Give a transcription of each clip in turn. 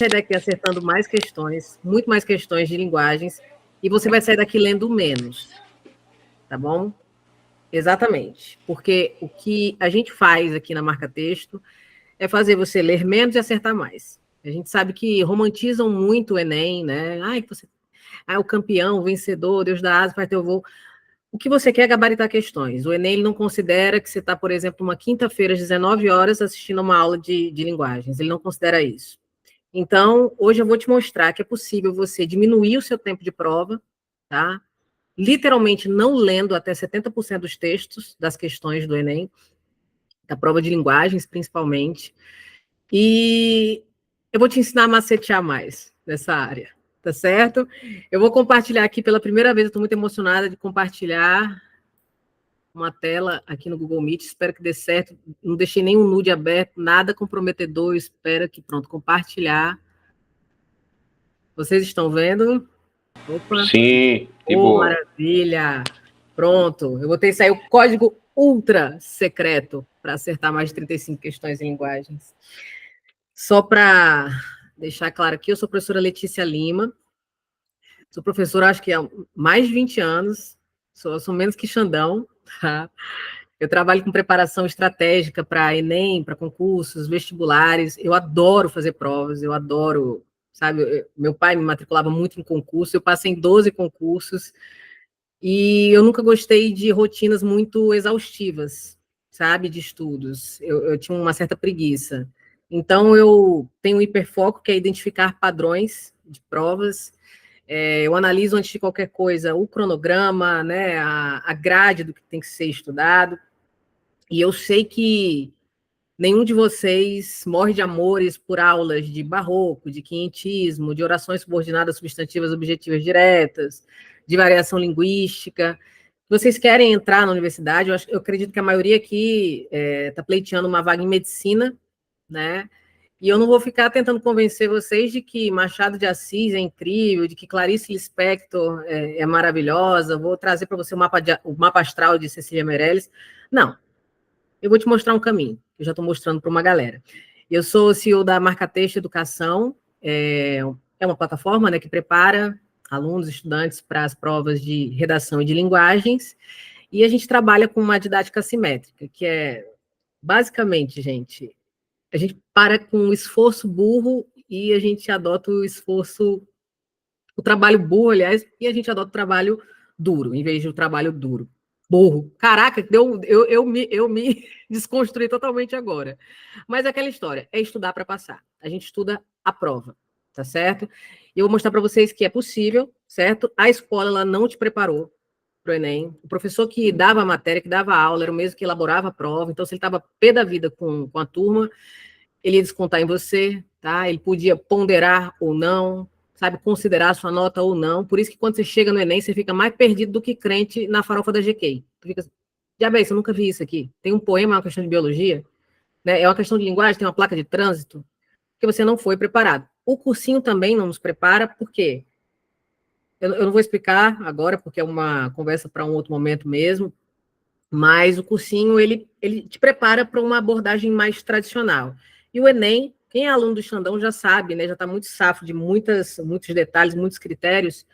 sair daqui acertando mais questões, muito mais questões de linguagens, e você vai sair daqui lendo menos, tá bom? Exatamente, porque o que a gente faz aqui na Marca Texto é fazer você ler menos e acertar mais. A gente sabe que romantizam muito o Enem, né? Ai, você, o campeão, o vencedor, Deus da asa, vai ter o voo. O que você quer é gabaritar questões. O Enem ele não considera que você está, por exemplo, uma quinta-feira às 19 horas assistindo uma aula de linguagens. Ele não considera isso. Então, hoje eu vou te mostrar que é possível você diminuir o seu tempo de prova, tá? Literalmente não lendo até 70% dos textos das questões do Enem, da prova de linguagens, principalmente. E eu vou te ensinar a macetear mais nessa área, tá certo? Eu vou compartilhar aqui pela primeira vez, eu estou muito emocionada de compartilhar uma tela aqui no Google Meet, espero que dê certo, não deixei nenhum nude aberto, nada comprometedor, espero que, pronto, compartilhar. Vocês estão vendo? Opa. Sim, que boa. Maravilha! Pronto, eu botei isso aí, o código ultra secreto para acertar mais de 35 questões em linguagens. Só para deixar claro aqui, eu sou a professora Letícia Lima, sou professora acho que há mais de 20 anos, sou menos que Xandão, tá? Eu trabalho com preparação estratégica para Enem, para concursos, vestibulares, eu adoro fazer provas, eu adoro, sabe, meu pai me matriculava muito em concurso, eu passei em 12 concursos, e eu nunca gostei de rotinas muito exaustivas, sabe, de estudos. Eu tinha uma certa preguiça. Então, eu tenho um hiperfoco, que é identificar padrões de provas. Eu analiso, antes de qualquer coisa, o cronograma, né, a grade do que tem que ser estudado. E eu sei que nenhum de vocês morre de amores por aulas de barroco, de quinhentismo, de orações subordinadas substantivas objetivas diretas, de variação linguística. Vocês querem entrar na universidade, eu acredito que a maioria aqui está pleiteando uma vaga em medicina, né? E eu não vou ficar tentando convencer vocês de que Machado de Assis é incrível, de que Clarice Lispector é maravilhosa, vou trazer para você o mapa astral de Cecília Meirelles. Não, eu vou te mostrar um caminho, que eu já estou mostrando para uma galera. Eu sou CEO da Marca Texto Educação, é uma plataforma, né, que prepara alunos, estudantes para as provas de redação e de linguagens, e a gente trabalha com uma didática assimétrica, que é, basicamente, gente, a gente para com o esforço burro e a gente adota o trabalho burro, aliás, e a gente adota o trabalho duro, em vez de o trabalho duro. Burro. Caraca, eu me desconstruí totalmente agora. Mas é aquela história, é estudar para passar. A gente estuda a prova, tá certo? E eu vou mostrar para vocês que é possível, certo? A escola ela não te preparou para o Enem. O professor que dava a matéria, que dava a aula, era o mesmo que elaborava a prova. Então, se ele estava pé da vida com a turma, ele ia descontar em você, tá? Ele podia ponderar ou não, sabe, considerar a sua nota ou não. Por isso que quando você chega no Enem, você fica mais perdido do que crente na farofa da GK. Tu fica assim, diabéis, eu nunca vi isso aqui. Tem um poema, é uma questão de biologia, né? É uma questão de linguagem, tem uma placa de trânsito, que você não foi preparado. O cursinho também não nos prepara, por quê? Eu não vou explicar agora, porque é uma conversa para um outro momento mesmo, mas o cursinho, ele te prepara para uma abordagem mais tradicional. E o Enem, quem é aluno do Xandão já sabe, né, já está muito safo de muitos detalhes, muitos critérios,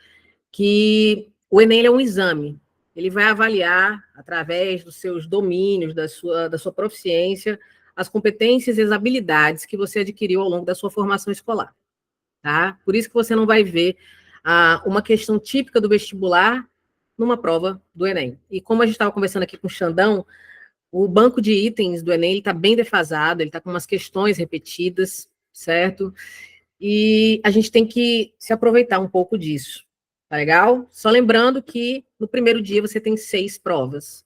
que o Enem é um exame. Ele vai avaliar, através dos seus domínios, da sua proficiência, as competências e as habilidades que você adquiriu ao longo da sua formação escolar. Tá? Por isso que você não vai ver uma questão típica do vestibular numa prova do Enem. E como a gente estava conversando aqui com o Xandão, o banco de itens do Enem está bem defasado, ele está com umas questões repetidas, certo? E a gente tem que se aproveitar um pouco disso, tá legal? Só lembrando que no primeiro dia você tem 6 provas.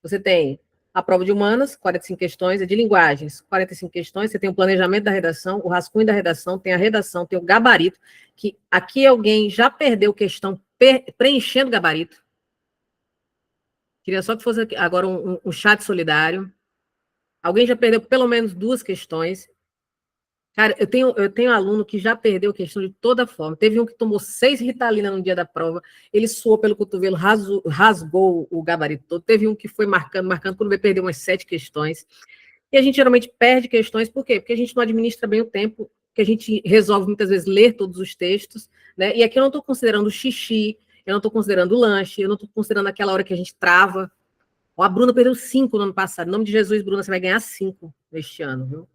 Você tem a prova de humanas, 45 questões, a de linguagens, 45 questões, você tem o planejamento da redação, o rascunho da redação, tem a redação, tem o gabarito, que aqui alguém já perdeu questão preenchendo o gabarito. Queria só que fosse agora um chat solidário. Alguém já perdeu pelo menos 2 questões. Cara, eu tenho aluno que já perdeu questão de toda forma. Teve um que tomou 6 Ritalina no dia da prova, ele suou pelo cotovelo, rasgou o gabarito todo. Teve um que foi marcando, quando veio perder umas 7 questões. E a gente geralmente perde questões, por quê? Porque a gente não administra bem o tempo que a gente resolve muitas vezes ler todos os textos, né? E aqui eu não estou considerando o xixi, eu não estou considerando o lanche, eu não estou considerando aquela hora que a gente trava. Ó, a Bruna perdeu 5 no ano passado. Em nome de Jesus, Bruna, você vai ganhar 5 neste ano, viu?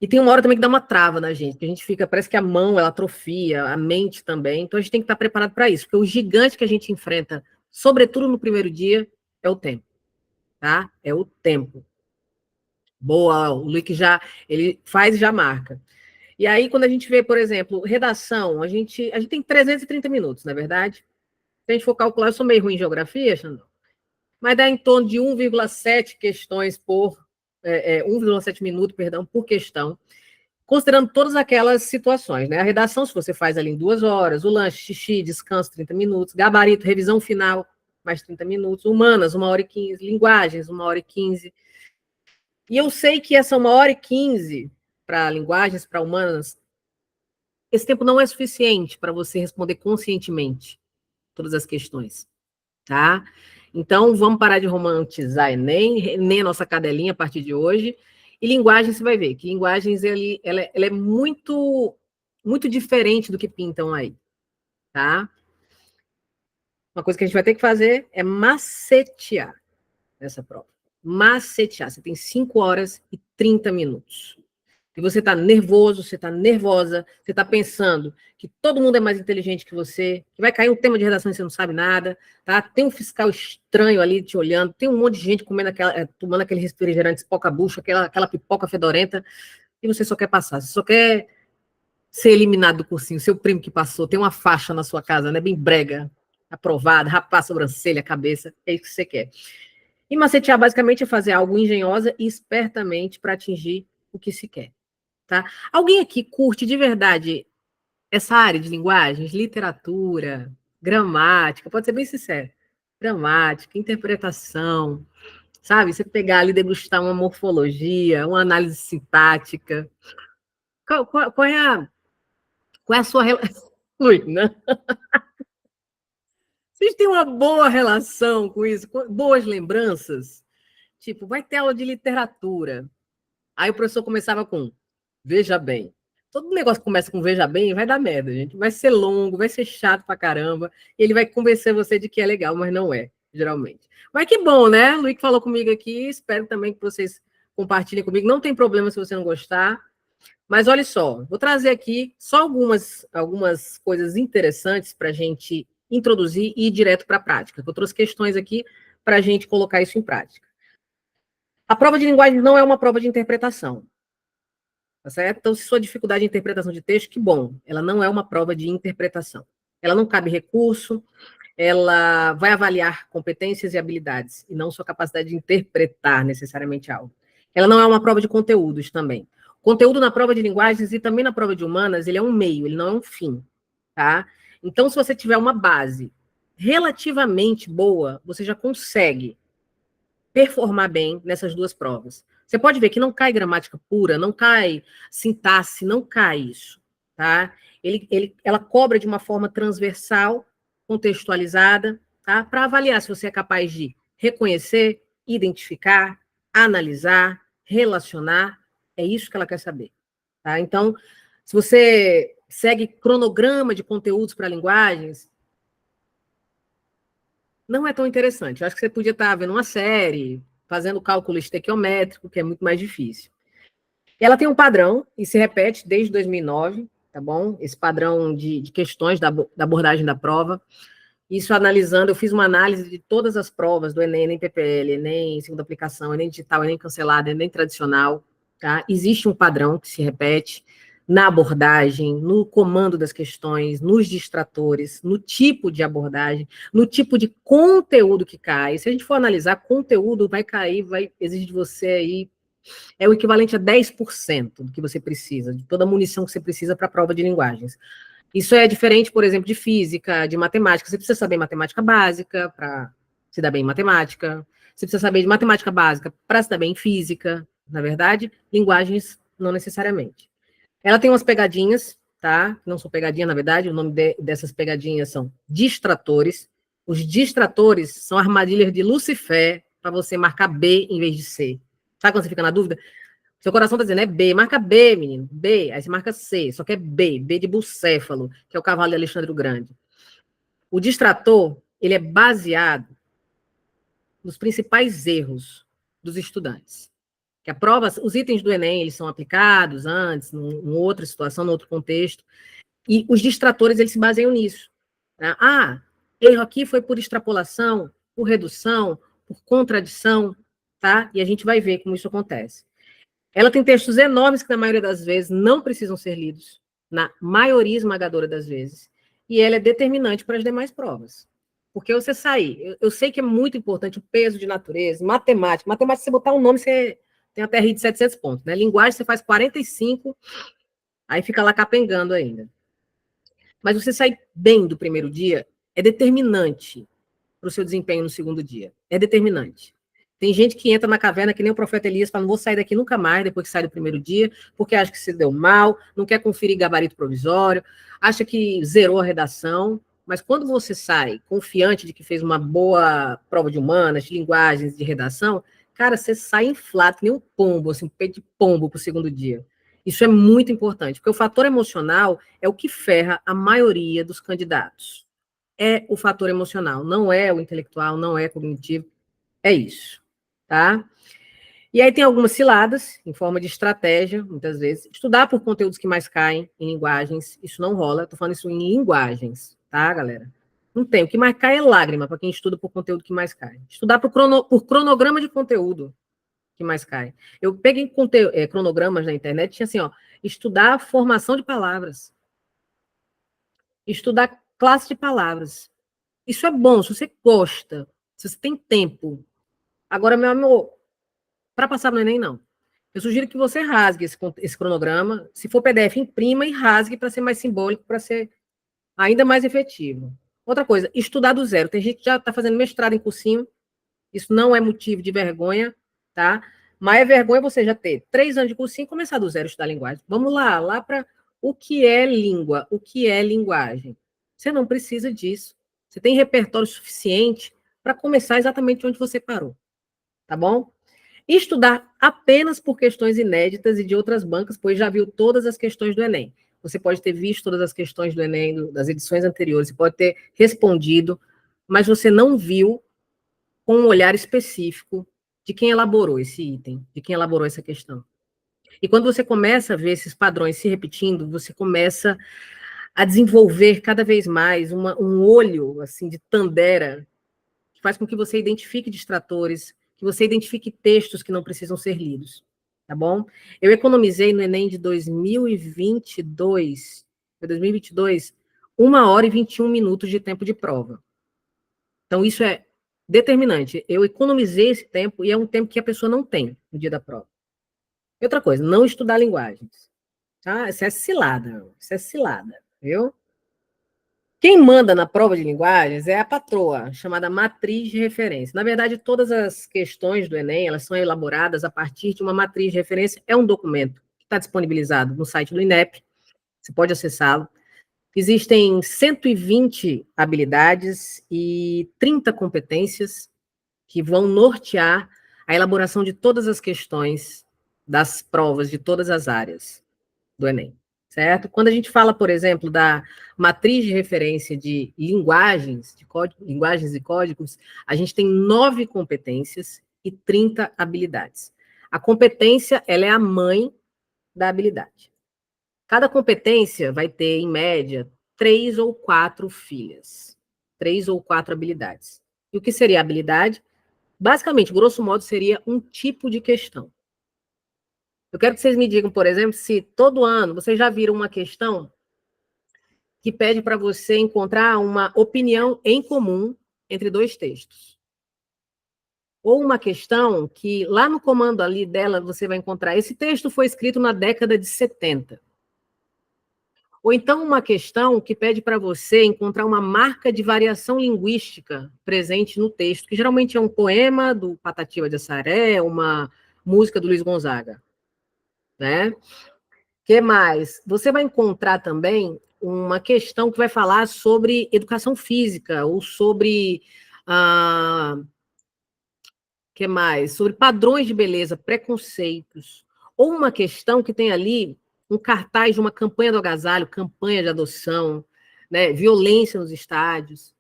E tem uma hora também que dá uma trava na gente, que a gente fica, parece que a mão, ela atrofia, a mente também. Então a gente tem que estar preparado para isso, porque o gigante que a gente enfrenta, sobretudo no primeiro dia, é o tempo, tá? É o tempo. Boa, o Luiz já, ele faz e já marca. E aí, quando a gente vê, por exemplo, redação, a gente tem 330 minutos, não é verdade? Se a gente for calcular, eu sou meio ruim em geografia, Xandão, mas dá em torno de 1,7 questões por 1,7 minuto, perdão, por questão, considerando todas aquelas situações, né? A redação, se você faz ali em 2 horas, o lanche, xixi, descanso, 30 minutos, gabarito, revisão final, mais 30 minutos, humanas, 1h15, linguagens, 1h15. E eu sei que essa 1h15 para linguagens, para humanas, esse tempo não é suficiente para você responder conscientemente todas as questões, tá? Então, vamos parar de romantizar Enem, nem a nossa cadelinha a partir de hoje. E linguagem, você vai ver que linguagens ela é muito, muito diferente do que pintam aí, tá? Uma coisa que a gente vai ter que fazer é macetear essa prova. Macetear. Você tem 5h30. E você está nervoso, você está nervosa, você está pensando que todo mundo é mais inteligente que você, que vai cair um tema de redação e você não sabe nada, tá? Tem um fiscal estranho ali te olhando, tem um monte de gente comendo tomando aquele refrigerante poca-bucha, aquela pipoca fedorenta, e você só quer passar, você só quer ser eliminado do cursinho. Seu primo que passou, tem uma faixa na sua casa, né? Bem brega, aprovada, rapar a sobrancelha, a cabeça, é isso que você quer. E macetear basicamente é fazer algo engenhosa e espertamente para atingir o que se quer. Tá? Alguém aqui curte de verdade essa área de linguagens, literatura, gramática, pode ser bem sincero, gramática, interpretação, sabe? Você pegar ali, degustar uma morfologia, uma análise sintática. Qual é a sua relação? Né? Vocês têm uma boa relação com isso, boas lembranças? Tipo, vai ter aula de literatura. Aí o professor começava com veja bem. Todo negócio que começa com veja bem vai dar merda, gente. Vai ser longo, vai ser chato pra caramba. E ele vai convencer você de que é legal, mas não é, geralmente. Mas que bom, né? O Luiz falou comigo aqui. Espero também que vocês compartilhem comigo. Não tem problema se você não gostar. Mas olha só, vou trazer aqui só algumas coisas interessantes para a gente introduzir e ir direto para a prática. Eu trouxe questões aqui para a gente colocar isso em prática. A prova de linguagem não é uma prova de interpretação. Tá certo? Então, se sua dificuldade de interpretação de texto, que bom, ela não é uma prova de interpretação. Ela não cabe recurso, ela vai avaliar competências e habilidades, e não sua capacidade de interpretar necessariamente algo. Ela não é uma prova de conteúdos também. O conteúdo na prova de linguagens e também na prova de humanas, ele é um meio, ele não é um fim, tá? Então, se você tiver uma base relativamente boa, você já consegue performar bem nessas duas provas. Você pode ver que não cai gramática pura, não cai sintaxe, não cai isso, tá? Ela cobra de uma forma transversal, contextualizada, tá? Para avaliar se você é capaz de reconhecer, identificar, analisar, relacionar. É isso que ela quer saber, tá? Então, se você segue cronograma de conteúdos para linguagens, não é tão interessante. Eu acho que você podia estar vendo uma série, fazendo cálculo estequiométrico, que é muito mais difícil. Ela tem um padrão, e se repete desde 2009, tá bom? Esse padrão de questões da abordagem da prova. Isso analisando, eu fiz uma análise de todas as provas do Enem, Enem PPL, Enem segunda aplicação, Enem digital, Enem cancelado, Enem tradicional, tá? Existe um padrão que se repete na abordagem, no comando das questões, nos distratores, no tipo de abordagem, no tipo de conteúdo que cai. Se a gente for analisar, conteúdo vai cair, vai exigir de você aí, é o equivalente a 10% do que você precisa, de toda a munição que você precisa para a prova de linguagens. Isso é diferente, por exemplo, de física, de matemática. Você precisa saber matemática básica para se dar bem em matemática. Você precisa saber de matemática básica para se dar bem em física. Na verdade, linguagens não necessariamente. Ela tem umas pegadinhas, tá? Não são pegadinha, na verdade, o nome dessas pegadinhas são distratores. Os distratores são armadilhas de Lucifer para você marcar B em vez de C. Sabe quando você fica na dúvida? Seu coração está dizendo, é B, marca B, menino, B, aí você marca C, só que é B, B de bucéfalo, que é o cavalo de Alexandre o Grande. O distrator, ele é baseado nos principais erros dos estudantes. Que a prova, os itens do Enem, eles são aplicados antes, em outra situação, em outro contexto, e os distratores, eles se baseiam nisso. Tá? Erro aqui foi por extrapolação, por redução, por contradição, tá? E a gente vai ver como isso acontece. Ela tem textos enormes que, na maioria das vezes, não precisam ser lidos, na maioria esmagadora das vezes, e ela é determinante para as demais provas. Porque você sair, eu sei que é muito importante o peso de natureza, matemática. Matemática, se você botar um nome, você tem até RI de 700 pontos, né? Linguagem, você faz 45, aí fica lá capengando ainda. Mas você sair bem do primeiro dia é determinante para o seu desempenho no segundo dia. É determinante. Tem gente que entra na caverna que nem o profeta Elias, fala, não vou sair daqui nunca mais, depois que sai do primeiro dia, porque acha que se deu mal, não quer conferir gabarito provisório, acha que zerou a redação, mas quando você sai confiante de que fez uma boa prova de humanas, de linguagens, de redação, cara, você sai inflado, que nem um pombo, assim, um peito de pombo para o segundo dia. Isso é muito importante, porque o fator emocional é o que ferra a maioria dos candidatos. É o fator emocional, não é o intelectual, não é cognitivo, é isso, tá? E aí tem algumas ciladas, em forma de estratégia, muitas vezes. Estudar por conteúdos que mais caem em linguagens, isso não rola, tô falando isso em linguagens, tá, galera? Não tem, o que mais cai é lágrima, para quem estuda por conteúdo que mais cai. Estudar por cronograma de conteúdo, que mais cai. Eu peguei cronogramas na internet, tinha assim, ó, estudar formação de palavras, estudar classe de palavras. Isso é bom, se você gosta, se você tem tempo. Agora, meu amor, para passar no Enem, não. Eu sugiro que você rasgue esse cronograma. Se for PDF, imprima e rasgue para ser mais simbólico, para ser ainda mais efetivo. Outra coisa, estudar do zero. Tem gente que já está fazendo mestrado em cursinho. Isso não é motivo de vergonha, tá? Mas é vergonha você já ter 3 anos de cursinho e começar do zero a estudar linguagem. Vamos lá para o que é língua, o que é linguagem. Você não precisa disso. Você tem repertório suficiente para começar exatamente onde você parou, tá bom? Estudar apenas por questões inéditas e de outras bancas, pois já viu todas as questões do Enem. Você pode ter visto todas as questões do Enem, das edições anteriores, você pode ter respondido, mas você não viu com um olhar específico de quem elaborou esse item, de quem elaborou essa questão. E quando você começa a ver esses padrões se repetindo, você começa a desenvolver cada vez mais um olho assim de Tandera, que faz com que você identifique distratores, que você identifique textos que não precisam ser lidos, tá bom? Eu economizei no Enem de 2022, 1 hora e 21 minutos de tempo de prova. Então, isso é determinante. Eu economizei esse tempo e é um tempo que a pessoa não tem no dia da prova. E outra coisa, não estudar linguagens. Tá? Isso é cilada, viu? Quem manda na prova de linguagens é a patroa, chamada matriz de referência. Na verdade, todas as questões do Enem, elas são elaboradas a partir de uma matriz de referência. É um documento que está disponibilizado no site do INEP, você pode acessá-lo. Existem 120 habilidades e 30 competências que vão nortear a elaboração de todas as questões das provas de todas as áreas do Enem, certo? Quando a gente fala, por exemplo, da matriz de referência de linguagens, linguagens e códigos, a gente tem 9 competências e 30 habilidades. A competência, ela é a mãe da habilidade. Cada competência vai ter, em média, 3 ou 4 filhas, 3 ou 4 habilidades. E o que seria a habilidade? Basicamente, grosso modo, seria um tipo de questão. Eu quero que vocês me digam, por exemplo, se todo ano vocês já viram uma questão que pede para você encontrar uma opinião em comum entre 2 textos. Ou uma questão que lá no comando ali dela você vai encontrar, esse texto foi escrito na década de 70. Ou então uma questão que pede para você encontrar uma marca de variação linguística presente no texto, que geralmente é um poema do Patativa de Assaré, uma música do Luiz Gonzaga, né? Que mais? Você vai encontrar também uma questão que vai falar sobre educação física ou sobre que mais? Sobre padrões de beleza, preconceitos, ou uma questão que tem ali um cartaz de uma campanha do agasalho, campanha de adoção, né, violência nos estádios.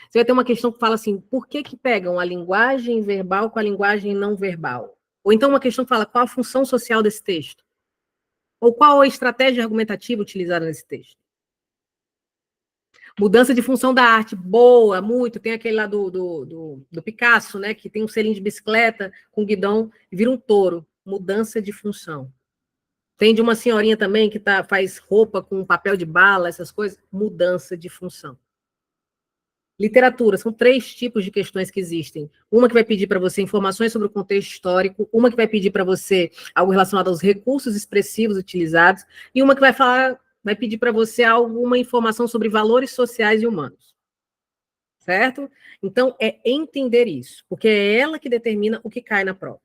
Você vai ter uma questão que fala assim, por que pegam a linguagem verbal com a linguagem não verbal? Ou então uma questão que fala qual a função social desse texto? Ou qual a estratégia argumentativa utilizada nesse texto? Mudança de função da arte, boa, muito. Tem aquele lá do Picasso, né? Que tem um selinho de bicicleta com guidão e vira um touro. Mudança de função. Tem de uma senhorinha também que faz roupa com papel de bala, essas coisas. Mudança de função. Literatura, são 3 tipos de questões que existem. Uma que vai pedir para você informações sobre o contexto histórico, uma que vai pedir para você algo relacionado aos recursos expressivos utilizados, e uma que vai pedir para você alguma informação sobre valores sociais e humanos. Certo? Então, é entender isso, porque é ela que determina o que cai na prova.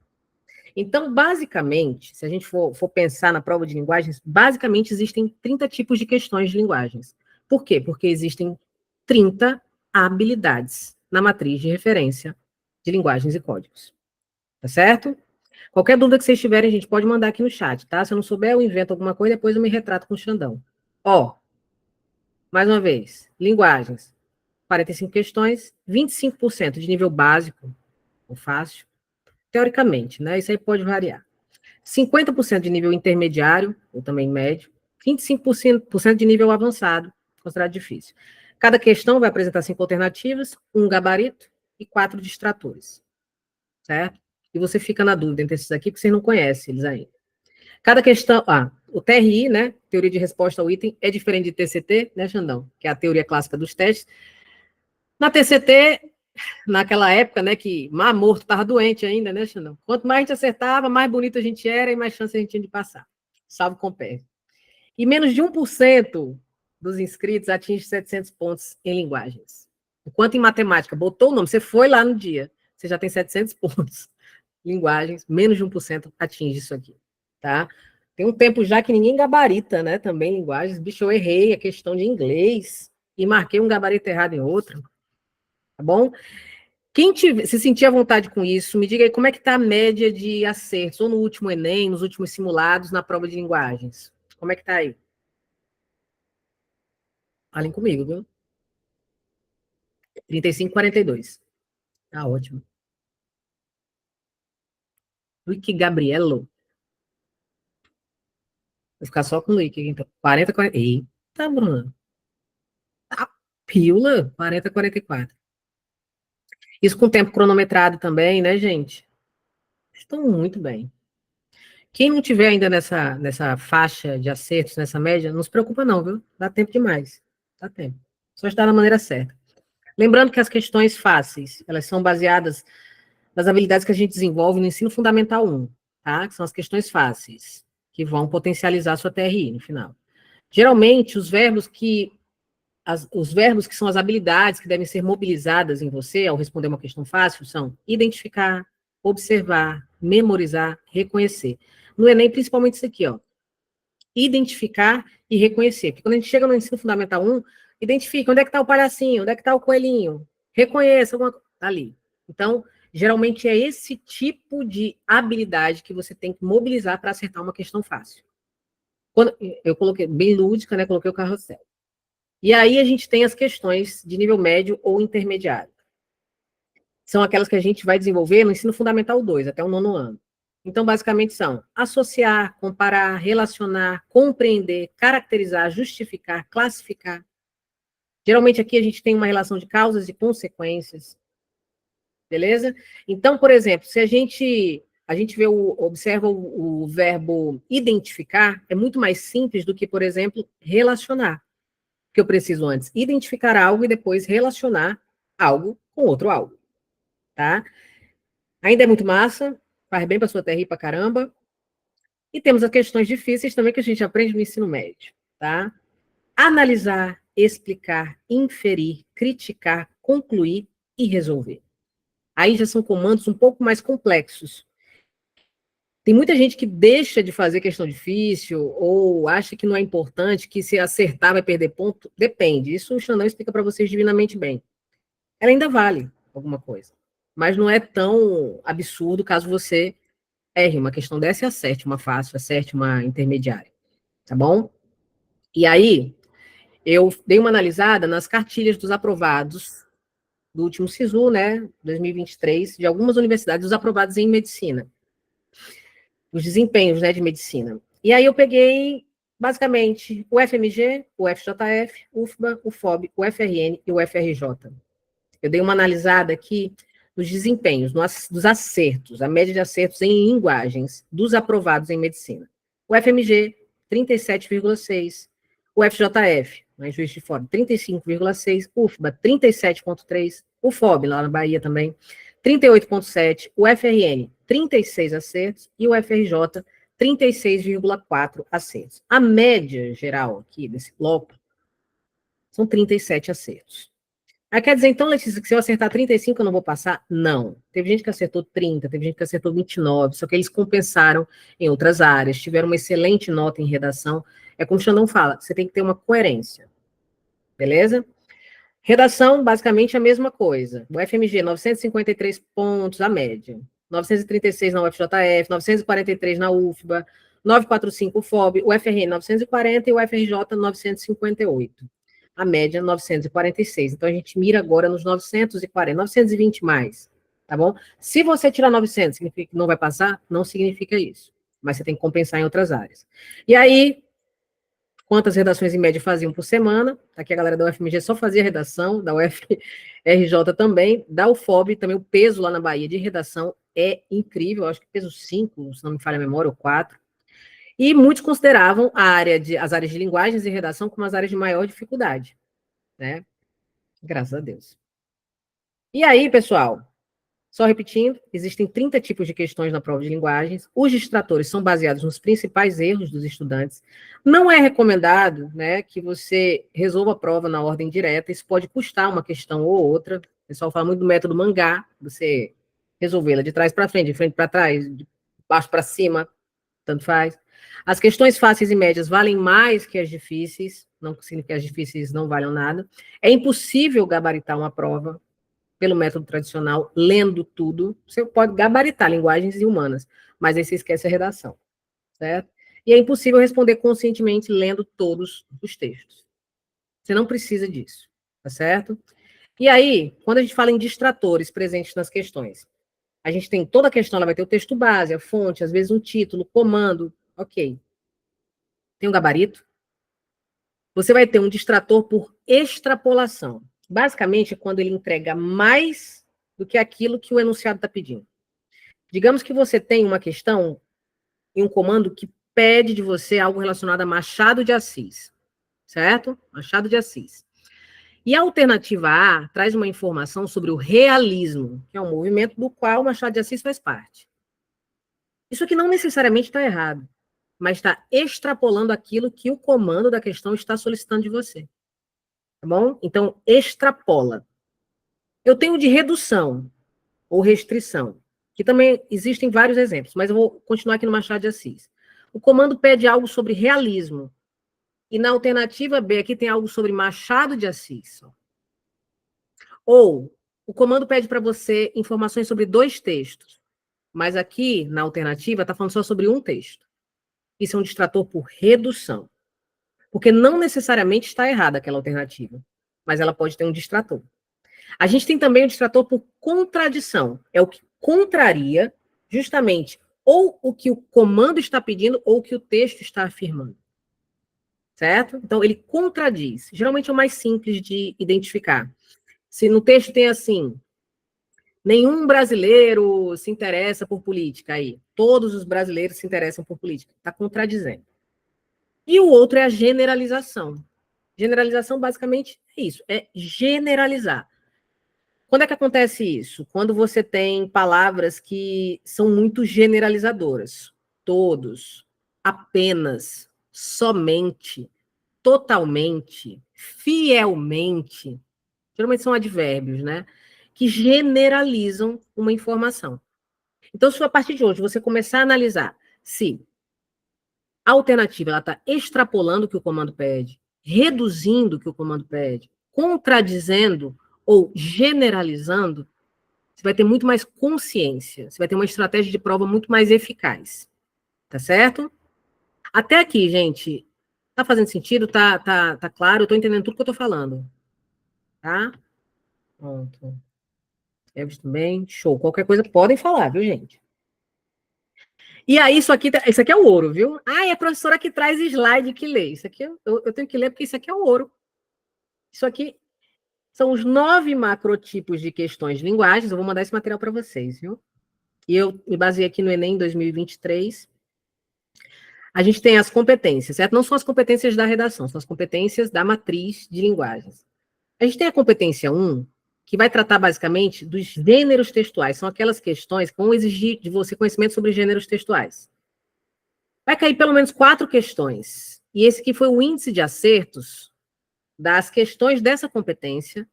Então, basicamente, se a gente for pensar na prova de linguagens, basicamente existem 30 tipos de questões de linguagens. Por quê? Porque existem 30 habilidades na matriz de referência de linguagens e códigos. Tá certo? Qualquer dúvida que vocês tiverem, a gente pode mandar aqui no chat, tá? Se eu não souber, eu invento alguma coisa, depois eu me retrato com o Xandão. Ó, mais uma vez, linguagens, 45 questões, 25% de nível básico, ou fácil, teoricamente, né? Isso aí pode variar. 50% de nível intermediário, ou também médio, 25% de nível avançado, considerado difícil. Cada questão vai apresentar 5 alternativas, um gabarito e 4 distratores, certo? E você fica na dúvida entre esses aqui, porque você não conhece eles ainda. Cada questão, o TRI, né, teoria de resposta ao item, é diferente de TCT, né, Xandão, que é a teoria clássica dos testes. Na TCT, naquela época, né, que Mar Morto estava doente ainda, né, Xandão? Quanto mais a gente acertava, mais bonito a gente era e mais chance a gente tinha de passar. Salvo com pé. E menos de 1% dos inscritos atinge 700 pontos em linguagens. Enquanto em matemática, botou o nome, você foi lá no dia, você já tem 700 pontos. Linguagens, menos de 1% atinge isso aqui, tá? Tem um tempo já que ninguém gabarita, né, também linguagens. Bicho, eu errei a questão de inglês e marquei um gabarito errado em outro, tá bom? Quem se sentir à vontade com isso, me diga aí como é que está a média de acertos, ou no último Enem, nos últimos simulados, na prova de linguagens. Como é que está aí? Falem comigo, viu? 35, 42. Tá ótimo. Luiz Gabrielo. Vou ficar só com o Luiz, então. 40, 40. Eita, Bruna. Tá pila. 40, 44. Isso com tempo cronometrado também, né, gente? Estão muito bem. Quem não tiver ainda nessa faixa de acertos, nessa média, não se preocupa não, viu? Dá tempo demais. Dá tempo. Só está na maneira certa. Lembrando que as questões fáceis, elas são baseadas nas habilidades que a gente desenvolve no ensino fundamental 1, tá? Que são as questões fáceis, que vão potencializar a sua TRI no final. Geralmente, os verbos que são as habilidades que devem ser mobilizadas em você ao responder uma questão fácil são identificar, observar, memorizar, reconhecer. No Enem, principalmente isso aqui, ó. Identificar e reconhecer. Porque quando a gente chega no ensino fundamental 1, identifica onde é que está o palhacinho, onde é que está o coelhinho, reconheça alguma coisa ali. Então, geralmente é esse tipo de habilidade que você tem que mobilizar para acertar uma questão fácil. Quando eu coloquei bem lúdica, né? Coloquei o carrossel. E aí a gente tem as questões de nível médio ou intermediário. São aquelas que a gente vai desenvolver no ensino fundamental 2, até o 9º ano. Então, basicamente são associar, comparar, relacionar, compreender, caracterizar, justificar, classificar. Geralmente aqui a gente tem uma relação de causas e consequências. Beleza? Então, por exemplo, se a gente observa o verbo identificar, é muito mais simples do que, por exemplo, relacionar. Que eu preciso antes identificar algo e depois relacionar algo com outro algo, tá? Ainda é muito massa, faz bem para sua TRI para caramba. E temos as questões difíceis também que a gente aprende no ensino médio, tá? Analisar, explicar, inferir, criticar, concluir e resolver. Aí já são comandos um pouco mais complexos. Tem muita gente que deixa de fazer questão difícil ou acha que não é importante, que se acertar vai perder ponto. Depende. Isso o Xandão explica para vocês divinamente bem. Ela ainda vale alguma coisa. Mas não é tão absurdo caso você erre uma questão dessa e acerte uma fácil, acerte uma intermediária, tá bom? E aí, eu dei uma analisada nas cartilhas dos aprovados do último SISU, né, 2023, de algumas universidades, os aprovados em medicina, os desempenhos, né, de medicina. E aí eu peguei, basicamente, o FMG, o FJF, o UFBA, o FOB, o FRN e o FRJ. Eu dei uma analisada aqui nos desempenhos, dos acertos, a média de acertos em linguagens dos aprovados em medicina. O FMG, 37,6. O FJF, em Juiz de Fora, 35,6. UFBA, 37,3. O FOB, lá na Bahia também, 38,7. O FRN, 36 acertos. E o FRJ, 36,4 acertos. A média geral aqui desse bloco são 37 acertos. Aí quer dizer, então, Letícia, que se eu acertar 35 eu não vou passar? Não. Teve gente que acertou 30, teve gente que acertou 29, só que eles compensaram em outras áreas, tiveram uma excelente nota em redação. É como o Xandão fala, você tem que ter uma coerência, beleza? Redação, basicamente, a mesma coisa. O FMG, 953 pontos, a média. 936 na UFJF, 943 na UFBA, 945 o FOB, o FRN 940 e o FRJ 958. A média 946. Então, a gente mira agora nos 940, 920 mais, tá bom? Se você tirar 900, significa que não vai passar? Não significa isso. Mas você tem que compensar em outras áreas. E aí, quantas redações em média faziam por semana? Aqui a galera da UFMG só fazia redação, da UFRJ também, da UFOB também, o peso lá na Bahia de redação é incrível, eu acho que peso 5, se não me falha a memória, ou 4. E muitos consideravam as áreas de linguagens e redação como as áreas de maior dificuldade, né? Graças a Deus. E aí, pessoal, só repetindo, existem 30 tipos de questões na prova de linguagens. Os distratores são baseados nos principais erros dos estudantes. Não é recomendado, né, que você resolva a prova na ordem direta. Isso pode custar uma questão ou outra. O pessoal fala muito do método mangá, você resolvê-la de trás para frente, de frente para trás, de baixo para cima, tanto faz. As questões fáceis e médias valem mais que as difíceis, não significa que as difíceis não valham nada. É impossível gabaritar uma prova pelo método tradicional, lendo tudo. Você pode gabaritar linguagens e humanas, mas aí você esquece a redação, certo? E é impossível responder conscientemente lendo todos os textos. Você não precisa disso, tá certo? E aí, quando a gente fala em distratores presentes nas questões, a gente tem toda a questão, ela vai ter o texto base, a fonte, às vezes um título, comando, ok. Tem um gabarito. Você vai ter um distrator por extrapolação. Basicamente, é quando ele entrega mais do que aquilo que o enunciado está pedindo. Digamos que você tem uma questão e um comando que pede de você algo relacionado a Machado de Assis, certo? Machado de Assis. E a alternativa A traz uma informação sobre o realismo, que é um movimento do qual Machado de Assis faz parte. Isso aqui não necessariamente está errado, mas está extrapolando aquilo que o comando da questão está solicitando de você. Tá bom? Então, extrapola. Eu tenho de redução ou restrição, que também existem vários exemplos, mas eu vou continuar aqui no Machado de Assis. O comando pede algo sobre realismo, e na alternativa B aqui tem algo sobre Machado de Assis. Ou o comando pede para você informações sobre 2 textos, mas aqui na alternativa está falando só sobre um texto. Isso é um distrator por redução, porque não necessariamente está errada aquela alternativa, mas ela pode ter um distrator. A gente tem também o distrator por contradição. É o que contraria justamente ou o que o comando está pedindo ou o que o texto está afirmando. Certo? Então, ele contradiz. Geralmente é o mais simples de identificar. Se no texto tem assim, nenhum brasileiro se interessa por política aí. Todos os brasileiros se interessam por política. Está contradizendo. E o outro é a generalização. Generalização, basicamente, é isso. É generalizar. Quando é que acontece isso? Quando você tem palavras que são muito generalizadoras. Todos, apenas, somente, totalmente, fielmente. Geralmente são advérbios, né? Que generalizam uma informação. Então, se a partir de hoje você começar a analisar se a alternativa está extrapolando o que o comando pede, reduzindo o que o comando pede, contradizendo ou generalizando, você vai ter muito mais consciência, você vai ter uma estratégia de prova muito mais eficaz. Tá certo? Até aqui, gente, tá fazendo sentido? Tá claro? Eu tô entendendo tudo que eu tô falando. Tá? Pronto. Elvis também. Show. Qualquer coisa podem falar, viu, gente? E aí, isso aqui é o ouro, viu? Ah, é a professora que traz slide que lê. Isso aqui eu tenho que ler porque isso aqui é o ouro. Isso aqui são os 9 macrotipos de questões de linguagens. Eu vou mandar esse material para vocês, viu? E eu me baseei aqui no Enem 2023. A gente tem as competências, certo? Não são as competências da redação, são as competências da matriz de linguagens. A gente tem a competência 1, que vai tratar basicamente dos gêneros textuais. São aquelas questões que vão exigir de você conhecimento sobre gêneros textuais. Vai cair pelo menos 4 questões. E esse aqui foi o índice de acertos das questões dessa competência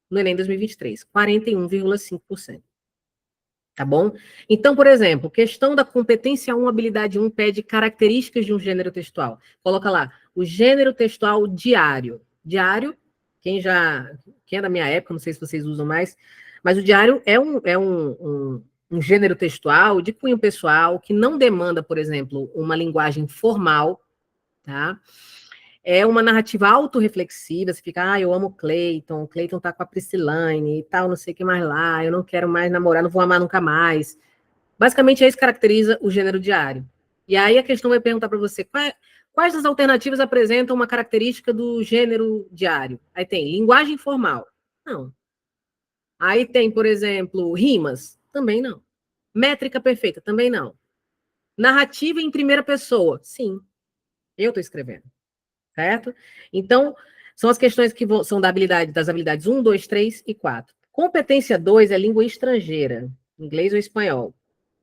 no Enem 2023, 41,5%. Tá bom? Então, por exemplo, questão da competência 1, habilidade 1, pede características de um gênero textual. Coloca lá, o gênero textual diário. Diário, quem é da minha época, não sei se vocês usam mais, mas o diário é um gênero textual de cunho pessoal que não demanda, por exemplo, uma linguagem formal, tá? É uma narrativa autorreflexiva, você fica, eu amo o Cleiton tá com a Priscilane e tal, não sei o que mais lá, eu não quero mais namorar, não vou amar nunca mais. Basicamente, é isso que caracteriza o gênero diário. E aí a questão vai perguntar para você, quais das alternativas apresentam uma característica do gênero diário? Aí tem linguagem formal. Não. Aí tem, por exemplo, rimas. Também não. Métrica perfeita. Também não. Narrativa em primeira pessoa. Sim. Eu estou escrevendo. Certo? Então, são as questões que são das habilidades 1, 2, 3 e 4. Competência 2 é língua estrangeira, inglês ou espanhol.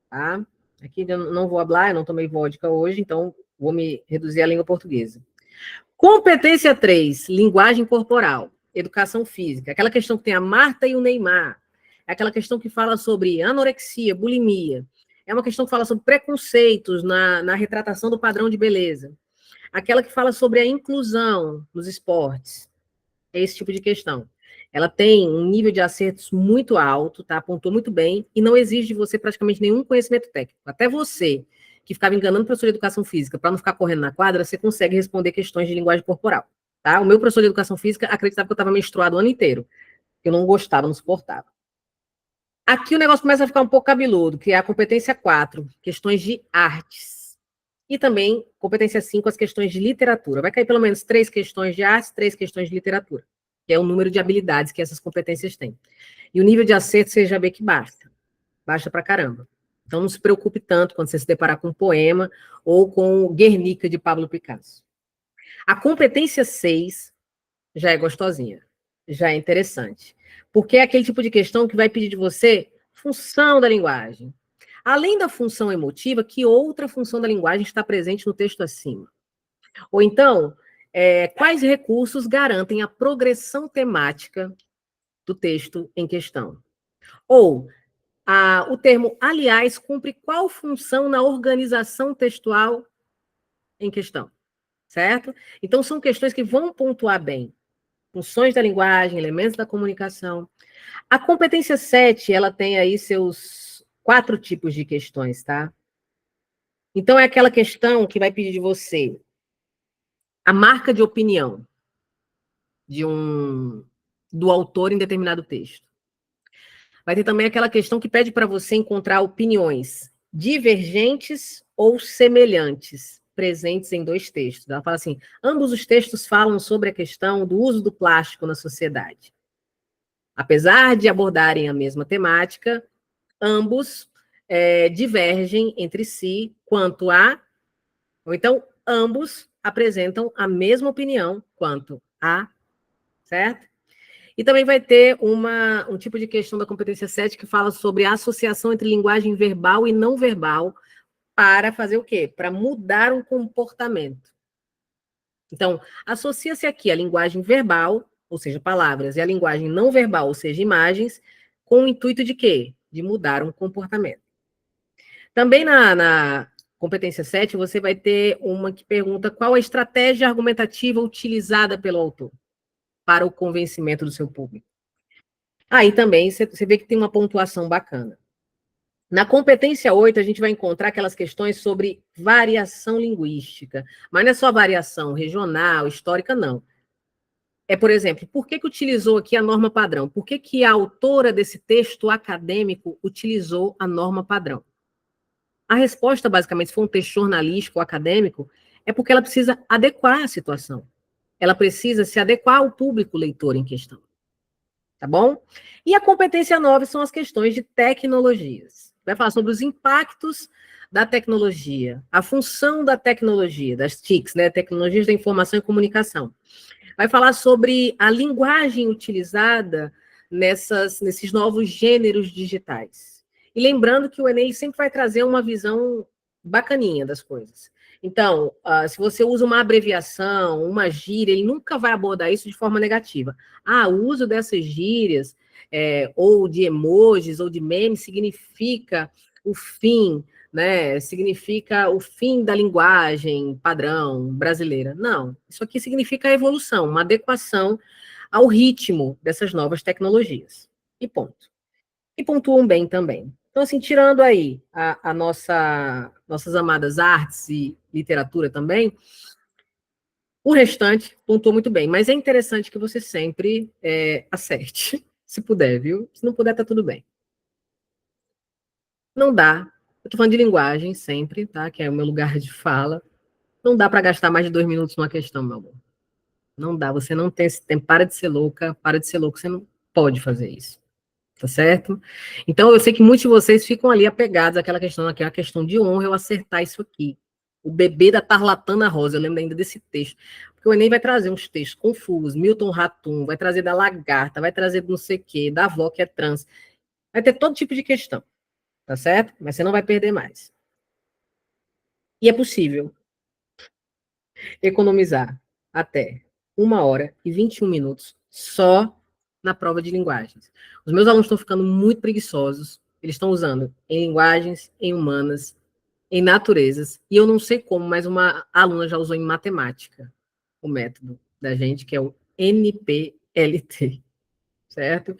Tá? Aqui eu não vou falar, eu não tomei vodka hoje, então vou me reduzir à língua portuguesa. Competência 3, linguagem corporal, educação física. Aquela questão que tem a Marta e o Neymar. É aquela questão que fala sobre anorexia, bulimia. É uma questão que fala sobre preconceitos na retratação do padrão de beleza. Aquela que fala sobre a inclusão nos esportes. É esse tipo de questão. Ela tem um nível de acertos muito alto, tá? Apontou muito bem e não exige de você praticamente nenhum conhecimento técnico. Até você, que ficava enganando o professor de educação física para não ficar correndo na quadra, você consegue responder questões de linguagem corporal, tá? O meu professor de educação física acreditava que eu estava menstruado o ano inteiro. Eu não gostava, não suportava. Aqui o negócio começa a ficar um pouco cabeludo, que é a competência 4, questões de artes. E também, competência 5, as questões de literatura. Vai cair pelo menos 3 questões de artes, 3 questões de literatura, que é o número de habilidades que essas competências têm. E o nível de acerto, você já vê que basta. Basta pra caramba. Então, não se preocupe tanto quando você se deparar com um poema ou com o Guernica, de Pablo Picasso. A competência 6 já é gostosinha, já é interessante. Porque é aquele tipo de questão que vai pedir de você função da linguagem. Além da função emotiva, que outra função da linguagem está presente no texto acima? Ou então, quais recursos garantem a progressão temática do texto em questão? Ou o termo aliás cumpre qual função na organização textual em questão? Certo? Então, são questões que vão pontuar bem. Funções da linguagem, elementos da comunicação. A competência 7, ela tem aí seus 4 tipos de questões, tá? Então, é aquela questão que vai pedir de você a marca de opinião do autor em determinado texto. Vai ter também aquela questão que pede para você encontrar opiniões divergentes ou semelhantes presentes em 2 textos. Ela fala assim, ambos os textos falam sobre a questão do uso do plástico na sociedade. Apesar de abordarem a mesma temática, ambos divergem entre si quanto a... Ou então, ambos apresentam a mesma opinião quanto a... Certo? E também vai ter um tipo de questão da competência 7 que fala sobre a associação entre linguagem verbal e não verbal para fazer o quê? Para mudar um comportamento. Então, associa-se aqui a linguagem verbal, ou seja, palavras, e a linguagem não verbal, ou seja, imagens, com o intuito de quê? De mudar um comportamento. Também na competência 7, você vai ter uma que pergunta qual a estratégia argumentativa utilizada pelo autor para o convencimento do seu público. Aí também você vê que tem uma pontuação bacana. Na competência 8, a gente vai encontrar aquelas questões sobre variação linguística. Mas não é só variação regional, histórica, não. É, por exemplo, por que utilizou aqui a norma padrão? Por que a autora desse texto acadêmico utilizou a norma padrão? A resposta, basicamente, se for um texto jornalístico ou acadêmico, é porque ela precisa adequar a situação. Ela precisa se adequar ao público leitor em questão. Tá bom? E a competência 9 são as questões de tecnologias. Vai falar sobre os impactos da tecnologia, a função da tecnologia, das TICs, né? Tecnologias da Informação e Comunicação. Vai falar sobre a linguagem utilizada nesses novos gêneros digitais. E lembrando que o Enem sempre vai trazer uma visão bacaninha das coisas. Então, se você usa uma abreviação, uma gíria, ele nunca vai abordar isso de forma negativa. O uso dessas gírias, ou de emojis, ou de memes, significa o fim, né? Significa o fim da linguagem padrão brasileira. Não, isso aqui significa a evolução, uma adequação ao ritmo dessas novas tecnologias. E ponto. E pontuam bem também. Então, assim, tirando aí nossas amadas artes e literatura também, o restante pontuou muito bem. Mas é interessante que você sempre acerte, se puder, viu? Se não puder, tá tudo bem. Não dá. Eu tô falando de linguagem sempre, tá? Que é o meu lugar de fala. Não dá para gastar mais de 2 minutos numa questão, meu amor. Não dá, você não tem esse tempo. Para de ser louca, para de ser louco. Você não pode fazer isso. Tá certo? Então, eu sei que muitos de vocês ficam ali apegados àquela questão, aqui é uma questão de honra eu acertar isso aqui. O bebê da Tarlatana Rosa, eu lembro ainda desse texto. Porque o Enem vai trazer uns textos confusos, Milton Ratum, vai trazer da lagarta, vai trazer do não sei o quê, da avó que é trans. Vai ter todo tipo de questão, tá certo? Mas você não vai perder mais. E é possível economizar até 1 hora e 21 minutos só na prova de linguagens. Os meus alunos estão ficando muito preguiçosos, eles estão usando em linguagens, em humanas, em naturezas, e eu não sei como, mas uma aluna já usou em matemática o método da gente, que é o NPLT, certo?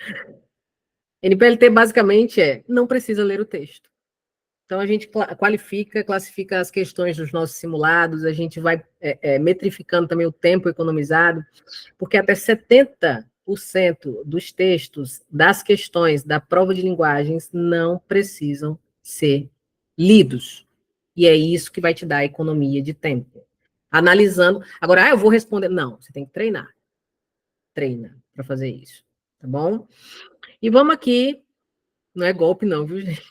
NPLT basicamente não precisa ler o texto. Então, a gente qualifica, classifica as questões dos nossos simulados, a gente vai metrificando também o tempo economizado, porque até 70% dos textos das questões da prova de linguagens não precisam ser lidos. E é isso que vai te dar a economia de tempo. Analisando. Agora, eu vou responder. Não, você tem que treinar. Treina para fazer isso. Tá bom? E vamos aqui. Não é golpe, não, viu, gente?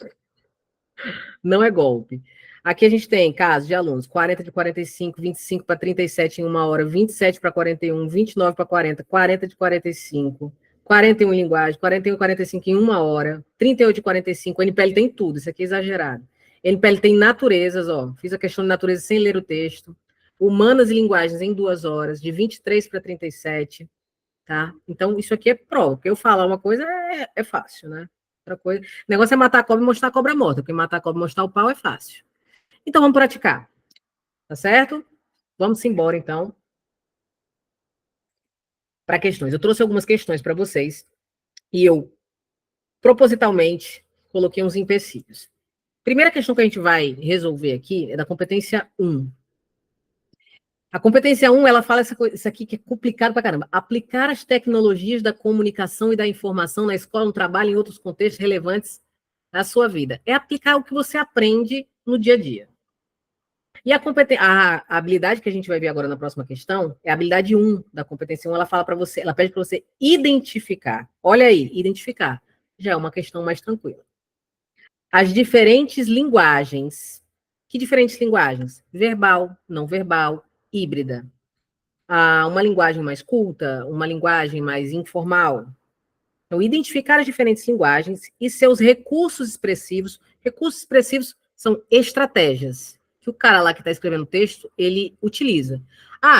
Não é golpe. Aqui a gente tem casos de alunos: 40 de 45, 25 para 37 em 1 hora, 27 para 41, 29 para 40, 40 de 45, 41 em linguagem, 41 e 45 em 1 hora, 38 de 45. O NPL tem tudo, isso aqui é exagerado. NPL tem naturezas, ó. Fiz a questão de natureza sem ler o texto. Humanas e linguagens em 2 horas, de 23 para 37. Tá? Então, isso aqui é prova. Porque eu falar uma coisa é fácil, né? Outra coisa. O negócio é matar a cobra e mostrar a cobra morta, porque matar a cobra e mostrar o pau é fácil. Então, vamos praticar. Tá certo? Vamos embora, então, para questões. Eu trouxe algumas questões para vocês e eu, propositalmente, coloquei uns empecilhos. Primeira questão que a gente vai resolver aqui é da competência 1. A competência 1, ela fala isso aqui que é complicado pra caramba. Aplicar as tecnologias da comunicação e da informação na escola, no trabalho, em outros contextos relevantes à sua vida. É aplicar o que você aprende no dia a dia. E a habilidade que a gente vai ver agora na próxima questão é a habilidade 1 da competência 1. Ela fala para você, ela pede para você identificar. Olha aí, identificar. Já é uma questão mais tranquila. As diferentes linguagens. Que diferentes linguagens? Verbal, não verbal, híbrida. Uma linguagem mais culta, uma linguagem mais informal. Então, identificar as diferentes linguagens e seus recursos expressivos. Recursos expressivos são estratégias que o cara lá que está escrevendo o texto, ele utiliza.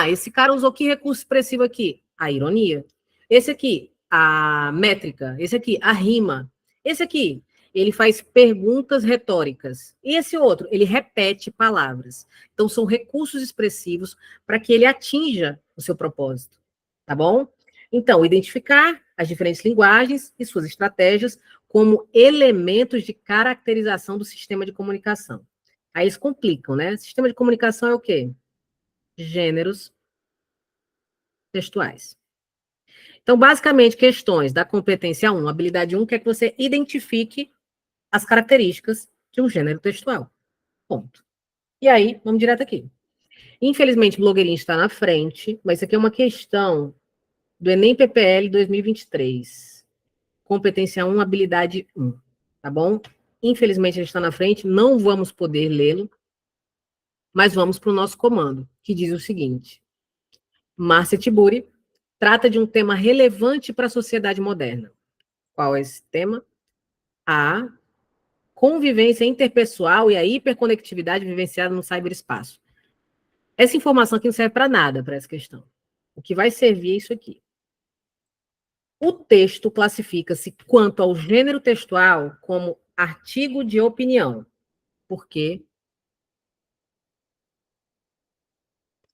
Esse cara usou que recurso expressivo aqui? A ironia. Esse aqui, a métrica. Esse aqui, a rima. Esse aqui, ele faz perguntas retóricas. E esse outro, ele repete palavras. Então, são recursos expressivos para que ele atinja o seu propósito. Tá bom? Então, identificar as diferentes linguagens e suas estratégias como elementos de caracterização do sistema de comunicação. Aí eles complicam, né? Sistema de comunicação é o quê? Gêneros textuais. Então, basicamente, questões da competência 1, habilidade 1, quer que você identifique as características de um gênero textual. Ponto. E aí, vamos direto aqui. Infelizmente, o blogueirinho está na frente, mas isso aqui é uma questão do Enem PPL 2023. Competência 1, habilidade 1. Tá bom? Infelizmente, ele está na frente, não vamos poder lê-lo, mas vamos para o nosso comando, que diz o seguinte. Márcia Tiburi trata de um tema relevante para a sociedade moderna. Qual é esse tema? A convivência interpessoal e a hiperconectividade vivenciada no ciberespaço. Essa informação aqui não serve para nada para essa questão. O que vai servir é isso aqui. O texto classifica-se quanto ao gênero textual como artigo de opinião. Por quê?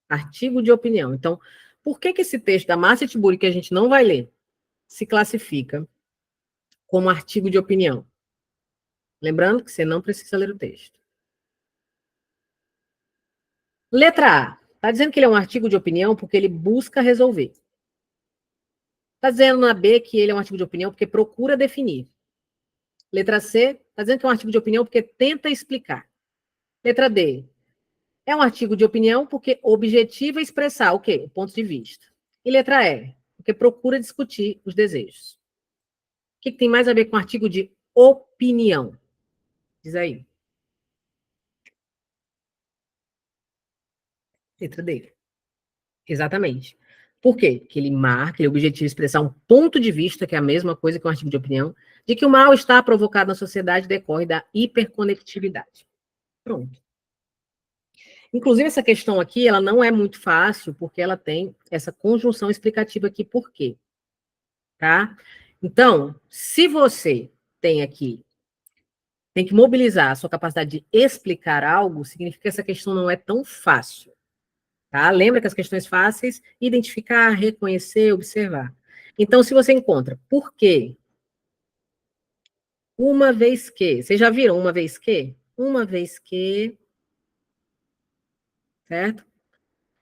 Artigo de opinião. Então, por que esse texto da Márcia Tiburi, que a gente não vai ler, se classifica como artigo de opinião? Lembrando que você não precisa ler o texto. Letra A. Está dizendo que ele é um artigo de opinião porque ele busca resolver. Está dizendo na B que ele é um artigo de opinião porque procura definir. Letra C. Está dizendo que é um artigo de opinião porque tenta explicar. Letra D. É um artigo de opinião porque objetiva expressar o quê? O ponto de vista. E letra E. Porque procura discutir os desejos. O que tem mais a ver com artigo de opinião? Diz aí. Letra D. Exatamente. Por quê? Porque ele marca, ele objetiva expressar um ponto de vista, que é a mesma coisa que um artigo de opinião, de que o mal-estar provocado na sociedade decorre da hiperconectividade. Pronto. Inclusive, essa questão aqui, ela não é muito fácil, porque ela tem essa conjunção explicativa aqui, por quê? Tá? Então, se você tem aqui, tem que mobilizar a sua capacidade de explicar algo, significa que essa questão não é tão fácil. Tá? Lembra que as questões fáceis, identificar, reconhecer, observar. Então, se você encontra por quê, uma vez que, vocês já viram uma vez que? Uma vez que, certo?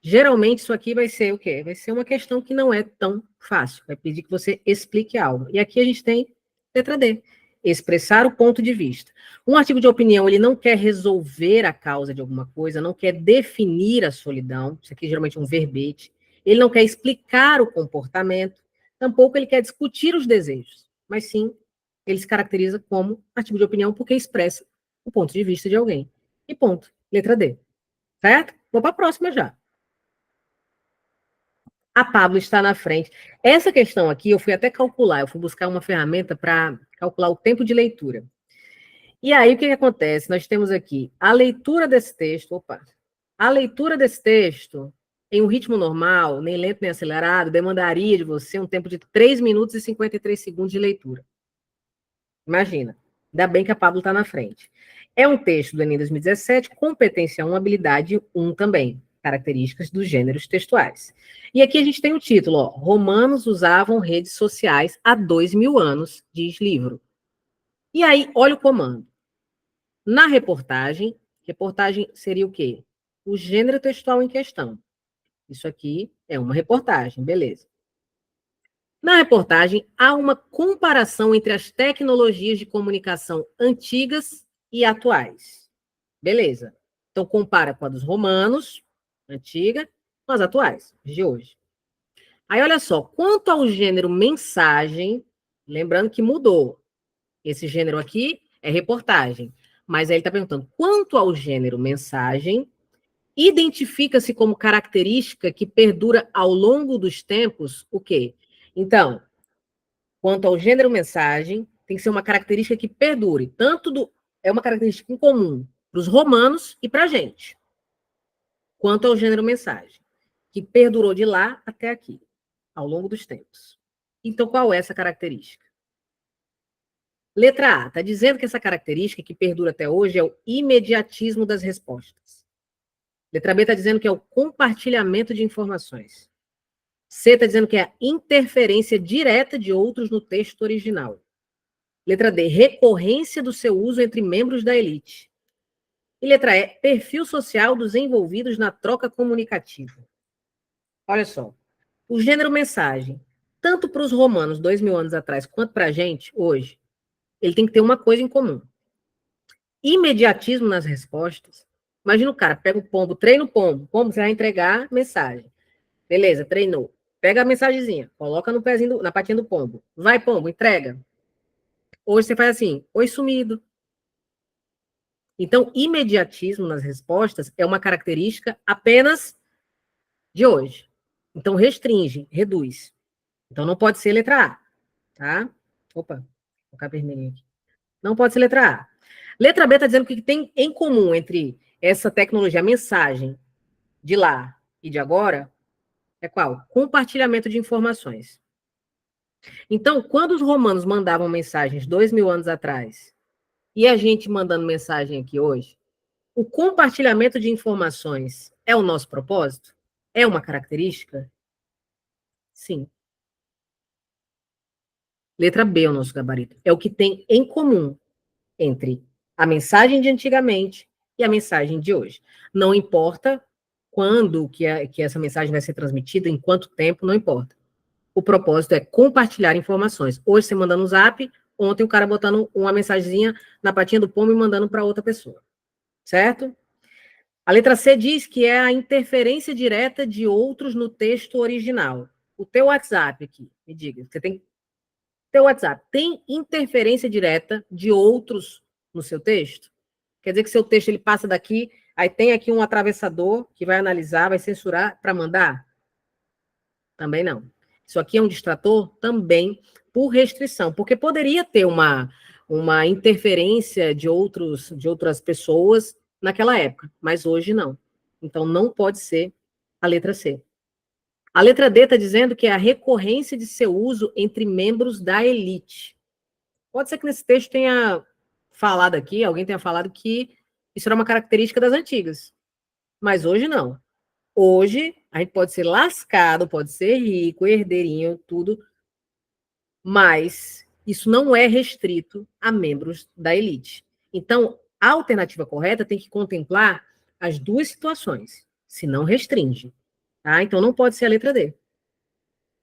Geralmente isso aqui vai ser o quê? Vai ser uma questão que não é tão fácil. Vai pedir que você explique algo. E aqui a gente tem letra D. Expressar o ponto de vista. Um artigo de opinião, ele não quer resolver a causa de alguma coisa, não quer definir a solidão. Isso aqui geralmente é um verbete. Ele não quer explicar o comportamento. Tampouco ele quer discutir os desejos. Mas sim, ele se caracteriza como artigo de opinião porque expressa o ponto de vista de alguém. E ponto. Letra D. Certo? Vou para a próxima já. A Pablo está na frente. Essa questão aqui, eu fui até calcular, eu fui buscar uma ferramenta para calcular o tempo de leitura. E aí, o que acontece? Nós temos aqui a leitura desse texto, a leitura desse texto, em um ritmo normal, nem lento nem acelerado, demandaria de você um tempo de 3 minutos e 53 segundos de leitura. Imagina. Ainda bem que a Pablo está na frente. É um texto do Enem 2017, competência 1, habilidade 1 também. Características dos gêneros textuais. E aqui a gente tem o título, ó, Romanos usavam redes sociais há 2000 anos, diz livro. E aí, olha o comando. Na reportagem seria o quê? O gênero textual em questão. Isso aqui é uma reportagem, beleza. Na reportagem, há uma comparação entre as tecnologias de comunicação antigas e atuais. Beleza. Então, compara com a dos romanos, antiga, com as atuais, de hoje. Aí, olha só, quanto ao gênero mensagem, lembrando que mudou. Esse gênero aqui é reportagem. Mas aí ele está perguntando, quanto ao gênero mensagem, identifica-se como característica que perdura ao longo dos tempos o quê? Então, quanto ao gênero mensagem, tem que ser uma característica que perdure, é uma característica em comum para os romanos e para a gente. Quanto ao gênero mensagem, que perdurou de lá até aqui, ao longo dos tempos. Então, qual é essa característica? Letra A, está dizendo que essa característica que perdura até hoje é o imediatismo das respostas. Letra B está dizendo que é o compartilhamento de informações. C está dizendo que é a interferência direta de outros no texto original. Letra D, recorrência do seu uso entre membros da elite. E letra E, perfil social dos envolvidos na troca comunicativa. Olha só, o gênero mensagem, tanto para os romanos 2000 anos atrás, quanto para a gente, hoje, ele tem que ter uma coisa em comum. Imediatismo nas respostas. Imagina o cara, pega o pombo, treina o pombo. Pombo, você vai entregar mensagem. Beleza, treinou. Pega a mensagenzinha, coloca no pezinho, na patinha do pombo. Vai, pombo, entrega. Hoje você faz assim, oi, sumido. Então, imediatismo nas respostas é uma característica apenas de hoje. Então, restringe, reduz. Então, não pode ser letra A, tá? Opa, vou colocar vermelhinho aqui. Não pode ser letra A. Letra B está dizendo que o que tem em comum entre essa tecnologia, a mensagem de lá e de agora, é qual? Compartilhamento de informações. Então, quando os romanos mandavam mensagens 2000 anos atrás e a gente mandando mensagem aqui hoje, o compartilhamento de informações é o nosso propósito? É uma característica? Sim. Letra B é o nosso gabarito. É o que tem em comum entre a mensagem de antigamente e a mensagem de hoje. Não importa quando que essa mensagem vai ser transmitida, em quanto tempo, não importa. O propósito é compartilhar informações. Hoje você mandando um zap, ontem o cara botando uma mensagenzinha na patinha do pombo e mandando para outra pessoa. Certo? A letra C diz que é a interferência direta de outros no texto original. O teu WhatsApp aqui, me diga, você tem teu WhatsApp tem interferência direta de outros no seu texto? Quer dizer que seu texto ele passa daqui, aí tem aqui um atravessador que vai analisar, vai censurar para mandar? Também não. Isso aqui é um distrator? Também por restrição, porque poderia ter uma interferência de outras pessoas naquela época, mas hoje não. Então não pode ser a letra C. A letra D está dizendo que é a recorrência de seu uso entre membros da elite. Pode ser que nesse texto tenha falado aqui, alguém tenha falado que isso era uma característica das antigas, mas hoje não. Hoje, a gente pode ser lascado, pode ser rico, herdeirinho, tudo, mas isso não é restrito a membros da elite. Então, a alternativa correta tem que contemplar as duas situações, se não restringe. Tá? Então, não pode ser a letra D.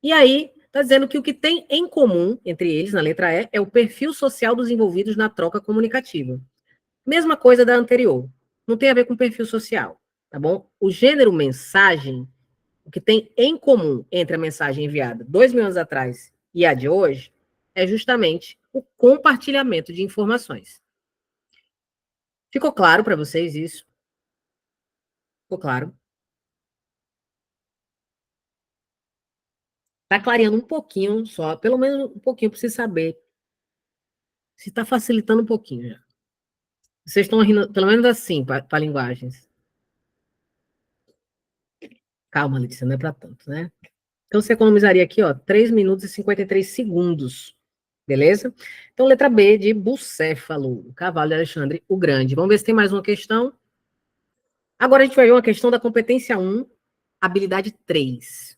E aí, está dizendo que o que tem em comum entre eles, na letra E, é o perfil social dos envolvidos na troca comunicativa. Mesma coisa da anterior. Não tem a ver com perfil social, tá bom? O gênero mensagem, o que tem em comum entre a mensagem enviada 2000 anos atrás e a de hoje, é justamente o compartilhamento de informações. Ficou claro para vocês isso? Ficou claro? Está clareando um pouquinho só, pelo menos um pouquinho para você saber se está facilitando um pouquinho já. Vocês estão rindo, pelo menos assim, para linguagens. Calma, Letícia, não é para tanto, né? Então, você economizaria aqui, ó, 3 minutos e 53 segundos. Beleza? Então, letra B de Bucéfalo, o cavalo de Alexandre o Grande. Vamos ver se tem mais uma questão. Agora a gente vai ver uma questão da competência 1, habilidade 3.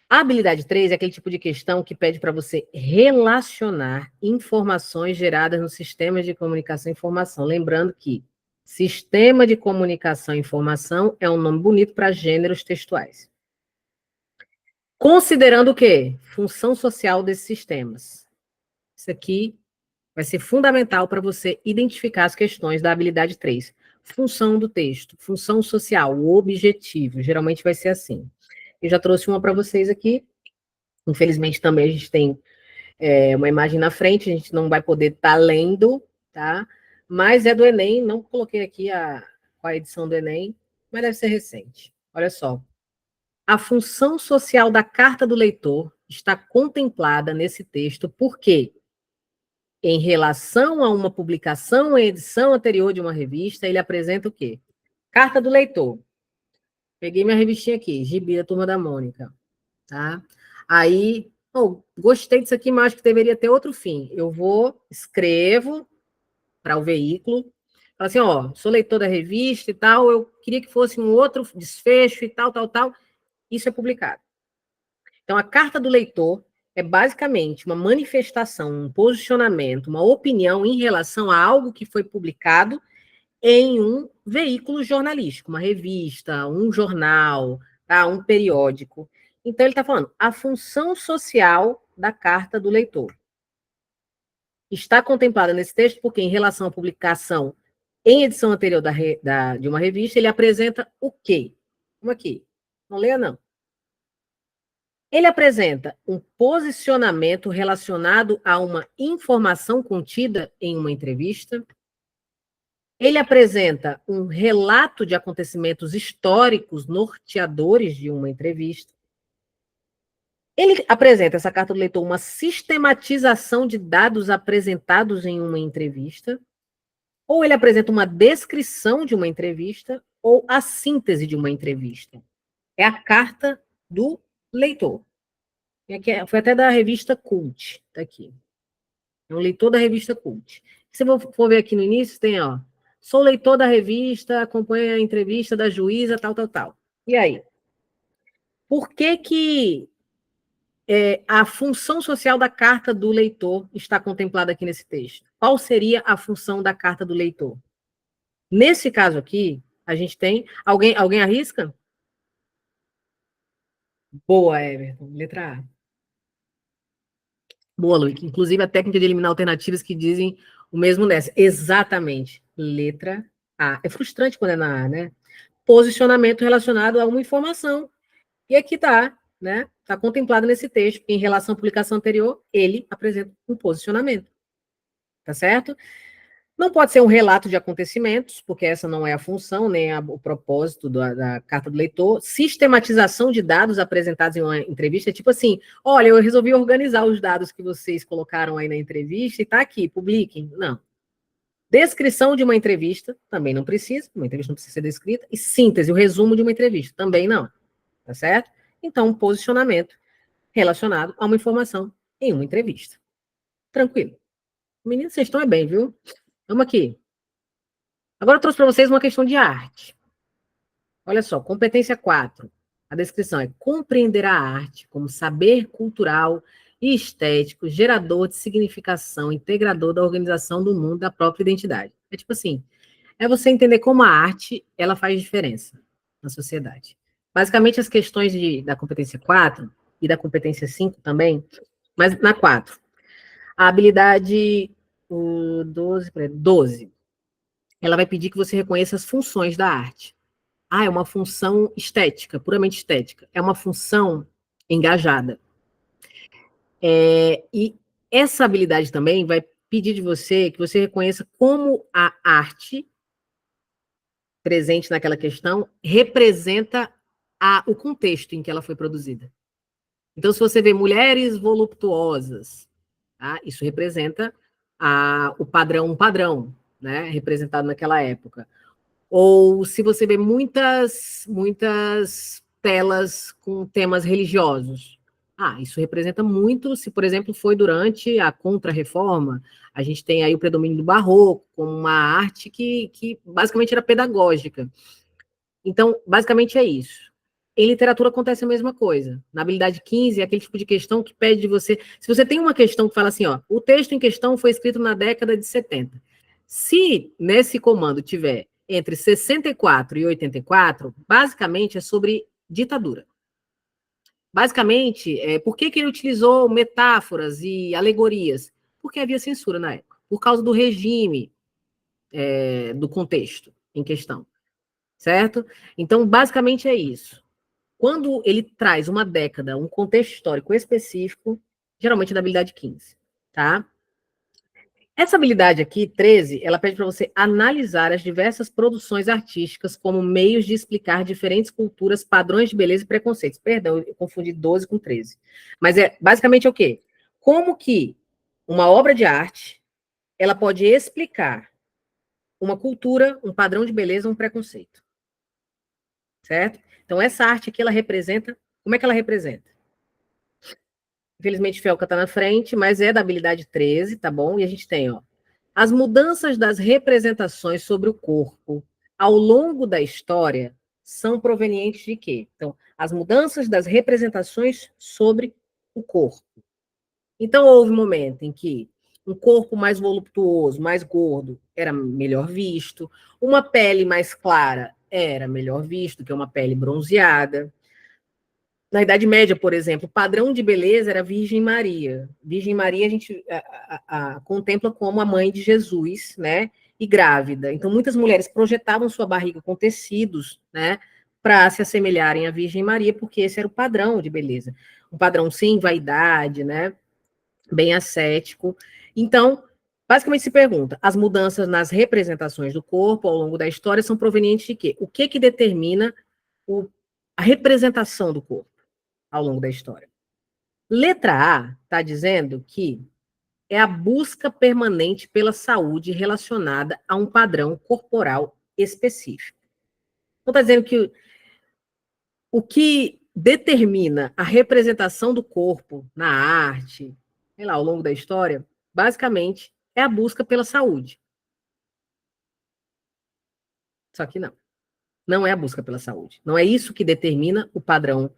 A habilidade 3 é aquele tipo de questão que pede para você relacionar informações geradas no sistema de comunicação e informação. Lembrando que sistema de comunicação e informação é um nome bonito para gêneros textuais. Considerando o quê? Função social desses sistemas. Isso aqui vai ser fundamental para você identificar as questões da habilidade 3. Função do texto, função social, o objetivo, geralmente vai ser assim. Eu já trouxe uma para vocês aqui. Infelizmente, também a gente tem uma imagem na frente, a gente não vai poder estar lendo, tá? Mas é do Enem, não coloquei aqui qual a edição do Enem, mas deve ser recente. Olha só. A função social da carta do leitor está contemplada nesse texto, porque, em relação a uma publicação em edição anterior de uma revista, ele apresenta o quê? Carta do leitor. Peguei minha revistinha aqui, Gibi da Turma da Mônica, tá? Aí, gostei disso aqui, mas acho que deveria ter outro fim. Eu escrevo para o veículo, falo assim, ó, sou leitor da revista e tal, eu queria que fosse um outro desfecho e tal, tal, tal. Isso é publicado. Então, a carta do leitor é basicamente uma manifestação, um posicionamento, uma opinião em relação a algo que foi publicado em um veículo jornalístico, uma revista, um jornal, tá? Um periódico. Então, ele está falando a função social da carta do leitor. Está contemplada nesse texto porque, em relação à publicação em edição anterior de uma revista, ele apresenta o quê? Vamos aqui. Não leia, não. Ele apresenta um posicionamento relacionado a uma informação contida em uma entrevista. Ele apresenta um relato de acontecimentos históricos norteadores de uma entrevista. Ele apresenta, essa carta do leitor, uma sistematização de dados apresentados em uma entrevista. Ou ele apresenta uma descrição de uma entrevista, ou a síntese de uma entrevista. É a carta do leitor. Foi até da revista Cult, tá aqui. É um leitor da revista Cult. Se você for ver aqui no início, tem, ó, sou leitor da revista, acompanho a entrevista da juíza, tal, tal, tal. E aí? Por que a função social da carta do leitor está contemplada aqui nesse texto? Qual seria a função da carta do leitor? Nesse caso aqui, a gente tem... Alguém arrisca? Boa, Everton. Letra A. Boa, Luiz. Inclusive, a técnica de eliminar alternativas que dizem o mesmo nessa. Exatamente. Letra A. É frustrante quando é na A, né? Posicionamento relacionado a uma informação. E aqui está, né? Está contemplado nesse texto. Em relação à publicação anterior, ele apresenta um posicionamento. Tá certo? Não pode ser um relato de acontecimentos, porque essa não é a função, nem o propósito da carta do leitor. Sistematização de dados apresentados em uma entrevista, tipo assim, olha, eu resolvi organizar os dados que vocês colocaram aí na entrevista e está aqui, publiquem. Não. Descrição de uma entrevista, também não precisa, uma entrevista não precisa ser descrita. E síntese, o resumo de uma entrevista, também não. Tá certo? Então, um posicionamento relacionado a uma informação em uma entrevista. Tranquilo. Meninos, vocês estão bem, viu? Vamos aqui. Agora eu trouxe para vocês uma questão de arte. Olha só, competência 4. A descrição é compreender a arte como saber cultural e estético, gerador de significação, integrador da organização do mundo da própria identidade. É tipo assim, é você entender como a arte ela faz diferença na sociedade. Basicamente, as questões da competência 4 e da competência 5 também, mas na 4. A habilidade 12, ela vai pedir que você reconheça as funções da arte. Ah, é uma função estética, puramente estética. É uma função engajada. E essa habilidade também vai pedir de você que você reconheça como a arte presente naquela questão representa o contexto em que ela foi produzida. Então, se você vê mulheres voluptuosas, tá? Isso representa um padrão, né, representado naquela época. Ou se você vê muitas telas com temas religiosos. Isso representa muito, se, por exemplo, foi durante a Contra-Reforma, a gente tem aí o predomínio do barroco, como uma arte que basicamente era pedagógica. Então, basicamente é isso. Em literatura acontece a mesma coisa. Na habilidade 15, é aquele tipo de questão que pede de você... Se você tem uma questão que fala assim, ó, o texto em questão foi escrito na década de 70. Se nesse comando tiver entre 64 e 84, basicamente é sobre ditadura. Basicamente, por que ele utilizou metáforas e alegorias? Porque havia censura na época, por causa do regime do contexto em questão, certo? Então, basicamente é isso. Quando ele traz uma década, um contexto histórico específico, geralmente é da habilidade 15, tá? Essa habilidade aqui, 13, ela pede para você analisar as diversas produções artísticas como meios de explicar diferentes culturas, padrões de beleza e preconceitos. Perdão, eu confundi 12 com 13. Mas basicamente é o quê? Como que uma obra de arte, ela pode explicar uma cultura, um padrão de beleza, um preconceito. Certo? Então, essa arte aqui, ela representa... Como é que ela representa? Infelizmente, Felca está na frente, mas é da habilidade 13, tá bom? E a gente tem, ó, as mudanças das representações sobre o corpo ao longo da história são provenientes de quê? Então, as mudanças das representações sobre o corpo. Então, houve um momento em que um corpo mais voluptuoso, mais gordo, era melhor visto, uma pele mais clara era melhor visto que uma pele bronzeada. Na Idade Média, por exemplo, o padrão de beleza era Virgem Maria. Virgem Maria a gente contempla como a mãe de Jesus, né? E grávida. Então, muitas mulheres projetavam sua barriga com tecidos, né? Para se assemelharem à Virgem Maria, porque esse era o padrão de beleza. Um padrão sem vaidade, né? Bem ascético. Então, basicamente se pergunta, as mudanças nas representações do corpo ao longo da história são provenientes de quê? O que determina a representação do corpo ao longo da história? Letra A está dizendo que é a busca permanente pela saúde relacionada a um padrão corporal específico. Então, está dizendo que o que determina a representação do corpo na arte, sei lá, ao longo da história, basicamente é a busca pela saúde. Só que não. Não é a busca pela saúde. Não é isso que determina o padrão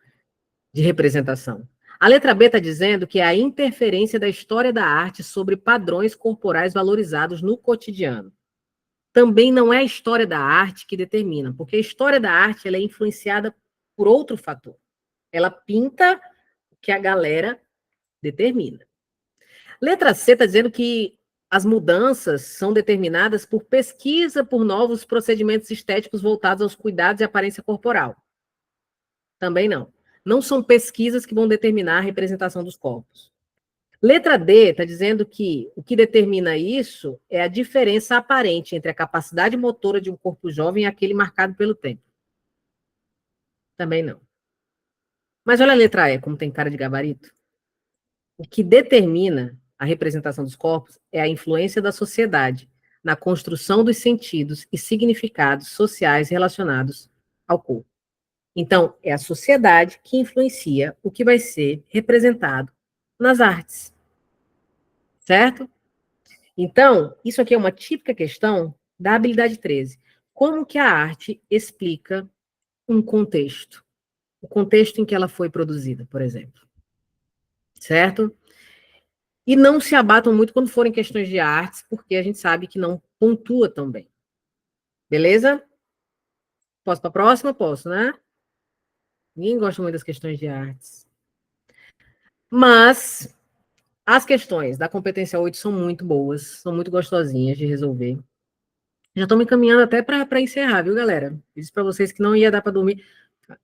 de representação. A letra B está dizendo que é a interferência da história da arte sobre padrões corporais valorizados no cotidiano. Também não é a história da arte que determina, porque a história da arte ela é influenciada por outro fator. Ela pinta o que a galera determina. Letra C está dizendo que as mudanças são determinadas por pesquisa por novos procedimentos estéticos voltados aos cuidados e aparência corporal. Também não. Não são pesquisas que vão determinar a representação dos corpos. Letra D está dizendo que o que determina isso é a diferença aparente entre a capacidade motora de um corpo jovem e aquele marcado pelo tempo. Também não. Mas olha a letra E, como tem cara de gabarito. O que determina a representação dos corpos é a influência da sociedade na construção dos sentidos e significados sociais relacionados ao corpo. Então, é a sociedade que influencia o que vai ser representado nas artes. Certo? Então, isso aqui é uma típica questão da habilidade 13. Como que a arte explica um contexto? O contexto em que ela foi produzida, por exemplo. Certo? E não se abatam muito quando forem questões de artes, porque a gente sabe que não pontua tão bem. Beleza? Posso para a próxima? Posso, né? Ninguém gosta muito das questões de artes. Mas as questões da competência 8 são muito boas, são muito gostosinhas de resolver. Já estou me encaminhando até para encerrar, viu, galera? Disse para vocês que não ia dar para dormir. Tá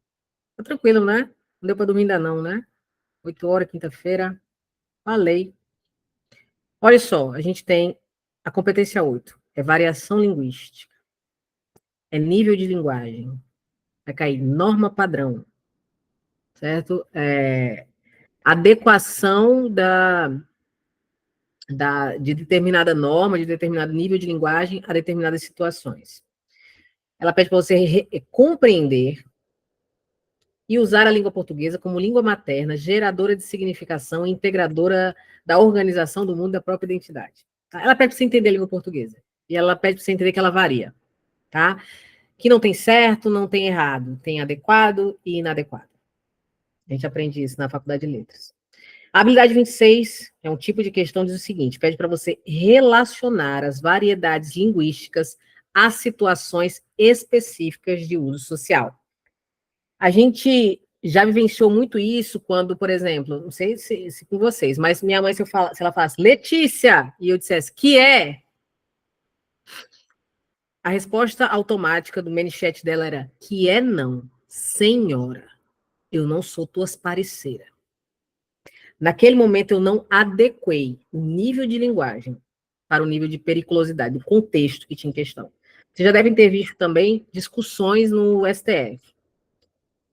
tranquilo, né? Não deu para dormir ainda não, né? 8 horas, quinta-feira. Falei. Olha só, a gente tem a competência 8. É variação linguística. É nível de linguagem. Vai cair norma padrão. Certo? Adequação de determinada norma, de determinado nível de linguagem a determinadas situações. Ela pede para você compreender e usar a língua portuguesa como língua materna, geradora de significação e integradora da organização do mundo da própria identidade. Tá? Ela pede para você entender a língua portuguesa. E ela pede para você entender que ela varia. Tá? Que não tem certo, não tem errado. Tem adequado e inadequado. A gente aprende isso na Faculdade de Letras. A habilidade 26 é um tipo de questão que diz o seguinte, pede para você relacionar as variedades linguísticas às situações específicas de uso social. A gente já vivenciou muito isso quando, por exemplo, não sei se com vocês, mas minha mãe, se ela falasse Letícia, e eu dissesse que é, a resposta automática do ManyChat dela era que é não, senhora, eu não sou tuas parceiras. Naquele momento eu não adequei o nível de linguagem para o nível de periculosidade, o contexto que tinha em questão. Vocês já devem ter visto também discussões no STF.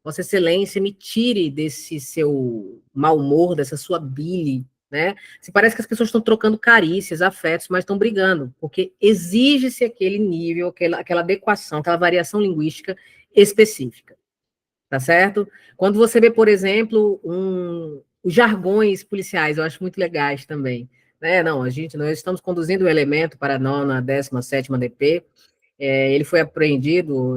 Vossa Excelência, me tire desse seu mau humor, dessa sua bile, né? Se parece que as pessoas estão trocando carícias, afetos, mas estão brigando, porque exige-se aquele nível, aquela adequação, aquela variação linguística específica, tá certo? Quando você vê, por exemplo, os jargões policiais, eu acho muito legais também. Né? Não, nós estamos conduzindo o elemento para a 9ª, 17ª DP, ele foi apreendido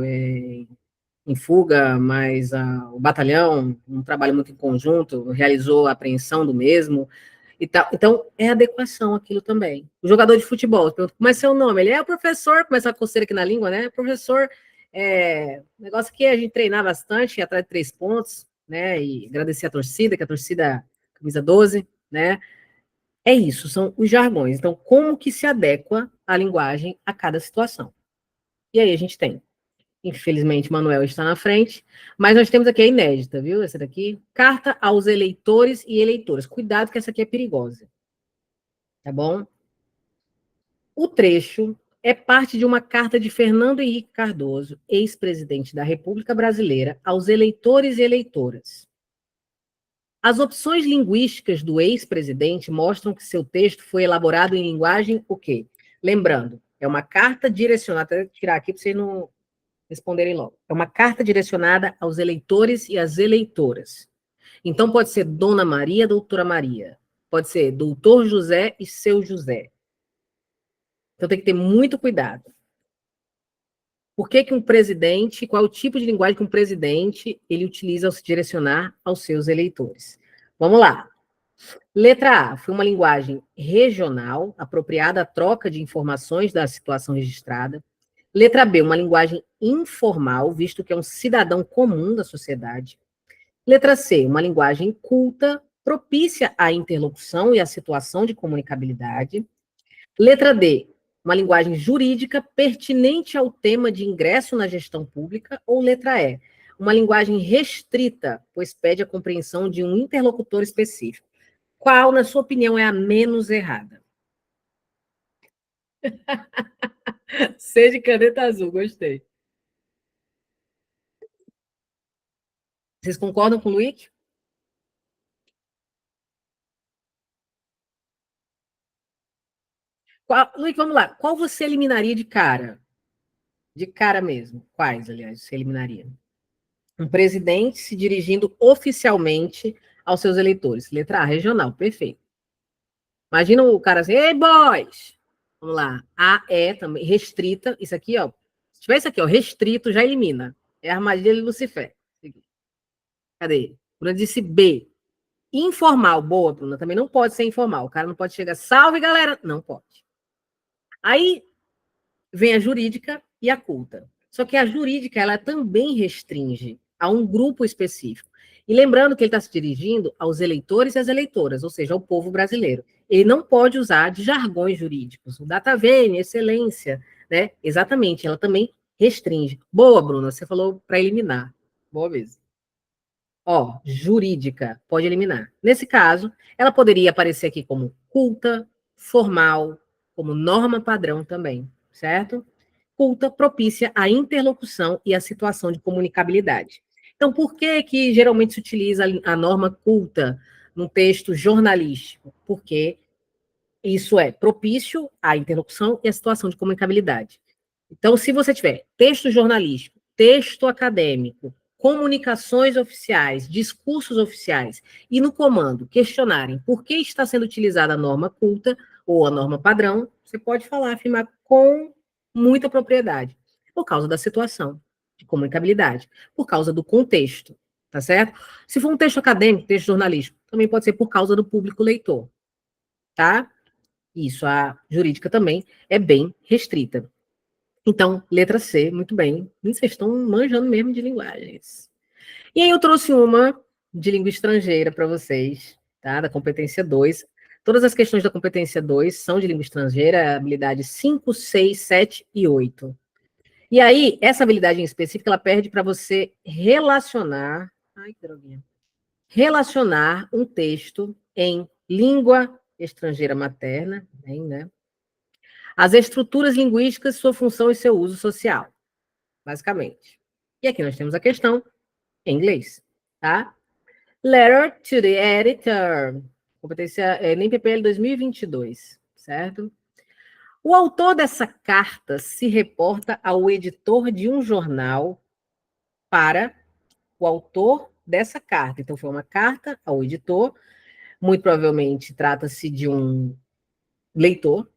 em fuga, mas o batalhão, um trabalho muito em conjunto, realizou a apreensão do mesmo e tal. Então, é adequação aquilo também. O jogador de futebol, pergunta, como é seu nome? Ele é o professor, começa a coceira aqui na língua, né? Professor, negócio que a gente treinar bastante, ir atrás de 3 pontos, né? E agradecer a torcida, que a torcida, camisa 12, né? É isso, são os jargões. Então, como que se adequa a linguagem a cada situação? E aí a gente tem, infelizmente, Manuel está na frente, mas nós temos aqui a inédita, viu? Essa daqui, carta aos eleitores e eleitoras. Cuidado que essa aqui é perigosa, tá bom? O trecho é parte de uma carta de Fernando Henrique Cardoso, ex-presidente da República Brasileira, aos eleitores e eleitoras. As opções linguísticas do ex-presidente mostram que seu texto foi elaborado em linguagem o quê? Lembrando, é uma carta direcionada, até tirar aqui para vocês não responderem logo. É uma carta direcionada aos eleitores e às eleitoras. Então pode ser Dona Maria, Doutora Maria. Pode ser Doutor José e Seu José. Então tem que ter muito cuidado. Por que que um presidente, qual é o tipo de linguagem que um presidente ele utiliza ao se direcionar aos seus eleitores? Vamos lá. Letra A, foi uma linguagem regional, apropriada à troca de informações da situação registrada. Letra B, uma linguagem informal, visto que é um cidadão comum da sociedade. Letra C, uma linguagem culta, propícia à interlocução e à situação de comunicabilidade. Letra D, uma linguagem jurídica pertinente ao tema de ingresso na gestão pública. Ou letra E, uma linguagem restrita, pois pede a compreensão de um interlocutor específico. Qual, na sua opinião, é a menos errada? C de caneta azul, gostei. Vocês concordam com o Luiz? Luiz, vamos lá. Qual você eliminaria de cara? De cara mesmo. Quais, aliás, você eliminaria? Um presidente se dirigindo oficialmente aos seus eleitores. Letra A, regional, perfeito. Imagina o cara assim, ei, boys! Vamos lá. A é também restrita. Isso aqui, ó. Se tiver isso aqui, ó, restrito, já elimina. É a armadilha de Lucifer. Cadê? Bruna disse B. Informal, boa, Bruna. Também não pode ser informal. O cara não pode chegar, salve, galera. Não pode. Aí vem a jurídica e a culta. Só que a jurídica, ela também restringe a um grupo específico. E lembrando que ele está se dirigindo aos eleitores e às eleitoras, ou seja, ao povo brasileiro. Ele não pode usar de jargões jurídicos. O data vênia, excelência, né? Exatamente, ela também restringe. Boa, Bruna, você falou para eliminar. Boa mesmo. Ó, jurídica, pode eliminar. Nesse caso, ela poderia aparecer aqui como culta, formal, como norma padrão também, certo? Culta propícia à interlocução e à situação de comunicabilidade. Então, por que que geralmente se utiliza a norma culta num texto jornalístico? Porque isso é propício à interlocução e à situação de comunicabilidade. Então, se você tiver texto jornalístico, texto acadêmico, comunicações oficiais, discursos oficiais, e no comando questionarem por que está sendo utilizada a norma culta ou a norma padrão, você pode falar, afirmar com muita propriedade, por causa da situação de comunicabilidade, por causa do contexto, tá certo? Se for um texto acadêmico, texto jornalístico, também pode ser por causa do público leitor, tá? Isso, a jurídica também é bem restrita. Então, letra C, muito bem. Vocês estão manjando mesmo de linguagens. E aí eu trouxe uma de língua estrangeira para vocês, tá? Da competência 2. Todas as questões da competência 2 são de língua estrangeira, habilidade 5, 6, 7 e 8. E aí, essa habilidade em específico, ela perde para você relacionar... Ai, que droguinha. Relacionar um texto em língua estrangeira materna, né? As estruturas linguísticas, sua função e seu uso social, basicamente. E aqui nós temos a questão em inglês, tá? Letter to the editor, competência NPPL 2022, certo? O autor dessa carta se reporta ao editor de um jornal para o autor dessa carta. Então, foi uma carta ao editor, muito provavelmente trata-se de um leitor,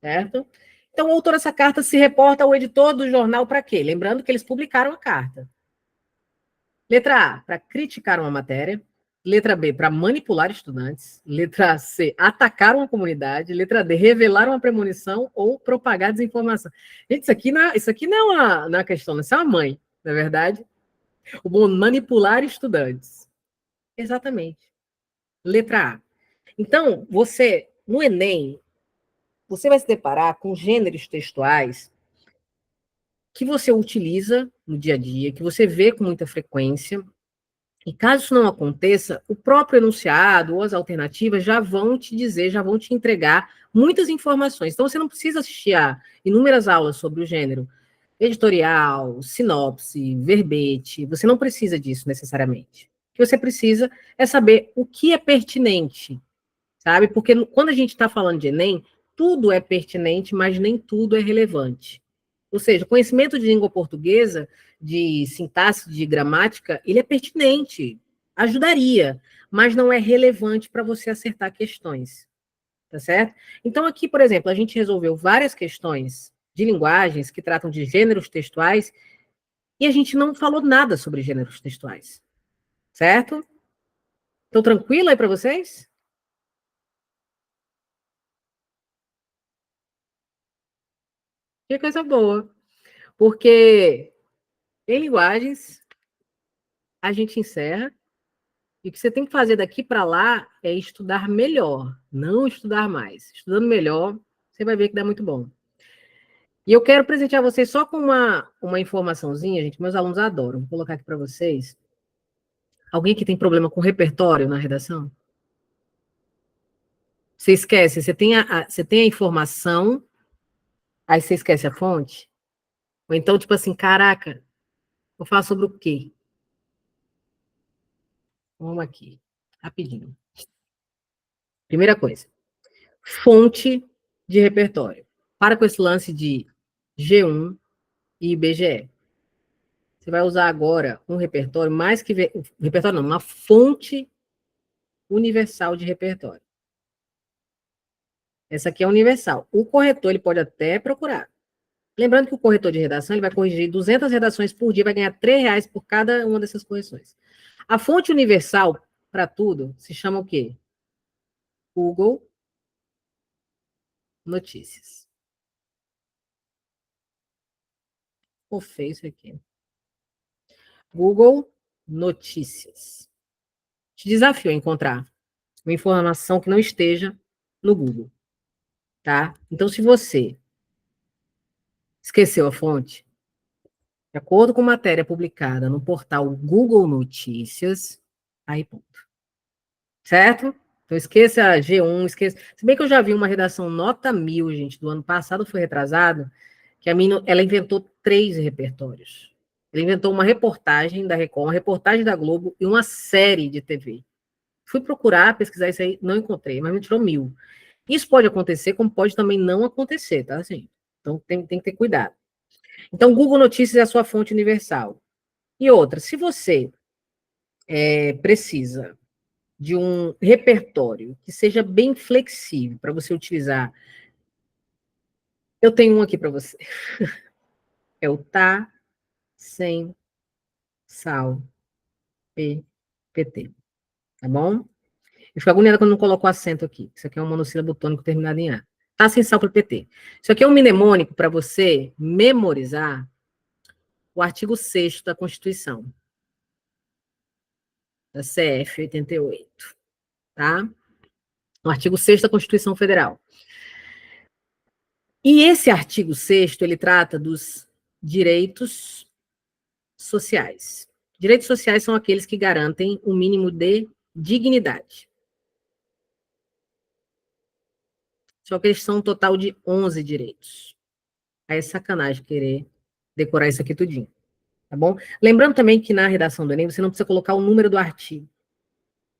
certo? Então, o autor dessa carta se reporta ao editor do jornal para quê? Lembrando que eles publicaram a carta. Letra A, para criticar uma matéria. Letra B, para manipular estudantes. Letra C, atacar uma comunidade. Letra D, revelar uma premonição ou propagar desinformação. Gente, isso aqui não é uma questão, isso é uma mãe, não é verdade? O bom, manipular estudantes. Exatamente. Letra A. Então, você, no Enem, você vai se deparar com gêneros textuais que você utiliza no dia a dia, que você vê com muita frequência, e caso isso não aconteça, o próprio enunciado ou as alternativas já vão te dizer, já vão te entregar muitas informações. Então, você não precisa assistir a inúmeras aulas sobre o gênero editorial, sinopse, verbete. Você não precisa disso necessariamente. O que você precisa é saber o que é pertinente, sabe? Porque quando a gente está falando de Enem, tudo é pertinente, mas nem tudo é relevante. Ou seja, conhecimento de língua portuguesa, de sintaxe, de gramática, ele é pertinente, ajudaria, mas não é relevante para você acertar questões, tá certo? Então, aqui, por exemplo, a gente resolveu várias questões de linguagens que tratam de gêneros textuais e a gente não falou nada sobre gêneros textuais, certo? Estou tranquilo aí para vocês? Que coisa boa. Porque em linguagens, a gente encerra, e o que você tem que fazer daqui para lá é estudar melhor, não estudar mais. Estudando melhor, você vai ver que dá muito bom. E eu quero presentear vocês só com uma informaçãozinha, gente, meus alunos adoram. Vou colocar aqui para vocês. Alguém que tem problema com repertório na redação? Você esquece, você tem a informação, aí você esquece a fonte? Ou então, tipo assim, caraca, vou falar sobre o quê? Vamos aqui, rapidinho. Primeira coisa, fonte de repertório. Para com esse lance de G1 e IBGE. Você vai usar agora um repertório mais que... Repertório não, uma fonte universal de repertório. Essa aqui é universal. O corretor ele pode até procurar. Lembrando que o corretor de redação ele vai corrigir 200 redações por dia, vai ganhar R$ 3 por cada uma dessas correções. A fonte universal para tudo se chama o quê? Google Notícias. Ficou feio isso aqui. Google Notícias. Te desafio a encontrar uma informação que não esteja no Google, tá? Então, se você esqueceu a fonte, de acordo com matéria publicada no portal Google Notícias, aí ponto. Certo? Então, esqueça a G1, esqueça... Se bem que eu já vi uma redação nota 1000, gente, do ano passado, foi retrasado, que a mina, ela inventou 3 repertórios. Ela inventou uma reportagem da Record, uma reportagem da Globo e uma série de TV. Fui procurar, pesquisar isso aí, não encontrei, mas me tirou 1000. Isso pode acontecer, como pode também não acontecer, tá? Assim, então tem que ter cuidado. Então, Google Notícias é a sua fonte universal. E outra, se você precisa de um repertório que seja bem flexível para você utilizar, eu tenho um aqui para você. É o Tá Sem Sal PPT. Tá bom? Eu fico agoniada quando não coloco o acento aqui. Isso aqui é um monossílabo tônico terminado em A. Tá sem sal PPT. Isso aqui é um mnemônico para você memorizar o artigo 6º da Constituição, da CF 88, tá? O artigo 6º da Constituição Federal. E esse artigo 6º, ele trata dos direitos sociais. Direitos sociais são aqueles que garantem um mínimo de dignidade. Só que eles são um total de 11 direitos. Aí é sacanagem querer decorar isso aqui tudinho, tá bom? Lembrando também que na redação do Enem você não precisa colocar o número do artigo.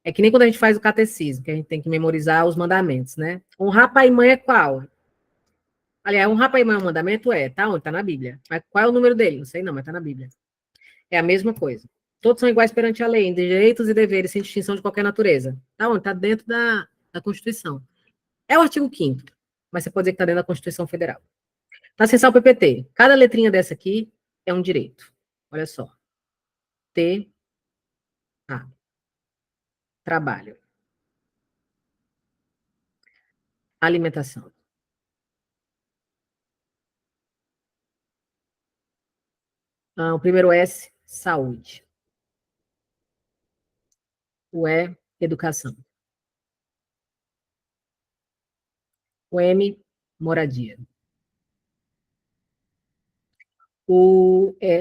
É que nem quando a gente faz o catecismo, que a gente tem que memorizar os mandamentos, né? Honrar pai e mãe é qual? Aliás, honrar pai e mãe é um mandamento? É, tá onde? Tá na Bíblia. Mas qual é o número dele? Não sei não, mas tá na Bíblia. É a mesma coisa. Todos são iguais perante a lei, em direitos e deveres, sem distinção de qualquer natureza. Tá onde? Tá dentro da Constituição. É o artigo 5º, mas você pode dizer que tá dentro da Constituição Federal. Tá acessar o PPT. Cada letrinha dessa aqui é um direito. Olha só. T, trabalho, alimentação. O primeiro S, saúde. O E, educação. O M, moradia.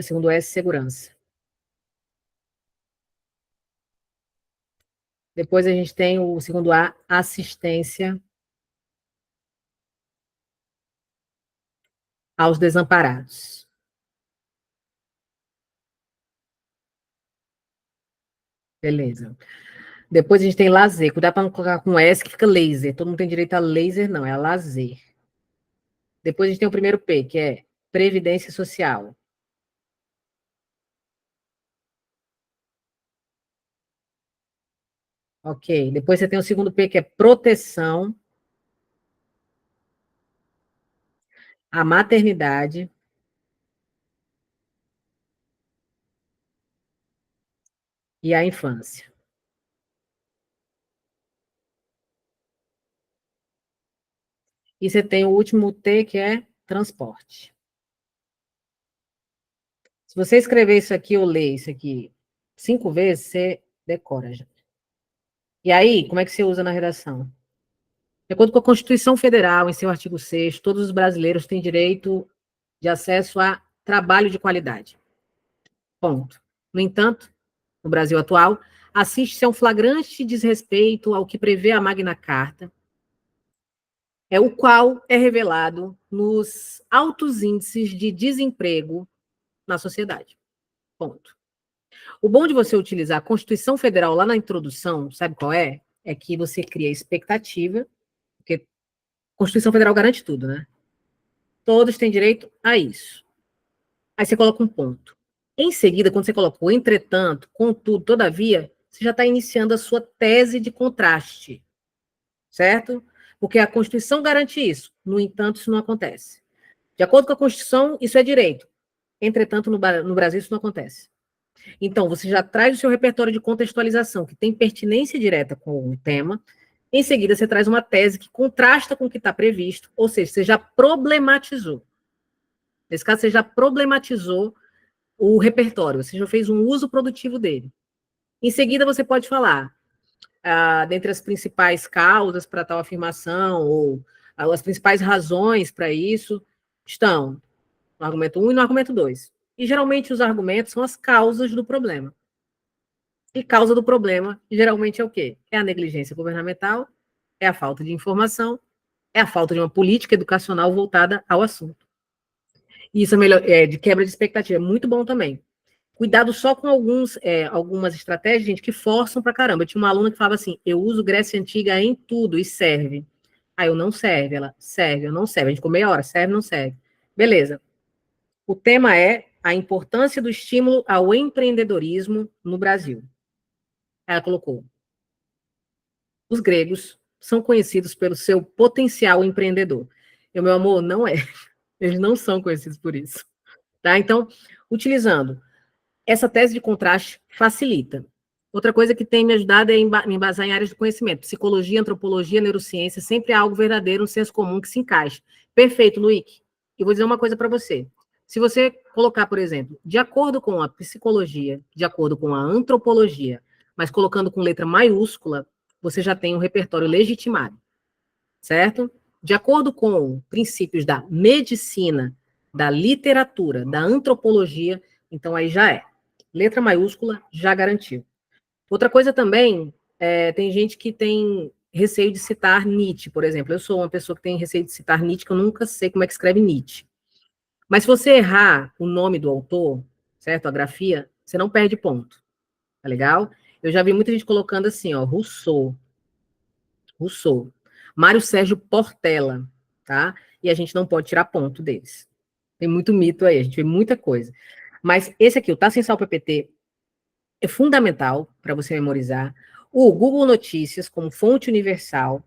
Segundo S, segurança. Depois a gente tem o segundo A, assistência aos desamparados. Beleza. Depois a gente tem lazer. Cuidado para não colocar com S que fica laser. Todo mundo tem direito a laser, não, é a lazer. Depois a gente tem o primeiro P, que é previdência social. Ok. Depois você tem o segundo P, que é proteção à maternidade e à infância. E você tem o último T, que é transporte. Se você escrever isso aqui ou ler isso aqui 5 vezes, você decora já. E aí, como é que você usa na redação? De acordo com a Constituição Federal, em seu artigo 6º, todos os brasileiros têm direito de acesso a trabalho de qualidade. Ponto. No entanto, no Brasil atual, assiste-se a um flagrante desrespeito ao que prevê a Magna Carta, o qual é revelado nos altos índices de desemprego na sociedade. Ponto. O bom de você utilizar a Constituição Federal lá na introdução, sabe qual é? É que você cria expectativa, porque a Constituição Federal garante tudo, né? Todos têm direito a isso. Aí você coloca um ponto. Em seguida, quando você coloca o entretanto, contudo, todavia, você já está iniciando a sua tese de contraste, certo? Porque a Constituição garante isso. No entanto, isso não acontece. De acordo com a Constituição, isso é direito. Entretanto, no Brasil, isso não acontece. Então, você já traz o seu repertório de contextualização, que tem pertinência direta com o tema. Em seguida, você traz uma tese que contrasta com o que está previsto, ou seja, você já problematizou. Nesse caso, você já problematizou o repertório, você já fez um uso produtivo dele. Em seguida, você pode falar, dentre as principais causas para tal afirmação, ou as principais razões para isso, estão no argumento 1 e no argumento 2. E, geralmente, os argumentos são as causas do problema. E causa do problema, geralmente, é o quê? É a negligência governamental, é a falta de informação, é a falta de uma política educacional voltada ao assunto. E isso de quebra de expectativa, é muito bom também. Cuidado só com algumas estratégias, gente, que forçam pra caramba. Eu tinha uma aluna que falava assim, eu uso Grécia Antiga em tudo e serve. Aí eu não serve, ela serve, eu não serve. A gente ficou meia hora, serve, não serve. Beleza. O tema é a importância do estímulo ao empreendedorismo no Brasil. Ela colocou, os gregos são conhecidos pelo seu potencial empreendedor. Meu amor, não é. Eles não são conhecidos por isso. Tá? Então, utilizando essa tese de contraste facilita. Outra coisa que tem me ajudado é me embasar em áreas de conhecimento. Psicologia, antropologia, neurociência, sempre há algo verdadeiro, um senso comum que se encaixa. Perfeito, Luíque. E vou dizer uma coisa para você. Se você colocar, por exemplo, de acordo com a psicologia, de acordo com a antropologia, mas colocando com letra maiúscula, você já tem um repertório legitimado, certo? De acordo com princípios da medicina, da literatura, da antropologia, então aí já é. Letra maiúscula já garantiu. Outra coisa também, tem gente que tem receio de citar Nietzsche, por exemplo. Eu sou uma pessoa que tem receio de citar Nietzsche, que eu nunca sei como é que escreve Nietzsche. Mas se você errar o nome do autor, certo? A grafia, você não perde ponto. Tá legal? Eu já vi muita gente colocando assim, ó, Rousseau. Mário Sérgio Portela, tá? E a gente não pode tirar ponto deles. Tem muito mito aí, a gente vê muita coisa. Mas esse aqui, o Tá Sem Sal PPT, é fundamental para você memorizar. O Google Notícias como fonte universal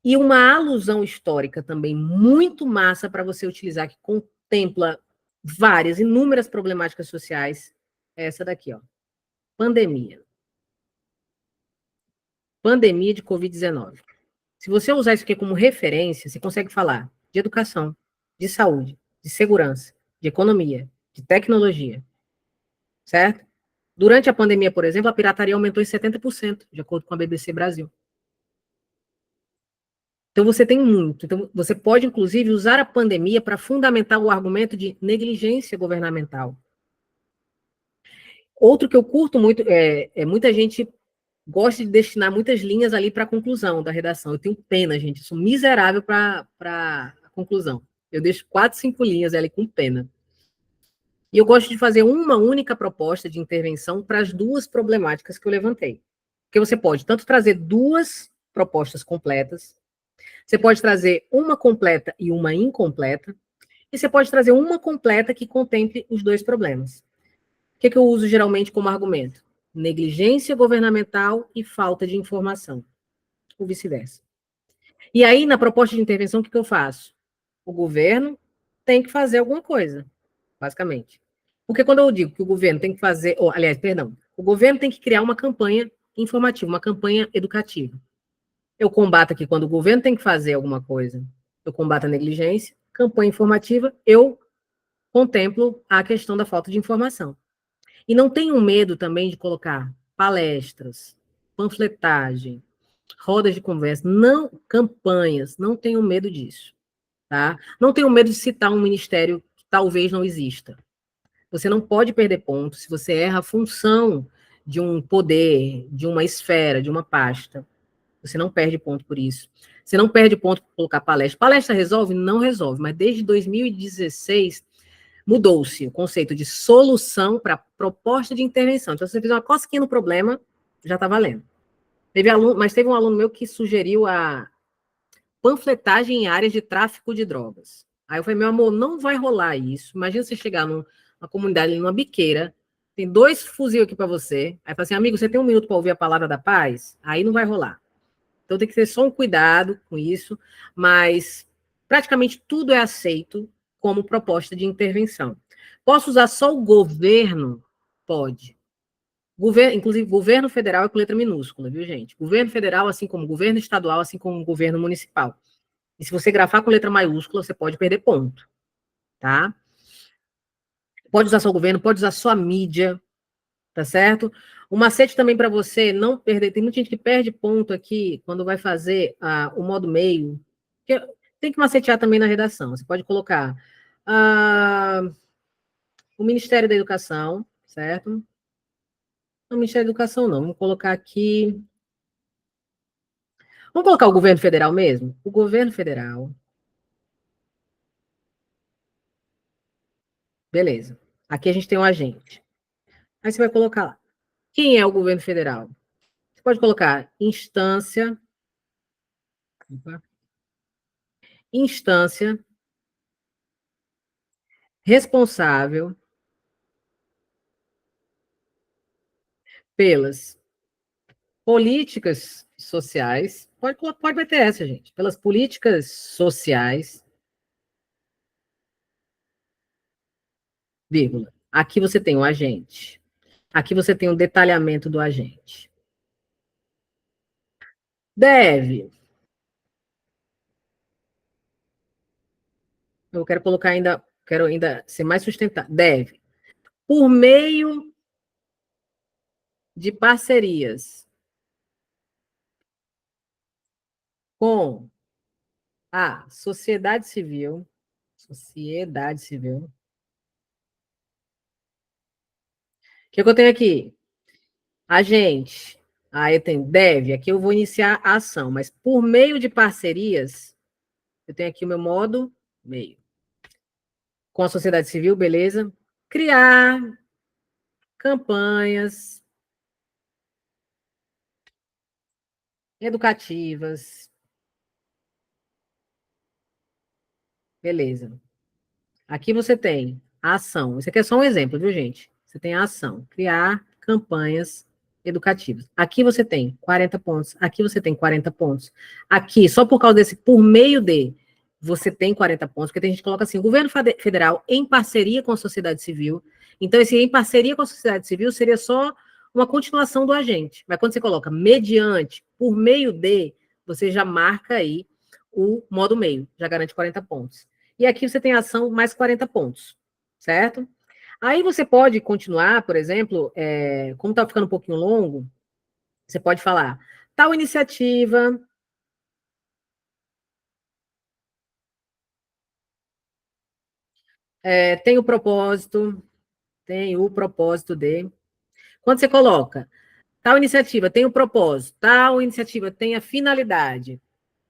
e uma alusão histórica também muito massa para você utilizar, que contempla várias, inúmeras problemáticas sociais. É essa daqui, ó. Pandemia. pandemia de Covid-19. Se você usar isso aqui como referência, você consegue falar de educação, de saúde, de segurança, de economia, de tecnologia, certo? Durante a pandemia, por exemplo, a pirataria aumentou em 70%, de acordo com a BBC Brasil. Então, você tem muito. Então, você pode, inclusive, usar a pandemia para fundamentar o argumento de negligência governamental. Outro que eu curto muito, muita gente gosta de destinar muitas linhas ali para a conclusão da redação. Eu tenho pena, gente, eu sou miserável para a conclusão. Eu deixo 4, 5 linhas ali com pena. E eu gosto de fazer uma única proposta de intervenção para as duas problemáticas que eu levantei. Porque você pode tanto trazer duas propostas completas, você pode trazer uma completa e uma incompleta, e você pode trazer uma completa que contemple os dois problemas. O que eu uso geralmente como argumento? Negligência governamental e falta de informação, ou vice-versa. E aí, na proposta de intervenção, o que eu faço? O governo tem que fazer alguma coisa, basicamente. Porque quando eu digo que o governo tem que fazer, o governo tem que criar uma campanha informativa, uma campanha educativa. Eu combato aqui quando o governo tem que fazer alguma coisa, eu combato a negligência, campanha informativa, eu contemplo a questão da falta de informação. E não tenho medo também de colocar palestras, panfletagem, rodas de conversa, não campanhas, não tenho medo disso, tá? Não tenho medo de citar um ministério que talvez não exista. Você não pode perder ponto se você erra a função de um poder, de uma esfera, de uma pasta. Você não perde ponto por isso. Você não perde ponto por colocar palestra. Palestra resolve? Não resolve, mas desde 2016 mudou-se o conceito de solução para proposta de intervenção. Então, se você fizer uma cosquinha no problema, já está valendo. Mas teve um aluno meu que sugeriu a panfletagem em áreas de tráfico de drogas. Aí eu falei, meu amor, não vai rolar isso. Imagina você chegar numa comunidade, numa biqueira, tem 2 fuzil aqui para você. Aí fala assim, amigo, você tem 1 minuto para ouvir a palavra da paz? Aí não vai rolar. Então tem que ter só um cuidado com isso, mas praticamente tudo é aceito como proposta de intervenção. Posso usar só o governo? Pode. Inclusive, governo federal é com letra minúscula, viu, gente? Governo federal, assim como governo estadual, assim como governo municipal. E se você grafar com letra maiúscula, você pode perder ponto, tá? Pode usar só o governo, pode usar só a mídia, tá certo? O macete também para você não perder, tem muita gente que perde ponto aqui quando vai fazer o modo meio, que tem que macetear também na redação. Você pode colocar o Ministério da Educação, certo? Não, o Ministério da Educação não, vamos colocar aqui... Vamos colocar o governo federal mesmo? O governo federal. Beleza. Aqui a gente tem um agente. Aí você vai colocar lá. Quem é o governo federal? Você pode colocar instância. Instância responsável pelas políticas sociais. Pode meter essa, gente. Pelas políticas sociais, vírgula. Aqui você tem o agente. Aqui você tem o detalhamento do agente. Deve. Eu quero ainda ser mais sustentável. Deve. Por meio de parcerias com a sociedade civil. O que eu tenho aqui? Agente. Aí tem deve, aqui eu vou iniciar a ação, mas por meio de parcerias, eu tenho aqui o meu modo meio. Com a sociedade civil, beleza? Criar campanhas educativas. Beleza. Aqui você tem a ação. Isso aqui é só um exemplo, viu, gente? Você tem a ação. Criar campanhas educativas. Aqui você tem 40 pontos. Aqui você tem 40 pontos. Aqui, só por causa desse, por meio de, você tem 40 pontos, porque tem gente que coloca assim, o governo federal em parceria com a sociedade civil. Então, esse em parceria com a sociedade civil seria só uma continuação do agente. Mas quando você coloca mediante, por meio de, você já marca aí o modo meio, já garante 40 pontos. E aqui você tem ação mais 40 pontos, certo? Aí você pode continuar, por exemplo, como está ficando um pouquinho longo, você pode falar, tal iniciativa tem o propósito de... Quando você coloca, tal iniciativa tem o propósito, tal iniciativa tem a finalidade,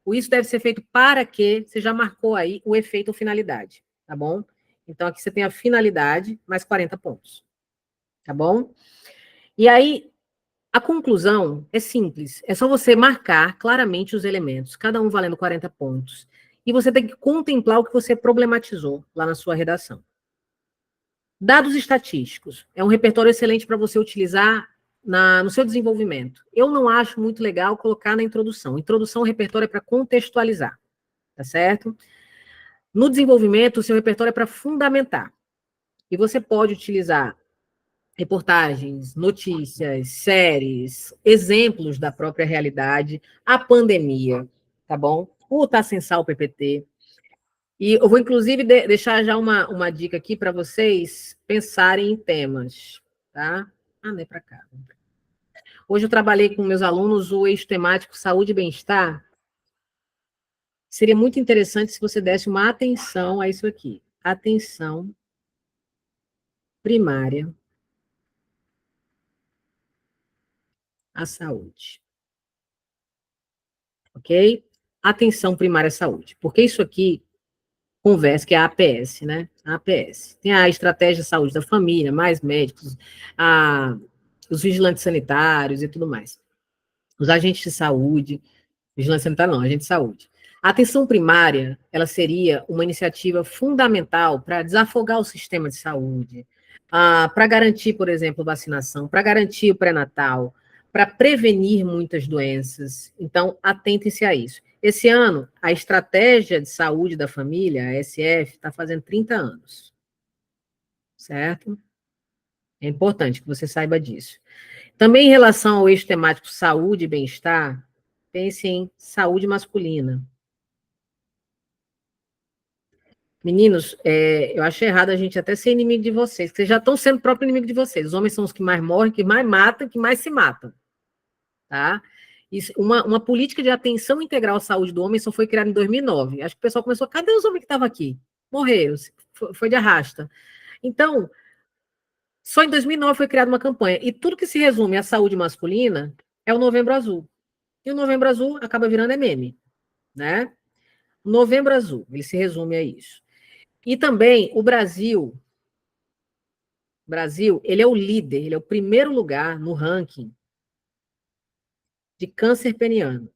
isso deve ser feito para que, você já marcou aí o efeito ou finalidade, tá bom? Então, aqui você tem a finalidade, mais 40 pontos, tá bom? E aí, a conclusão é simples, é só você marcar claramente os elementos, cada um valendo 40 pontos, e você tem que contemplar o que você problematizou lá na sua redação. Dados estatísticos, é um repertório excelente para você utilizar no seu desenvolvimento. Eu não acho muito legal colocar na introdução. Introdução, o repertório é para contextualizar, tá certo? No desenvolvimento, o seu repertório é para fundamentar. E você pode utilizar reportagens, notícias, séries, exemplos da própria realidade, a pandemia, tá bom? O Tá Sensal PPT. E eu vou, inclusive, deixar já uma dica aqui para vocês pensarem em temas, tá? Ah, não é para cá. Hoje eu trabalhei com meus alunos o eixo temático saúde e bem-estar. Seria muito interessante se você desse uma atenção a isso aqui. Atenção primária à saúde. Ok? Atenção primária à saúde. Porque isso aqui conversa, que é a APS, né? A APS. Tem a estratégia de saúde da família, mais médicos, os vigilantes sanitários e tudo mais. Os agentes de saúde, vigilância sanitária não, agente de saúde. A atenção primária, ela seria uma iniciativa fundamental para desafogar o sistema de saúde, para garantir, por exemplo, vacinação, para garantir o pré-natal, para prevenir muitas doenças. Então, atentem-se a isso. Esse ano, a Estratégia de Saúde da Família, a SF, está fazendo 30 anos, certo? É importante que você saiba disso. Também em relação ao eixo temático saúde e bem-estar, pense em saúde masculina. Meninos, eu acho errado a gente até ser inimigo de vocês, porque vocês já estão sendo o próprio inimigo de vocês. Os homens são os que mais morrem, que mais matam, que mais se matam. Tá? Isso, uma política de atenção integral à saúde do homem só foi criada em 2009. Acho que o pessoal começou, cadê os homens que estavam aqui? Morreram, foi de arrasta. Então, só em 2009 foi criada uma campanha. E tudo que se resume à saúde masculina é o Novembro Azul. E o Novembro Azul acaba virando meme, né? Novembro Azul, ele se resume a isso. E também o Brasil, ele é o líder, ele é o primeiro lugar no ranking de câncer peniano.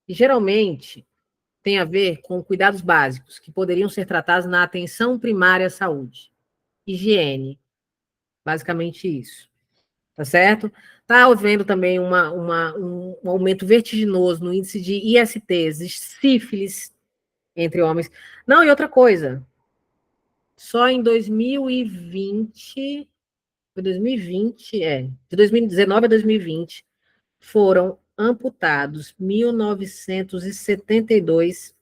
E geralmente tem a ver com cuidados básicos que poderiam ser tratados na atenção primária à saúde. Higiene, basicamente isso. Tá certo? Está havendo também um aumento vertiginoso no índice de ISTs, de sífilis entre homens. Não, e outra coisa, só em 2020, foi 2020, de 2019 a 2020, foram amputados 1.972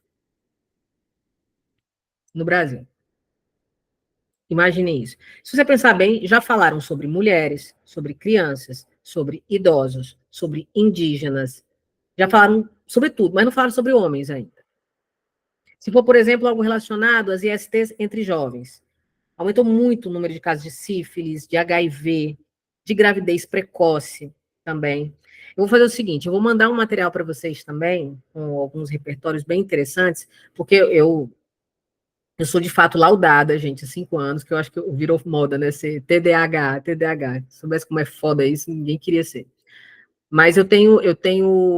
no Brasil. Imagine isso. Se você pensar bem, já falaram sobre mulheres, sobre crianças, sobre idosos, sobre indígenas, já falaram sobre tudo, mas não falaram sobre homens ainda. Se for, por exemplo, algo relacionado às ISTs entre jovens, aumentou muito o número de casos de sífilis, de HIV, de gravidez precoce também. Eu vou fazer o seguinte, eu vou mandar um material para vocês também, com alguns repertórios bem interessantes, porque eu sou de fato laudada, gente, há 5 anos, que eu acho que virou moda, né? Ser TDAH. Se soubesse como é foda isso, ninguém queria ser. Mas eu tenho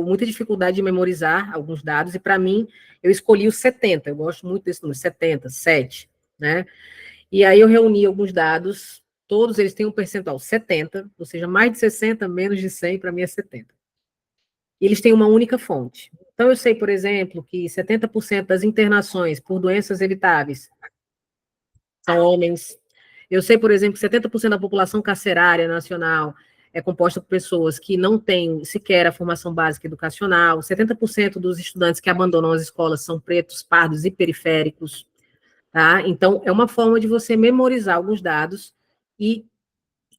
muita dificuldade de memorizar alguns dados, e para mim, eu escolhi os 70, eu gosto muito desse número, 70, 7, né? E aí eu reuni alguns dados, todos eles têm um percentual 70, ou seja, mais de 60, menos de 100, para mim é 70. E eles têm uma única fonte. Então, eu sei, por exemplo, que 70% das internações por doenças evitáveis são homens, Eu sei, por exemplo, que 70% da população carcerária nacional é composta por pessoas que não têm sequer a formação básica educacional, 70% dos estudantes que abandonam as escolas são pretos, pardos e periféricos, tá? Então, é uma forma de você memorizar alguns dados e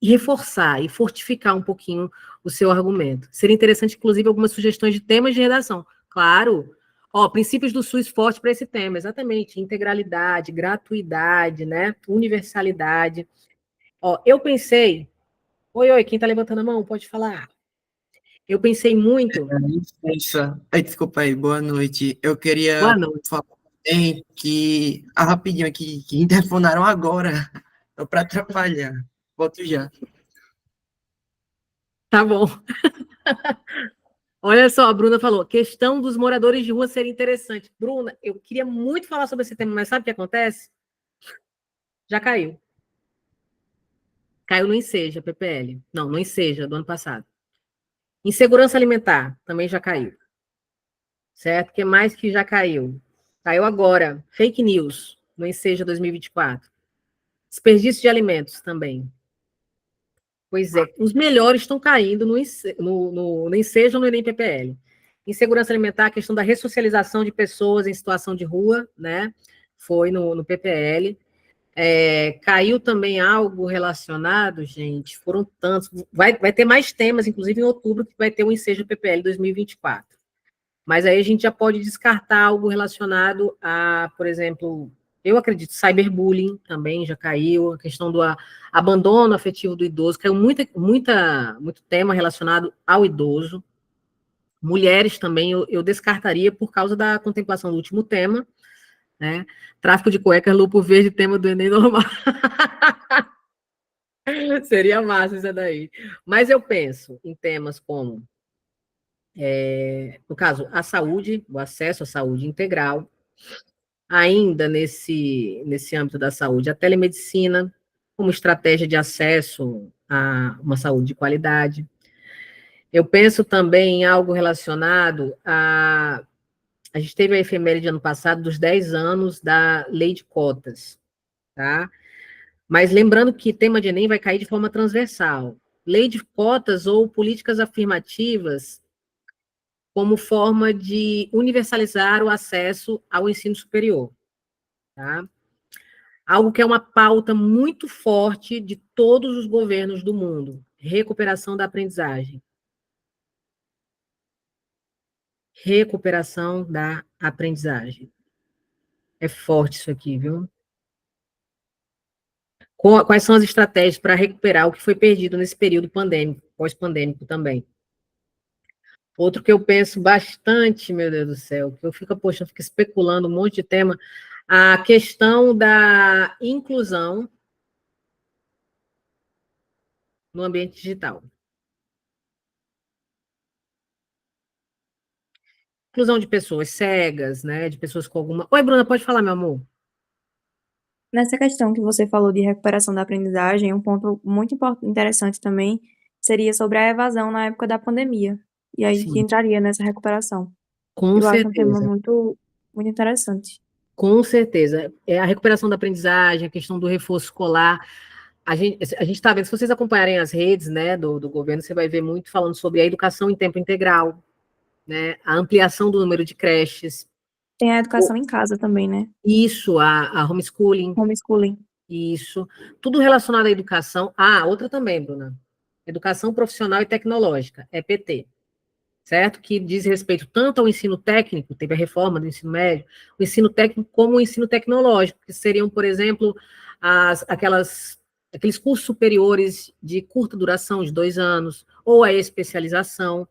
reforçar e fortificar um pouquinho o seu argumento. Seria interessante, inclusive, algumas sugestões de temas de redação. Claro, ó, princípios do SUS forte para esse tema, exatamente, integralidade, gratuidade, né, universalidade. Ó, eu pensei, oi, quem está levantando a mão, pode falar. Eu pensei muito, Licença. Ai, desculpa aí, boa noite. Eu boa queria noite, falar também que, rapidinho aqui, que interfonaram agora, para atrapalhar. Volto já. tá bom. Olha só, a Bruna falou, questão dos moradores de rua seria interessante. Bruna, eu queria muito falar sobre esse tema, mas sabe o que acontece? Já caiu. Caiu no Enseja, PPL. Não, no Enseja, do ano passado. Insegurança alimentar, também já caiu. Certo? O que mais que já caiu? Caiu agora. Fake news, no Enseja 2024. Desperdício de alimentos também. Pois é, os melhores estão caindo no Enseja ou no Enem PPL. Insegurança alimentar, a questão da ressocialização de pessoas em situação de rua, né? Foi no PPL. Caiu também algo relacionado, gente, foram tantos. Vai ter mais temas, inclusive em outubro, que vai ter o Enseja PPL 2024. Mas aí a gente já pode descartar algo relacionado a, por exemplo, eu acredito, cyberbullying também já caiu, a questão do abandono afetivo do idoso, caiu muito tema relacionado ao idoso. Mulheres também eu descartaria por causa da contemplação do último tema, né? Tráfico de cuecas, lupo verde, tema do Enem normal. Seria massa isso daí. Mas eu penso em temas como, no caso, a saúde, o acesso à saúde integral, ainda nesse âmbito da saúde, a telemedicina, como estratégia de acesso a uma saúde de qualidade. Eu penso também em algo relacionado a. A gente teve a efeméride ano passado dos 10 anos da lei de cotas, tá? Mas lembrando que tema de Enem vai cair de forma transversal. Lei de cotas ou políticas afirmativas como forma de universalizar o acesso ao ensino superior, tá? Algo que é uma pauta muito forte de todos os governos do mundo, recuperação da aprendizagem. Recuperação da aprendizagem. É forte isso aqui, viu? Quais são as estratégias para recuperar o que foi perdido nesse período pandêmico, pós-pandêmico também? Outro que eu penso bastante, meu Deus do céu, que eu fico, poxa, eu fico especulando um monte de tema, a questão da inclusão no ambiente digital. Inclusão de pessoas cegas, né, de pessoas com alguma... Oi, Bruna, pode falar, meu amor? Nessa questão que você falou de recuperação da aprendizagem, um ponto muito interessante também seria sobre a evasão na época da pandemia. E aí que Sim, entraria nessa recuperação. com Eu acho um tema certeza. muito interessante. Com certeza. É a recuperação da aprendizagem, a questão do reforço escolar. A gente está vendo, se vocês acompanharem as redes, né, do governo, você vai ver muito falando sobre a educação em tempo integral, né, a ampliação do número de creches, Tem a educação em casa também, né? isso, a homeschooling, Homeschooling. isso, tudo relacionado à educação. Ah, outra também, Bruna, educação profissional e tecnológica, EPT. Certo? Que diz respeito tanto ao ensino técnico, teve a reforma do ensino médio, o ensino técnico como o ensino tecnológico, que seriam, por exemplo, aqueles cursos superiores de curta duração, de 2 anos, ou a especialização,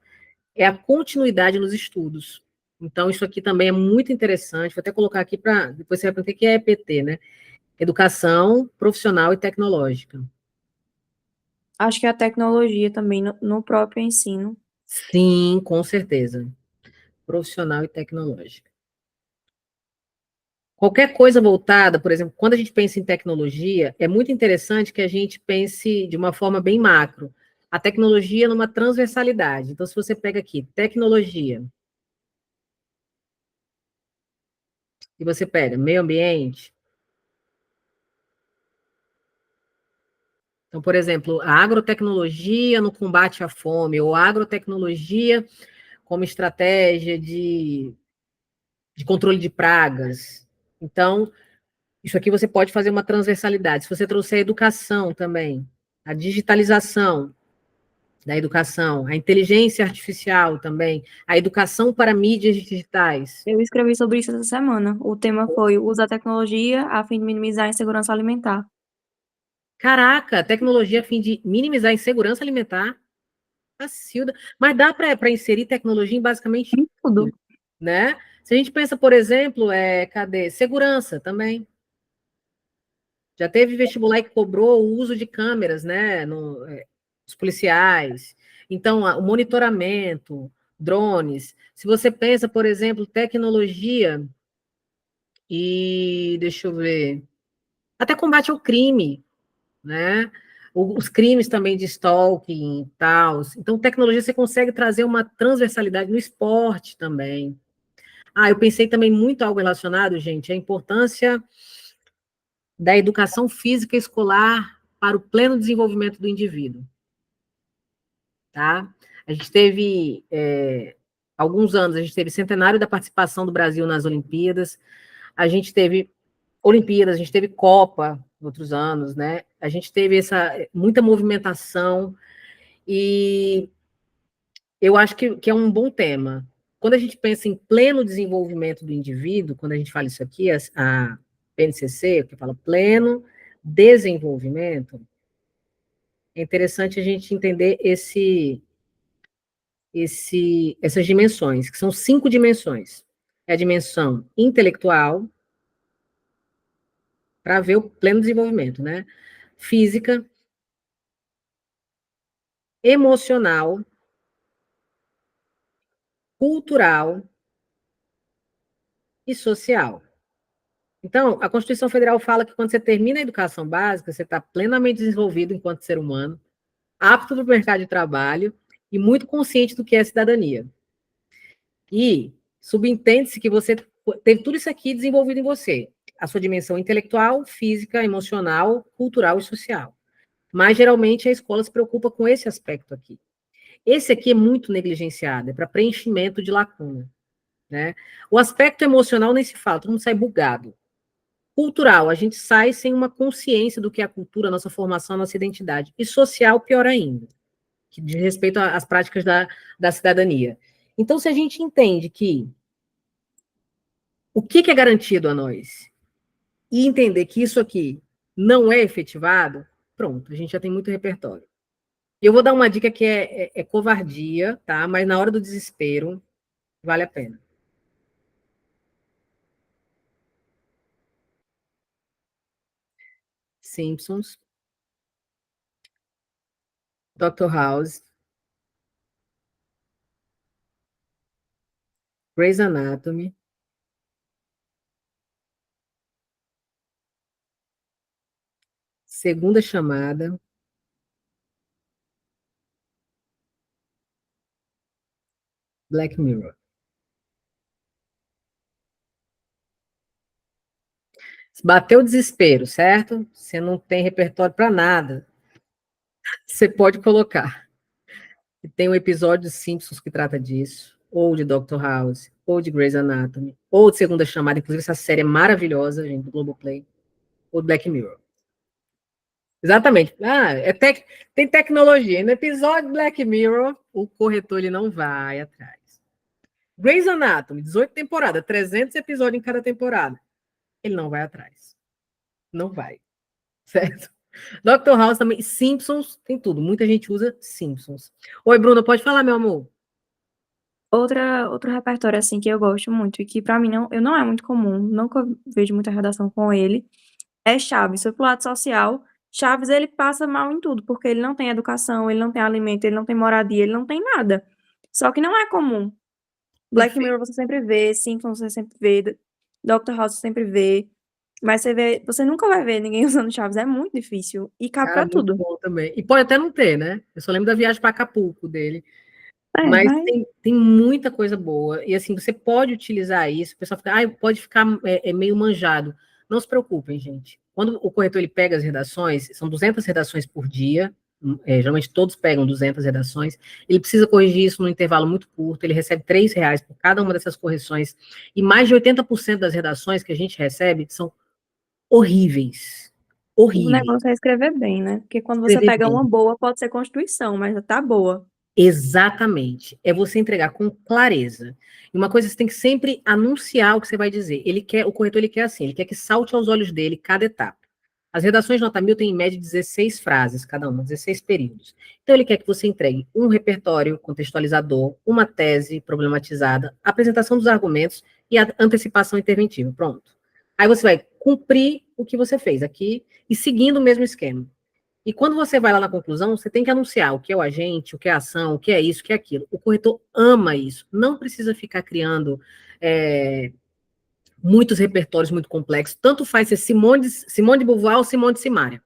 é a continuidade nos estudos. Então, isso aqui também é muito interessante, vou até colocar aqui para, depois você vai aprender o que é EPT, né? Educação profissional e tecnológica. Acho que a tecnologia também no próprio ensino. Sim, com certeza. Profissional e tecnológica. Qualquer coisa voltada, por exemplo, quando a gente pensa em tecnologia, é muito interessante que a gente pense de uma forma bem macro. A tecnologia numa transversalidade. Então, se você pega aqui, tecnologia, e você pega meio ambiente, Então, por exemplo, a agrotecnologia no combate à fome, ou a agrotecnologia como estratégia de controle de pragas. Então, isso aqui você pode fazer uma transversalidade. Se você trouxer a educação também, a digitalização da educação, a inteligência artificial também, a educação para mídias digitais. Eu escrevi sobre isso essa semana. O tema foi uso da tecnologia a fim de minimizar a insegurança alimentar. Caraca, tecnologia a fim de minimizar a insegurança alimentar. Cacilda. Mas dá para inserir tecnologia em basicamente Tudo. tudo, né? Se a gente pensa, por exemplo, cadê? Segurança também. Já teve vestibular que cobrou o uso de câmeras, né? Os policiais. Então, o monitoramento, drones. Se você pensa, por exemplo, tecnologia e deixa eu ver, até combate ao crime, né? Os crimes também de stalking e tal. Então, tecnologia você consegue trazer uma transversalidade no esporte também. Eu pensei também muito algo relacionado, gente, à importância da educação física escolar para o pleno desenvolvimento do indivíduo, tá? A gente teve, alguns anos, a gente teve centenário da participação do Brasil nas Olimpíadas, a gente teve Olimpíadas, a gente teve Copa em outros anos, né? A gente teve muita movimentação e eu acho que é um bom tema. Quando a gente pensa em pleno desenvolvimento do indivíduo, quando a gente fala isso aqui, a PNCC, que fala pleno desenvolvimento, é interessante a gente entender essas dimensões, que são 5 dimensões. É a dimensão intelectual, para ver o pleno desenvolvimento, né? Física, emocional, cultural e social. Então, a Constituição Federal fala que quando você termina a educação básica, você está plenamente desenvolvido enquanto ser humano, apto para o mercado de trabalho e muito consciente do que é cidadania. E subentende-se que você teve tudo isso aqui desenvolvido em você, a sua dimensão intelectual, física, emocional, cultural e social. Mas, geralmente, a escola se preocupa com esse aspecto aqui. Esse aqui é muito negligenciado, é para preenchimento de lacuna, né? O aspecto emocional nem se fala, todo mundo sai bugado. Cultural, a gente sai sem uma consciência do que é a cultura, a nossa formação, a nossa identidade. E social, pior ainda, que diz respeito às práticas da cidadania. Então, se a gente entende que o que é garantido a nós e entender que isso aqui não é efetivado, pronto, a gente já tem muito repertório. Eu vou dar uma dica que é covardia, tá? Mas na hora do desespero, vale a pena. Simpsons, Dr. House, Grey's Anatomy, Segunda Chamada, Black Mirror. Bateu o desespero, certo? Você não tem repertório para nada. Você pode colocar. Tem um episódio de Simpsons que trata disso, ou de Dr. House, ou de Grey's Anatomy, ou de Segunda Chamada. Inclusive, essa série é maravilhosa, gente, do Globoplay, ou Black Mirror. Exatamente. Tem tecnologia. No episódio Black Mirror, o corretor ele não vai atrás. Grey's Anatomy, 18 temporadas, 300 episódios em cada temporada. Ele não vai atrás. Não vai. Certo? Dr. House também. Simpsons, tem tudo. Muita gente usa Simpsons. Oi, Bruna, pode falar, meu amor? Outro repertório, assim, que eu gosto muito e que pra mim não é muito comum, nunca vejo muita redação com ele, é Chaves. Foi pro lado social, Chaves, ele passa mal em tudo, porque ele não tem educação, ele não tem alimento, ele não tem moradia, ele não tem nada. Só que não é comum. Black Mirror você sempre vê, Simpsons você sempre vê, Dr. House você sempre vê, mas você nunca vai ver ninguém usando Chaves, é muito difícil. E cabe Cara, pra muito tudo. bom também. E pode até não ter, né? Eu só lembro da viagem para Acapulco dele. Mas Mas tem muita coisa boa. E assim, você pode utilizar isso. O pessoal fica, pode ficar meio manjado. Não se preocupem, gente. Quando o corretor ele pega as redações, são 200 redações por dia, geralmente todos pegam 200 redações, ele precisa corrigir isso num intervalo muito curto, ele recebe R$ 3 por cada uma dessas correções, e mais de 80% das redações que a gente recebe são horríveis. O Horríveis. negócio é escrever bem, né? Porque quando você Escrever pega bem. uma boa, pode ser Constituição, mas tá boa. Exatamente. É você entregar com clareza. E uma coisa, você tem que sempre anunciar o que você vai dizer. O corretor ele quer assim, ele quer que salte aos olhos dele cada etapa. As redações de nota 1000 têm em média 16 frases, cada uma, 16 períodos. Então ele quer que você entregue um repertório contextualizador, uma tese problematizada, apresentação dos argumentos e a antecipação interventiva. Pronto. Aí você vai cumprir o que você fez aqui e seguindo o mesmo esquema. E quando você vai lá na conclusão, você tem que anunciar o que é o agente, o que é a ação, o que é isso, o que é aquilo. O corretor ama isso. Não precisa ficar criando muitos repertórios muito complexos. Tanto faz ser Simone de Beauvoir ou Simone de Simaria.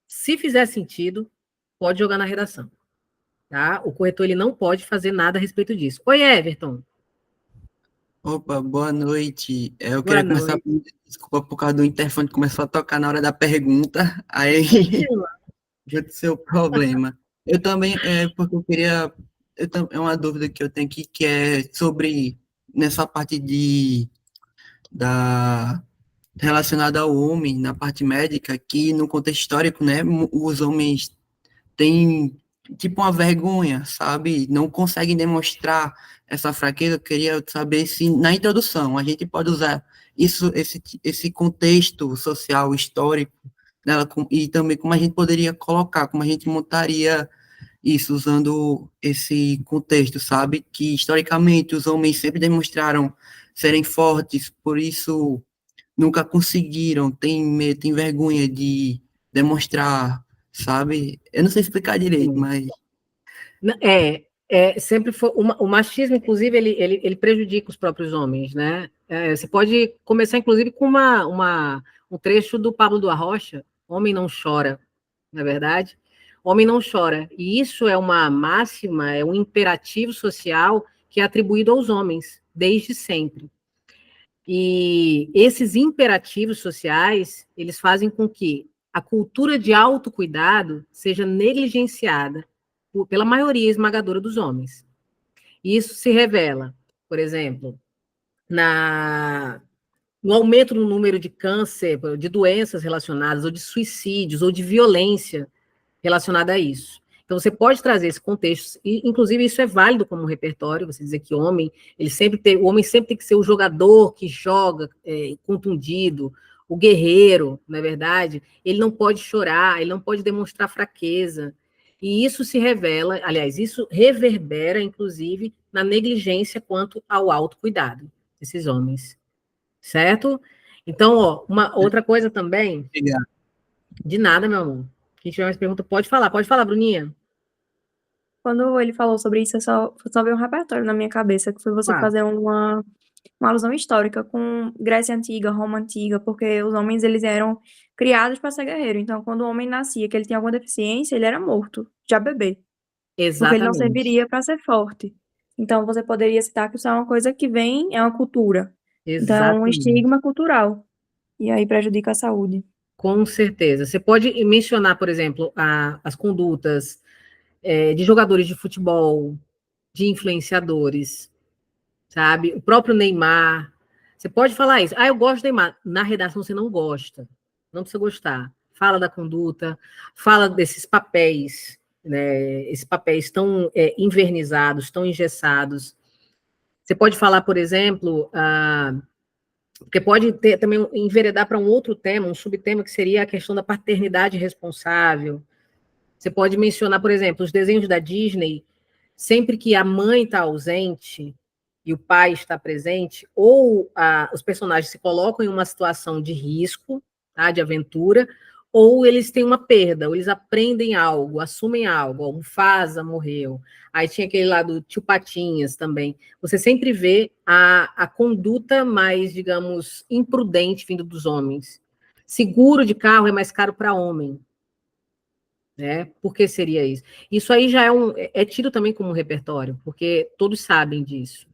Se fizer sentido, pode jogar na redação. Tá? O corretor ele não pode fazer nada a respeito disso. Oi, Everton. Opa, boa noite. Eu Boa queria começar a noite. pedir desculpa por causa do interfone que começou a tocar na hora da pergunta, aí aconteceu o problema. Eu também, porque eu queria, é uma dúvida que eu tenho aqui, que é sobre, nessa parte da, relacionada ao homem, na parte médica, que no contexto histórico, né, os homens têm tipo uma vergonha, sabe? Não conseguem demonstrar essa fraqueza. Eu queria saber se na introdução a gente pode usar esse contexto social, histórico dela, e também como a gente poderia colocar, como a gente montaria isso usando esse contexto, sabe? Que historicamente os homens sempre demonstraram serem fortes, por isso nunca conseguiram, têm medo, têm vergonha de demonstrar, sabe? Eu não sei explicar direito, mas Sempre foi o machismo, inclusive, ele prejudica os próprios homens, né? Você pode começar, inclusive, com um trecho do Pablo do Arrocha, Homem não chora, não é verdade? Homem não chora. E isso é uma máxima, é um imperativo social que é atribuído aos homens, desde sempre. E esses imperativos sociais, eles fazem com que a cultura de autocuidado seja negligenciada pela maioria esmagadora dos homens. E isso se revela, por exemplo, no aumento no número de câncer, de doenças relacionadas, ou de suicídios, ou de violência relacionada a isso. Então, você pode trazer esse contexto, e, inclusive, isso é válido como um repertório, você dizer que o homem sempre tem que ser o jogador que joga contundido, o guerreiro, não é verdade? Ele não pode chorar, ele não pode demonstrar fraqueza. E isso se revela, aliás, isso reverbera, inclusive, na negligência quanto ao autocuidado desses homens. Certo? Então, ó, uma outra coisa também, obrigado. de nada, meu amor. Quem tiver mais pergunta, pode falar, Bruninha. Quando ele falou sobre isso, eu só veio um repertório na minha cabeça, que foi você Claro. fazer uma alusão histórica com Grécia Antiga, Roma Antiga, porque os homens, eles eram criados para ser guerreiro. Então, quando o homem nascia, que ele tinha alguma deficiência, ele era morto, já bebê, porque ele não Exatamente. serviria para ser forte. Então, você poderia citar que isso é uma coisa que vem, é uma cultura. Então, é um Exatamente. estigma cultural. E aí prejudica a saúde. Com certeza. Você pode mencionar, por exemplo, as condutas de jogadores de futebol, de influenciadores, sabe? O próprio Neymar. Você pode falar isso. Ah, eu gosto do Neymar. Na redação você não gosta. Não precisa gostar. Fala da conduta, fala desses papéis, né? Esses papéis tão invernizados, tão engessados. Você pode falar, por exemplo, porque pode ter também enveredar para um outro tema, um subtema que seria a questão da paternidade responsável. Você pode mencionar, por exemplo, os desenhos da Disney, sempre que a mãe está ausente e o pai está presente, ou os personagens se colocam em uma situação de risco, tá, de aventura, ou eles têm uma perda, ou eles aprendem algo, assumem algo. O Mufasa morreu. Aí tinha aquele lá do Tio Patinhas também. Você sempre vê a conduta mais, digamos, imprudente vindo dos homens. Seguro de carro é mais caro para homem. Né? Por que seria isso? Isso aí já é tido também como um repertório, porque todos sabem disso.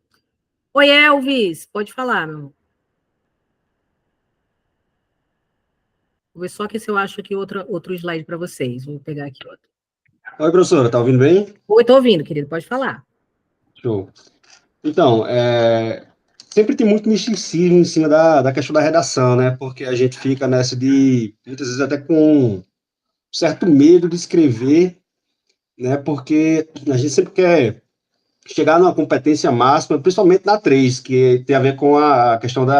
Oi, Elvis, pode falar, meu. Vou ver só aqui se eu acho aqui outro slide para vocês. Vou pegar aqui outro. Oi, professora, tá ouvindo bem? Oi, tô ouvindo, querido, pode falar. Show. Então, sempre tem muito misticismo em cima da questão da redação, né? Porque a gente fica nessa de, muitas vezes, até com um certo medo de escrever, né? Porque a gente sempre quer chegar numa competência máxima, principalmente na 3, que tem a ver com a questão do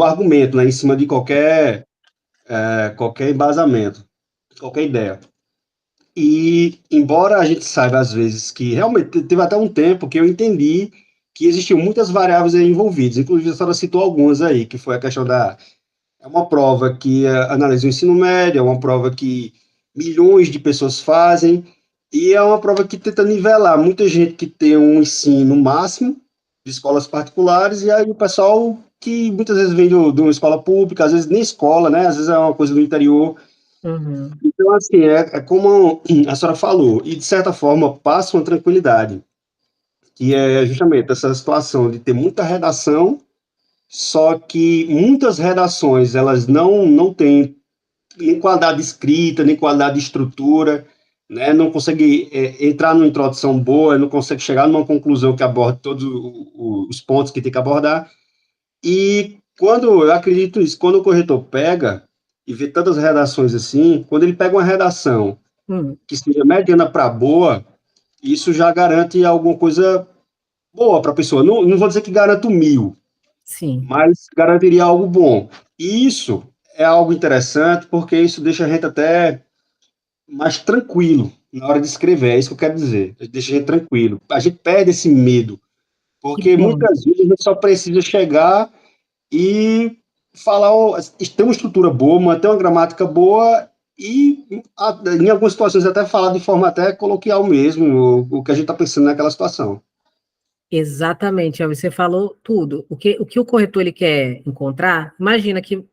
argumento, né? Em cima de qualquer embasamento, qualquer ideia. E, embora a gente saiba, às vezes, que realmente teve até um tempo que eu entendi que existiam muitas variáveis aí envolvidas, inclusive a senhora citou algumas aí, que foi a questão é uma prova que analisa o ensino médio, é uma prova que milhões de pessoas fazem, e é uma prova que tenta nivelar muita gente que tem um ensino máximo de escolas particulares, e aí o pessoal que muitas vezes vem de uma escola pública, às vezes nem escola, né? Às vezes é uma coisa do interior. Uhum. Então, assim, é como a senhora falou, e de certa forma passa uma tranquilidade, que é justamente essa situação de ter muita redação, só que muitas redações, elas não têm nem qualidade de escrita, nem qualidade de estrutura, né? Não consegue entrar numa introdução boa, não consegue chegar numa conclusão que aborde todos os pontos que tem que abordar, e quando, eu acredito nisso, quando o corretor pega e vê tantas redações assim, quando ele pega uma redação que seja mediana para boa, isso já garante alguma coisa boa para a pessoa. Não vou dizer que garanta 1.000, Sim. mas garantiria algo bom. E isso é algo interessante, porque isso deixa a gente até mais tranquilo na hora de escrever, é isso que eu quero dizer. Deixa a gente tranquilo. A gente perde esse medo, Que porque bom. muitas vezes a gente só precisa chegar e falar, ter uma estrutura boa, manter uma gramática boa e, em algumas situações, até falar de forma até coloquial mesmo, o que a gente está pensando naquela situação. Exatamente, Elvis, você falou tudo. O que o corretor ele quer encontrar, imagina que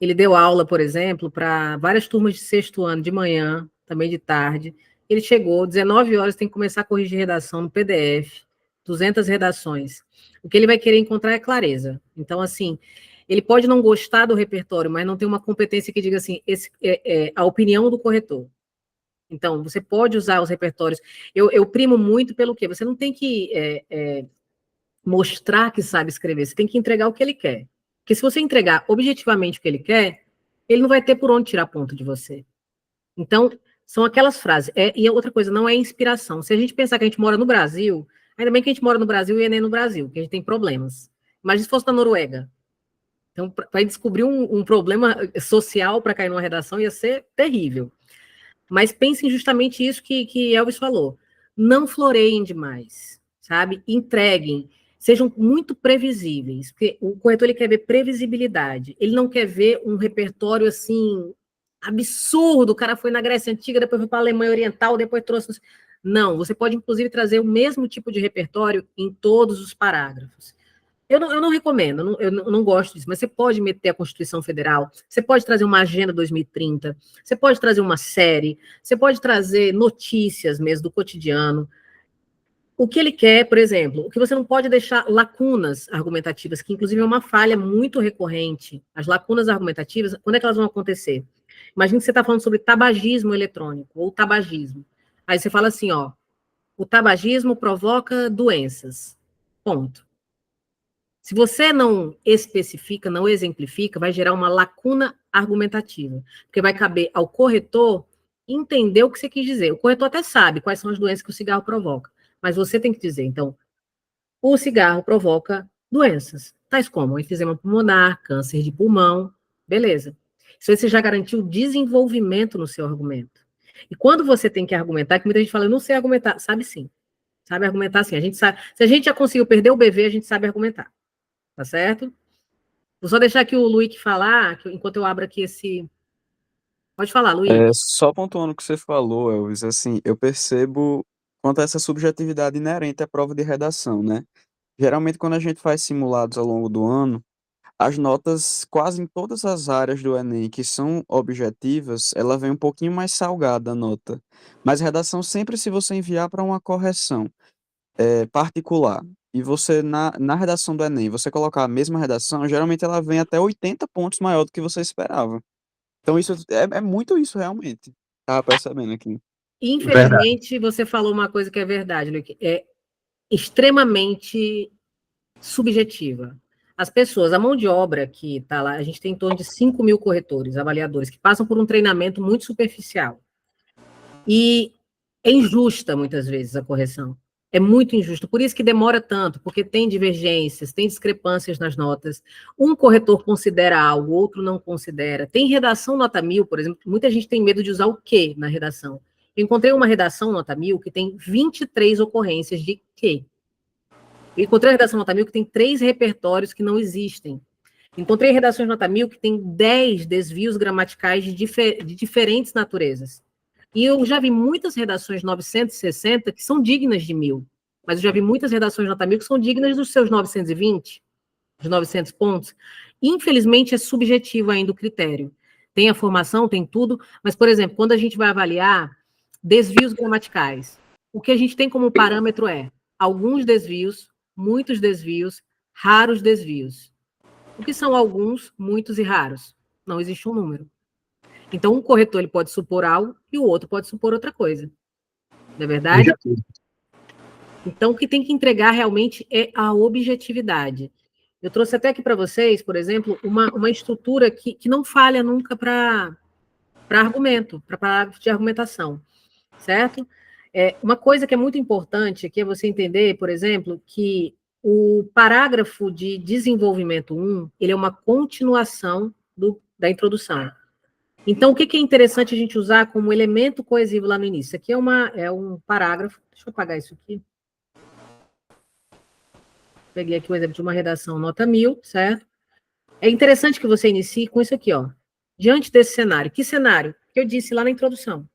ele deu aula, por exemplo, para várias turmas de sexto ano, de manhã, também de tarde. Ele chegou, 19 horas, tem que começar a corrigir redação no PDF, 200 redações. O que ele vai querer encontrar é clareza. Então, assim, ele pode não gostar do repertório, mas não tem uma competência que diga assim, esse é a opinião do corretor. Então, você pode usar os repertórios. Eu primo muito pelo quê? Você não tem que mostrar que sabe escrever, você tem que entregar o que ele quer. Porque se você entregar objetivamente o que ele quer, ele não vai ter por onde tirar ponto de você. Então, são aquelas frases. E outra coisa, não é inspiração. Se a gente pensar que a gente mora no Brasil, ainda bem que a gente mora no Brasil e Enem no Brasil, que a gente tem problemas. Imagina se fosse na Noruega. Então, para descobrir um problema social para cair numa redação ia ser terrível. Mas pensem justamente isso que Elvis falou. Não floreiem demais, sabe? Entreguem. Sejam muito previsíveis. Porque o corretor ele quer ver previsibilidade. Ele não quer ver um repertório assim absurdo. O cara foi na Grécia Antiga, depois foi para a Alemanha Oriental, depois trouxe. Não, você pode inclusive trazer o mesmo tipo de repertório em todos os parágrafos. Eu não recomendo, eu não gosto disso, mas você pode meter a Constituição Federal, você pode trazer uma Agenda 2030, você pode trazer uma série, você pode trazer notícias mesmo do cotidiano. O que ele quer, por exemplo, o que você não pode deixar lacunas argumentativas, que inclusive é uma falha muito recorrente. As lacunas argumentativas, quando é que elas vão acontecer? Imagina que você está falando sobre tabagismo eletrônico, ou tabagismo. Aí você fala assim, ó, o tabagismo provoca doenças. Ponto. Se você não especifica, não exemplifica, vai gerar uma lacuna argumentativa, porque vai caber ao corretor entender o que você quis dizer. O corretor até sabe quais são as doenças que o cigarro provoca, mas você tem que dizer, então, o cigarro provoca doenças, tais como enfisema pulmonar, câncer de pulmão, beleza. Isso aí você já garantiu desenvolvimento no seu argumento. E quando você tem que argumentar, que muita gente fala, eu não sei argumentar, sabe sim. Sabe argumentar sim. A gente sabe, se a gente já conseguiu perder o BV, a gente sabe argumentar. Tá certo? Vou só deixar aqui o Luiz falar, enquanto eu abro aqui esse. Pode falar, Luiz. Só pontuando o que você falou, Elvis, assim, eu percebo quanto a essa subjetividade inerente à prova de redação, né? Geralmente, quando a gente faz simulados ao longo do ano, as notas, quase em todas as áreas do Enem que são objetivas, ela vem um pouquinho mais salgada a nota. Mas redação sempre se você enviar para uma correção particular, e você, na redação do Enem, você colocar a mesma redação, geralmente ela vem até 80 pontos maior do que você esperava. Então isso é muito isso, realmente. Tava percebendo aqui. Verdade. Infelizmente, você falou uma coisa que é verdade, Luque, é extremamente subjetiva. As pessoas, a mão de obra que está lá, a gente tem em torno de 5 mil corretores, avaliadores, que passam por um treinamento muito superficial. E é injusta, muitas vezes, a correção. É muito injusto. Por isso que demora tanto, porque tem divergências, tem discrepâncias nas notas. Um corretor considera algo, outro não considera. Tem redação nota 1000, por exemplo, muita gente tem medo de usar o quê na redação. Eu encontrei uma redação nota 1000 que tem 23 ocorrências de quê. Eu encontrei a redação nota 1000 que tem 3 repertórios que não existem. Encontrei redações nota 1000 que tem 10 desvios gramaticais de diferentes naturezas. E eu já vi muitas redações 960 que são dignas de 1000, mas eu já vi muitas redações nota 1000 que são dignas dos seus 920, dos 900 pontos. Infelizmente, é subjetivo ainda o critério. Tem a formação, tem tudo, mas, por exemplo, quando a gente vai avaliar desvios gramaticais, o que a gente tem como parâmetro é alguns desvios, muitos desvios, raros desvios. O que são alguns, muitos e raros? Não existe um número. Então, um corretor ele pode supor algo e o outro pode supor outra coisa. Não é verdade? Então, o que tem que entregar realmente é a objetividade. Eu trouxe até aqui para vocês, por exemplo, uma estrutura que não falha nunca para argumento, para parágrafo de argumentação, certo? Uma coisa que é muito importante aqui é você entender, por exemplo, que o parágrafo de desenvolvimento 1, ele é uma continuação da introdução. Então, o que é interessante a gente usar como elemento coesivo lá no início? Aqui é um parágrafo, deixa eu apagar isso aqui. Peguei aqui o exemplo de uma redação nota 1000, certo? É interessante que você inicie com isso aqui, ó. Diante desse cenário. Que cenário? Que eu disse lá na introdução.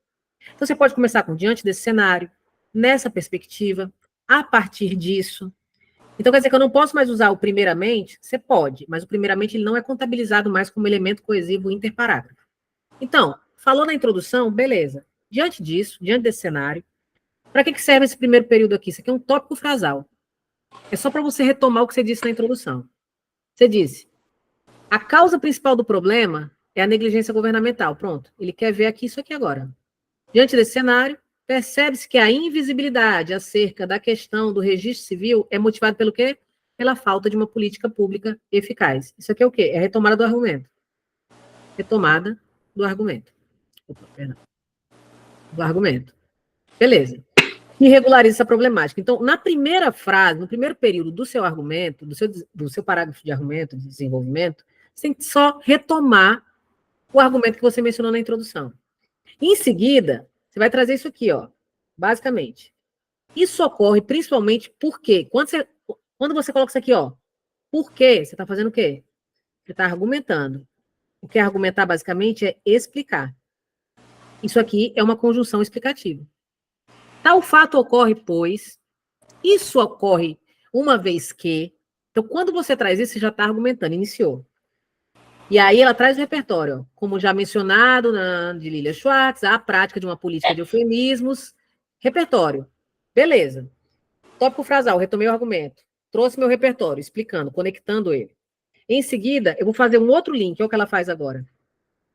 Então, você pode começar com diante desse cenário, nessa perspectiva, a partir disso. Então, quer dizer que eu não posso mais usar o primeiramente? Você pode, mas o primeiramente ele não é contabilizado mais como elemento coesivo interparágrafo. Então, falou na introdução, beleza. Diante disso, diante desse cenário, para que serve esse primeiro período aqui? Isso aqui é um tópico frasal. É só para você retomar o que você disse na introdução. Você disse, a causa principal do problema é a negligência governamental. Pronto, ele quer ver aqui isso aqui agora. Diante desse cenário, percebe-se que a invisibilidade acerca da questão do registro civil é motivada pelo quê? Pela falta de uma política pública eficaz. Isso aqui é o quê? É a retomada do argumento. Retomada do argumento. Opa, perdão. Do argumento. Beleza. E regulariza essa problemática. Então, na primeira frase, no primeiro período do seu argumento, do seu parágrafo de argumento, de desenvolvimento, você tem que só retomar o argumento que você mencionou na introdução. Em seguida, você vai trazer isso aqui, ó, basicamente. Isso ocorre principalmente porque, quando você coloca isso aqui, ó, por quê? Você está fazendo o quê? Você está argumentando. O que é argumentar, basicamente, é explicar. Isso aqui é uma conjunção explicativa. Tal fato ocorre, pois, isso ocorre uma vez que. Então, quando você traz isso, você já está argumentando, iniciou. E aí ela traz o repertório, ó, como já mencionado de Lilia Schwartz, a prática de uma política de eufemismos, repertório. Beleza. Tópico frasal, retomei o argumento. Trouxe meu repertório, explicando, conectando ele. Em seguida, eu vou fazer um outro link, é o que ela faz agora.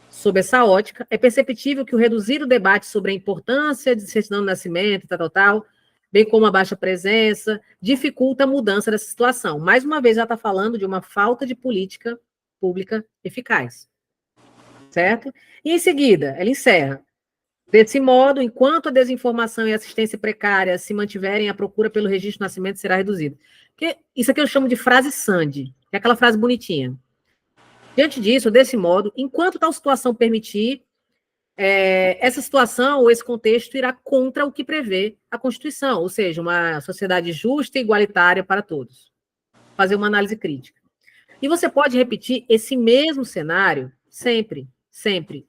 Sob essa ótica, é perceptível que o reduzir o debate sobre a importância de certidão de nascimento, tal, bem como a baixa presença, dificulta a mudança dessa situação. Mais uma vez, ela está falando de uma falta de política pública eficaz. Certo? E em seguida, ela encerra. Desse modo, enquanto a desinformação e a assistência precária se mantiverem, a procura pelo registro de nascimento será reduzida. Porque isso aqui eu chamo de frase Sandy, que é aquela frase bonitinha. Diante disso, desse modo, enquanto tal situação permitir, essa situação ou esse contexto irá contra o que prevê a Constituição, ou seja, uma sociedade justa e igualitária para todos. Fazer uma análise crítica. E você pode repetir esse mesmo cenário sempre,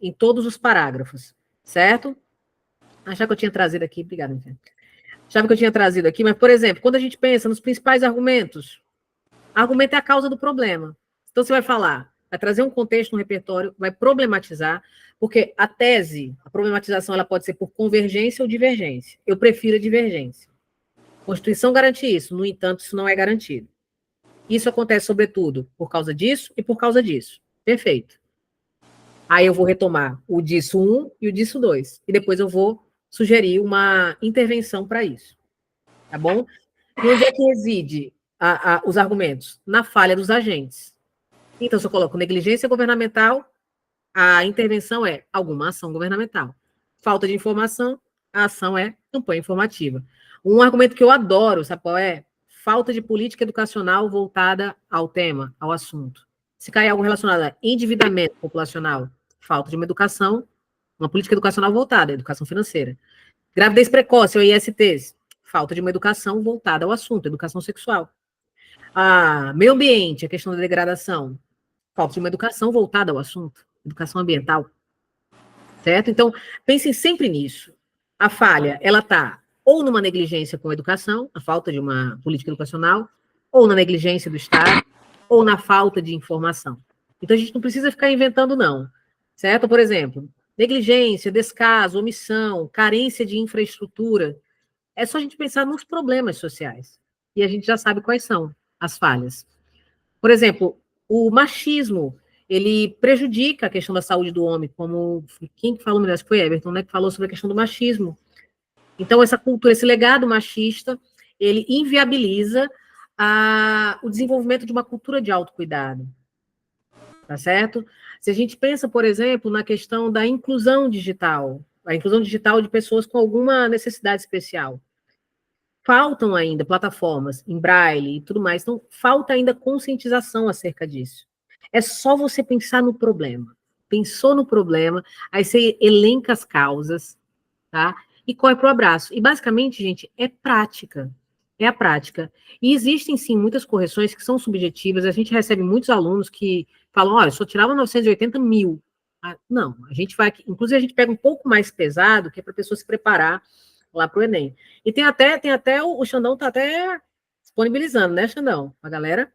em todos os parágrafos, certo? Achava que eu tinha trazido aqui, obrigada, Michele. Achava que eu tinha trazido aqui, mas, por exemplo, quando a gente pensa nos principais argumentos, argumento é a causa do problema. Então, você vai falar, vai trazer um contexto no repertório, vai problematizar, porque a tese, a problematização, ela pode ser por convergência ou divergência. Eu prefiro a divergência. Constituição garante isso, no entanto, isso não é garantido. Isso acontece, sobretudo, por causa disso e por causa disso. Perfeito. Aí eu vou retomar o disso 1 e o disso 2. E depois eu vou sugerir uma intervenção para isso. Tá bom? E onde é que reside os argumentos? Na falha dos agentes. Então, se eu coloco negligência governamental, a intervenção é alguma ação governamental. Falta de informação, a ação é campanha informativa. Um argumento que eu adoro, sabe qual é? Falta de política educacional voltada ao tema, ao assunto. Se cair algo relacionado a endividamento populacional, falta de uma educação, uma política educacional voltada, educação financeira. Gravidez precoce, ou ISTs, falta de uma educação voltada ao assunto, educação sexual. Meio ambiente, a questão da degradação, falta de uma educação voltada ao assunto, educação ambiental. Certo? Então, pensem sempre nisso. A falha, ela está ou numa negligência com a educação, a falta de uma política educacional, ou na negligência do Estado, ou na falta de informação. Então, a gente não precisa ficar inventando, não. Certo? Por exemplo, negligência, descaso, omissão, carência de infraestrutura. É só a gente pensar nos problemas sociais. E a gente já sabe quais são as falhas. Por exemplo, o machismo, ele prejudica a questão da saúde do homem, como quem que falou, acho que foi Everton, né, que falou sobre a questão do machismo. Então, essa cultura, esse legado machista, ele inviabiliza o desenvolvimento de uma cultura de autocuidado. Tá certo? Se a gente pensa, por exemplo, na questão da inclusão digital, a inclusão digital de pessoas com alguma necessidade especial. Faltam ainda plataformas em braille e tudo mais, então falta ainda conscientização acerca disso. É só você pensar no problema. Pensou no problema, aí você elenca as causas, tá? E corre para o abraço. E basicamente, gente, é prática. É a prática. E existem, sim, muitas correções que são subjetivas. A gente recebe muitos alunos que falam, olha, eu só tirava 980 mil. Não, a gente vai... Inclusive, a gente pega um pouco mais pesado, que é para a pessoa se preparar lá para o Enem. E tem até o Xandão está até disponibilizando, né, Xandão? A galera.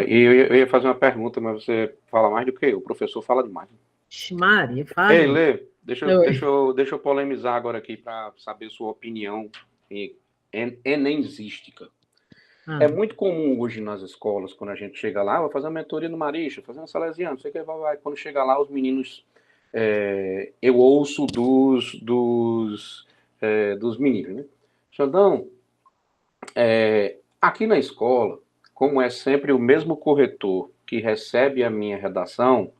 E eu ia fazer uma pergunta, mas você fala mais do que eu. O professor fala demais. Maria, fala. Ei, Lê, deixa eu polemizar agora aqui para saber sua opinião enemzística. É muito comum hoje nas escolas, quando a gente chega lá, vai fazer uma mentoria no Marista, fazer uma salesiana, não sei o que, vai. Quando chega lá, os meninos, eu ouço dos meninos, né? Xandão, aqui na escola, como é sempre o mesmo corretor que recebe a minha redação,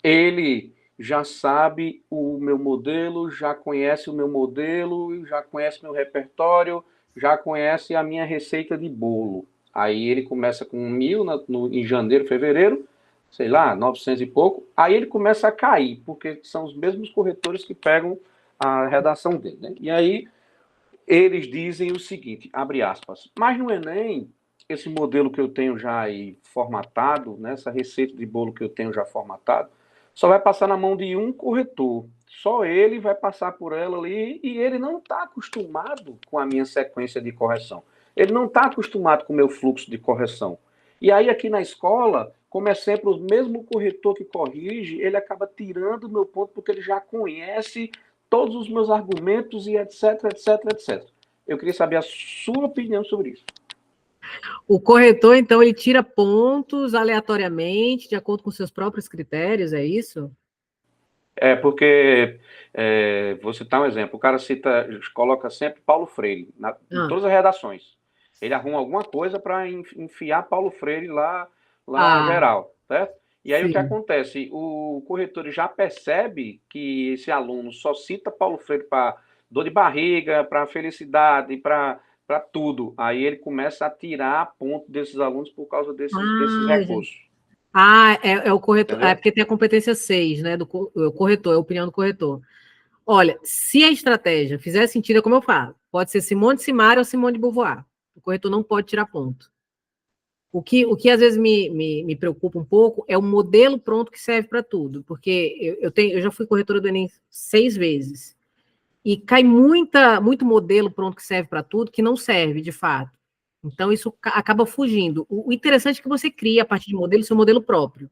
ele já sabe o meu modelo, já conhece o meu modelo, já conhece meu repertório, já conhece a minha receita de bolo. Aí ele começa com 1.000 em janeiro, fevereiro, sei lá, 900 e pouco, aí ele começa a cair, porque são os mesmos corretores que pegam a redação dele, né? E aí eles dizem o seguinte, abre aspas, mas no Enem, esse modelo que eu tenho já aí formatado, né, essa receita de bolo que eu tenho já formatado, só vai passar na mão de um corretor. Só ele vai passar por ela ali e ele não está acostumado com a minha sequência de correção. Ele não está acostumado com o meu fluxo de correção. E aí aqui na escola, como é sempre o mesmo corretor que corrige, ele acaba tirando o meu ponto porque ele já conhece todos os meus argumentos e etc, etc, etc. Eu queria saber a sua opinião sobre isso. O corretor, então, ele tira pontos aleatoriamente, de acordo com seus próprios critérios, é isso? Porque, vou citar um exemplo, o cara coloca sempre Paulo Freire, em todas as redações. Ele arruma alguma coisa para enfiar Paulo Freire lá geral, certo? E aí, sim, o que acontece? O corretor já percebe que esse aluno só cita Paulo Freire para dor de barriga, para felicidade, para tudo. Aí ele começa a tirar ponto desses alunos por causa desses recursos. É o corretor. Entendeu? Porque tem a competência 6, né? Do corretor, é a opinião do corretor. Olha, se a estratégia fizer sentido, é como eu falo. Pode ser Simone de Simaria ou Simone de Beauvoir. O corretor não pode tirar ponto. O que às vezes me preocupa um pouco é o modelo pronto que serve para tudo. Porque eu já fui corretora do Enem 6 vezes. E cai muito modelo pronto que serve para tudo, que não serve, de fato. Então, isso acaba fugindo. O interessante é que você cria, a partir de modelo, seu modelo próprio.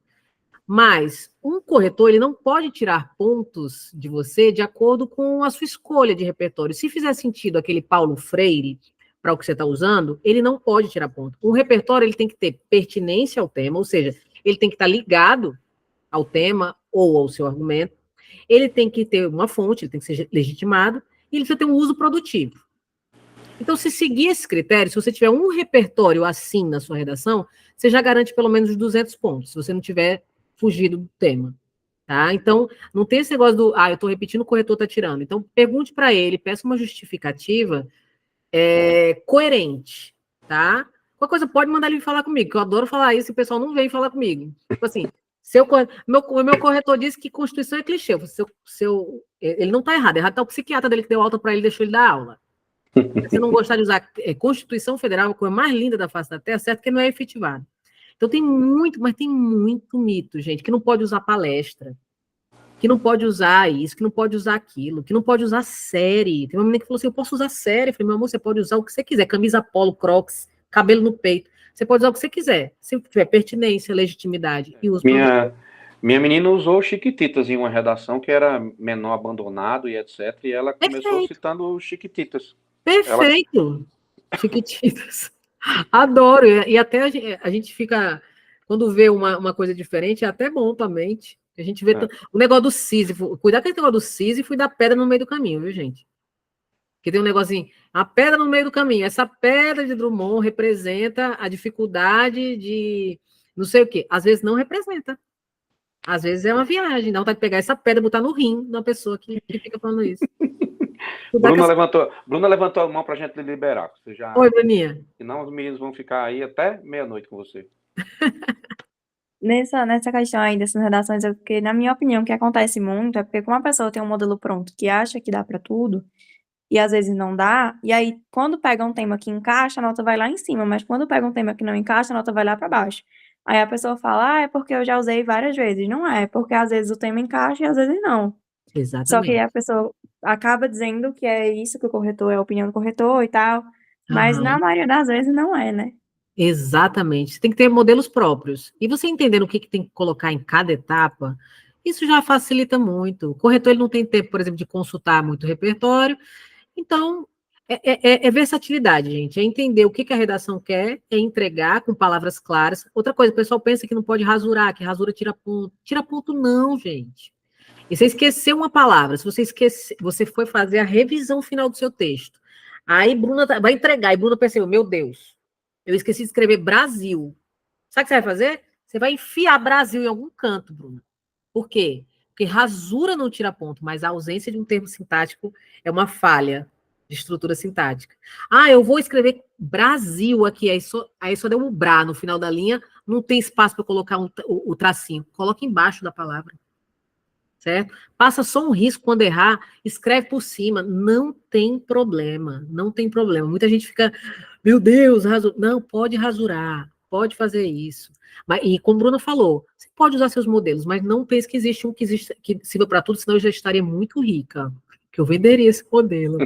Mas um corretor, ele não pode tirar pontos de você de acordo com a sua escolha de repertório. Se fizer sentido aquele Paulo Freire, para o que você está usando, ele não pode tirar ponto. O repertório ele tem que ter pertinência ao tema, ou seja, ele tem que estar ligado ao tema ou ao seu argumento, ele tem que ter uma fonte, ele tem que ser legitimado, e ele precisa ter um uso produtivo. Então, se seguir esses critérios, se você tiver um repertório assim na sua redação, você já garante pelo menos 200 pontos, se você não tiver fugido do tema. Tá? Então, não tem esse negócio do, eu estou repetindo, o corretor está tirando. Então, pergunte para ele, peça uma justificativa coerente, tá? Qualquer coisa, pode mandar ele falar comigo, que eu adoro falar isso e o pessoal não vem falar comigo. Tipo assim, meu corretor disse que Constituição é clichê. Ele não está errado está o psiquiatra dele que deu alta para ele e deixou ele dar aula. Se você não gostar de usar Constituição Federal, a coisa mais linda da face da Terra, certo que não é efetivado. Então tem muito mito, gente, que não pode usar palestra, que não pode usar isso, que não pode usar aquilo, que não pode usar série. Tem uma menina que falou assim, eu posso usar série. Eu falei, meu amor, você pode usar o que você quiser, camisa polo, crocs, cabelo no peito. Você pode usar o que você quiser, se tiver pertinência, legitimidade e uso. Minha menina usou Chiquititas em uma redação que era menor abandonado e etc. E ela começou citando Chiquititas. Perfeito! Chiquititas. Adoro. E até a gente fica... Quando vê uma coisa diferente, é até bom pra mente. A gente vê o negócio do Sísifo. Cuidado com esse negócio do Sísifo e da pedra no meio do caminho, viu, gente? Porque tem um negocinho, a pedra no meio do caminho. Essa pedra de Drummond representa a dificuldade de não sei o quê. Às vezes não representa. Às vezes é uma viagem. Dá vontade de pegar essa pedra e botar no rim da pessoa que fica falando isso. Bruna levantou a mão pra gente liberar. Você já... Oi, Bruninha. Senão os meninos vão ficar aí até meia-noite com você. Nessa questão aí dessas redações, porque, na minha opinião, o que acontece muito é porque como a pessoa tem um modelo pronto que acha que dá para tudo, e às vezes não dá, e aí quando pega um tema que encaixa, a nota vai lá em cima, mas quando pega um tema que não encaixa, a nota vai lá para baixo. Aí a pessoa fala, é porque eu já usei várias vezes. Não é, porque às vezes o tema encaixa e às vezes não. Exatamente. Só que a pessoa acaba dizendo que é isso que o corretor é a opinião do corretor e tal, mas na maioria das vezes não é, né? Exatamente. Você tem que ter modelos próprios. E você entendendo o que tem que colocar em cada etapa, isso já facilita muito. O corretor ele não tem tempo, por exemplo, de consultar muito repertório. Então, é versatilidade, gente. É entender o que a redação quer, é entregar com palavras claras. Outra coisa, o pessoal pensa que não pode rasurar, que rasura tira ponto. Tira ponto não, gente. E você esqueceu uma palavra. Se você esquecer, você foi fazer a revisão final do seu texto. Aí Bruna vai entregar, e Bruna percebeu, meu Deus, eu esqueci de escrever Brasil. Sabe o que você vai fazer? Você vai enfiar Brasil em algum canto, Bruna. Por quê? Porque rasura não tira ponto, mas a ausência de um termo sintático é uma falha de estrutura sintática. Eu vou escrever Brasil aqui, aí só deu um brá no final da linha, não tem espaço para colocar o tracinho. Coloca embaixo da palavra. Certo? Passa só um risco quando errar, escreve por cima, não tem problema, não tem problema. Muita gente fica, meu Deus, não, pode rasurar, pode fazer isso. E como a Bruna falou, você pode usar seus modelos, mas não pense que existe um que sirva para tudo, senão eu já estaria muito rica, que eu venderia esse modelo.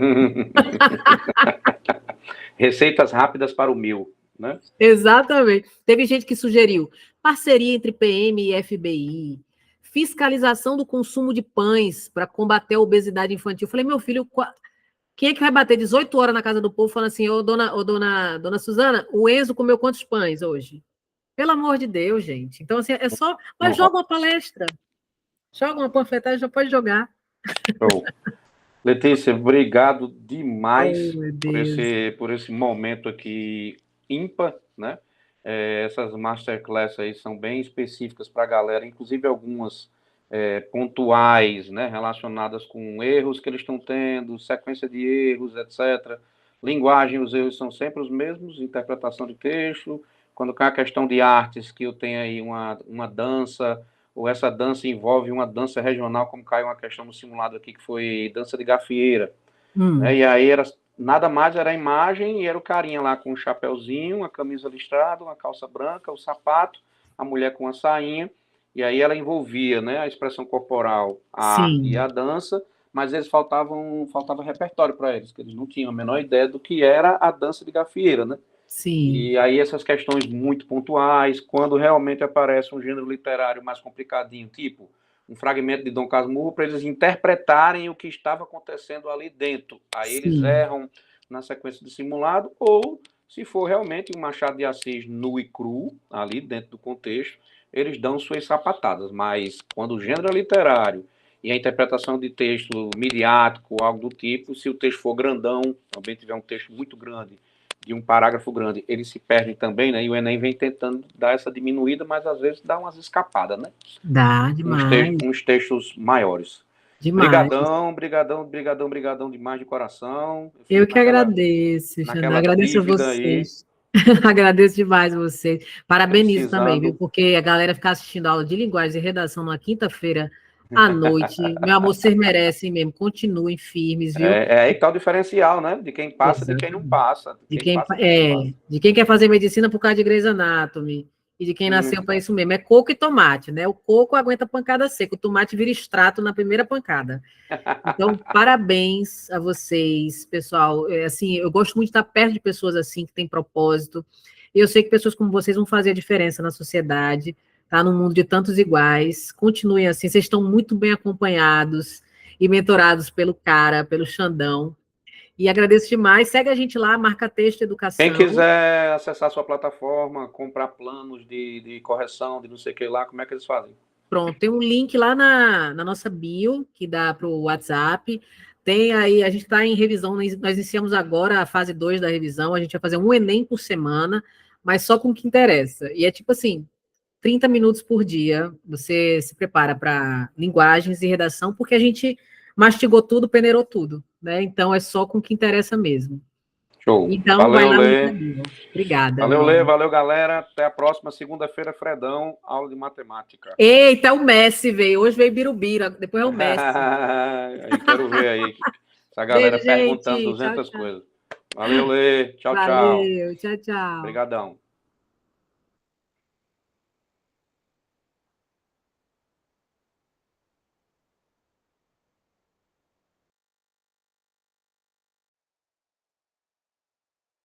Receitas rápidas para o 1000, né? Exatamente. Teve gente que sugeriu parceria entre PM e FBI, fiscalização do consumo de pães para combater a obesidade infantil. Eu falei, meu filho, quem é que vai bater 18 horas na casa do povo falando assim, dona Suzana, o Enzo comeu quantos pães hoje? Pelo amor de Deus, gente. Então, assim, é só... Mas joga uma palestra. Joga uma panfletagem, já pode jogar. Show. Letícia, obrigado demais por esse momento aqui ímpar, né? Essas masterclass aí são bem específicas para a galera, inclusive algumas pontuais, né, relacionadas com erros que eles estão tendo, sequência de erros, etc. Linguagem, os erros são sempre os mesmos, interpretação de texto. Quando cai a questão de artes, que eu tenho aí uma dança, ou essa dança envolve uma dança regional, como caiu uma questão no simulado aqui, que foi dança de gafieira. Né? E aí nada mais era a imagem, e era o carinha lá com um chapéuzinho, uma camisa listrada, uma calça branca, o sapato, a mulher com a sainha, e aí ela envolvia, né, a expressão corporal, a arte e a dança, mas eles faltava repertório para eles, que eles não tinham a menor ideia do que era a dança de gafieira, né? Sim. E aí essas questões muito pontuais, quando realmente aparece um gênero literário mais complicadinho, tipo um fragmento de Dom Casmurro, para eles interpretarem o que estava acontecendo ali dentro. Aí eles erram na sequência do simulado, ou se for realmente um Machado de Assis nu e cru, ali dentro do contexto, eles dão suas sapatadas. Mas quando o gênero é literário e a interpretação de texto midiático, algo do tipo, se o texto for grandão, também tiver um texto muito grande, de um parágrafo grande, eles se perdem também, né? E o Enem vem tentando dar essa diminuída, mas às vezes dá umas escapadas, né? Dá demais, Uns textos maiores. demais. Brigadão demais de coração. Eu fico que agradeço, Xandão. naquela Agradeço a dívida aí, vocês. Agradeço demais a vocês. Parabenizo também, viu? precisando. Porque a galera ficar assistindo aula de linguagem e redação na quinta-feira à noite. Meu amor, vocês merecem mesmo. Continuem firmes, viu? É aí que tá o diferencial, né? De quem passa e de quem não passa. De quem quer fazer medicina por causa de Grey's Anatomy. E de quem nasceu para isso mesmo. É coco e tomate, né? O coco aguenta pancada seca, o tomate vira extrato na primeira pancada. Então, parabéns a vocês, pessoal. Assim, eu gosto muito de estar perto de pessoas assim, que têm propósito. E eu sei que pessoas como vocês vão fazer a diferença na sociedade, tá? Num mundo de tantos iguais. Continuem assim, vocês estão muito bem acompanhados e mentorados pelo Xandão. E agradeço demais. Segue a gente lá, Marca Texto Educação. Quem quiser acessar a sua plataforma, comprar planos de correção, de não sei o que lá, como é que eles fazem? Pronto, tem um link lá na nossa bio, que dá para o WhatsApp. Tem aí, a gente está em revisão, nós iniciamos agora a fase 2 da revisão, a gente vai fazer um Enem por semana, mas só com o que interessa. E é tipo assim, 30 minutos por dia, você se prepara para linguagens e redação, porque a gente mastigou tudo, peneirou tudo, né? Então é só com o que interessa mesmo. Show. Então, Valeu, vai lá Lê. no bio. Obrigada. Valeu, Lê. Valeu, galera. Até a próxima segunda-feira, Fredão, aula de matemática. Eita, o Messi veio. Hoje veio Birubiru, depois é o Messi. Eu quero ver aí. Essa galera Beijo, perguntando gente. 200 Tchau, tchau. coisas. Valeu, Lê. Tchau, tchau. Valeu, tchau, tchau. Obrigadão.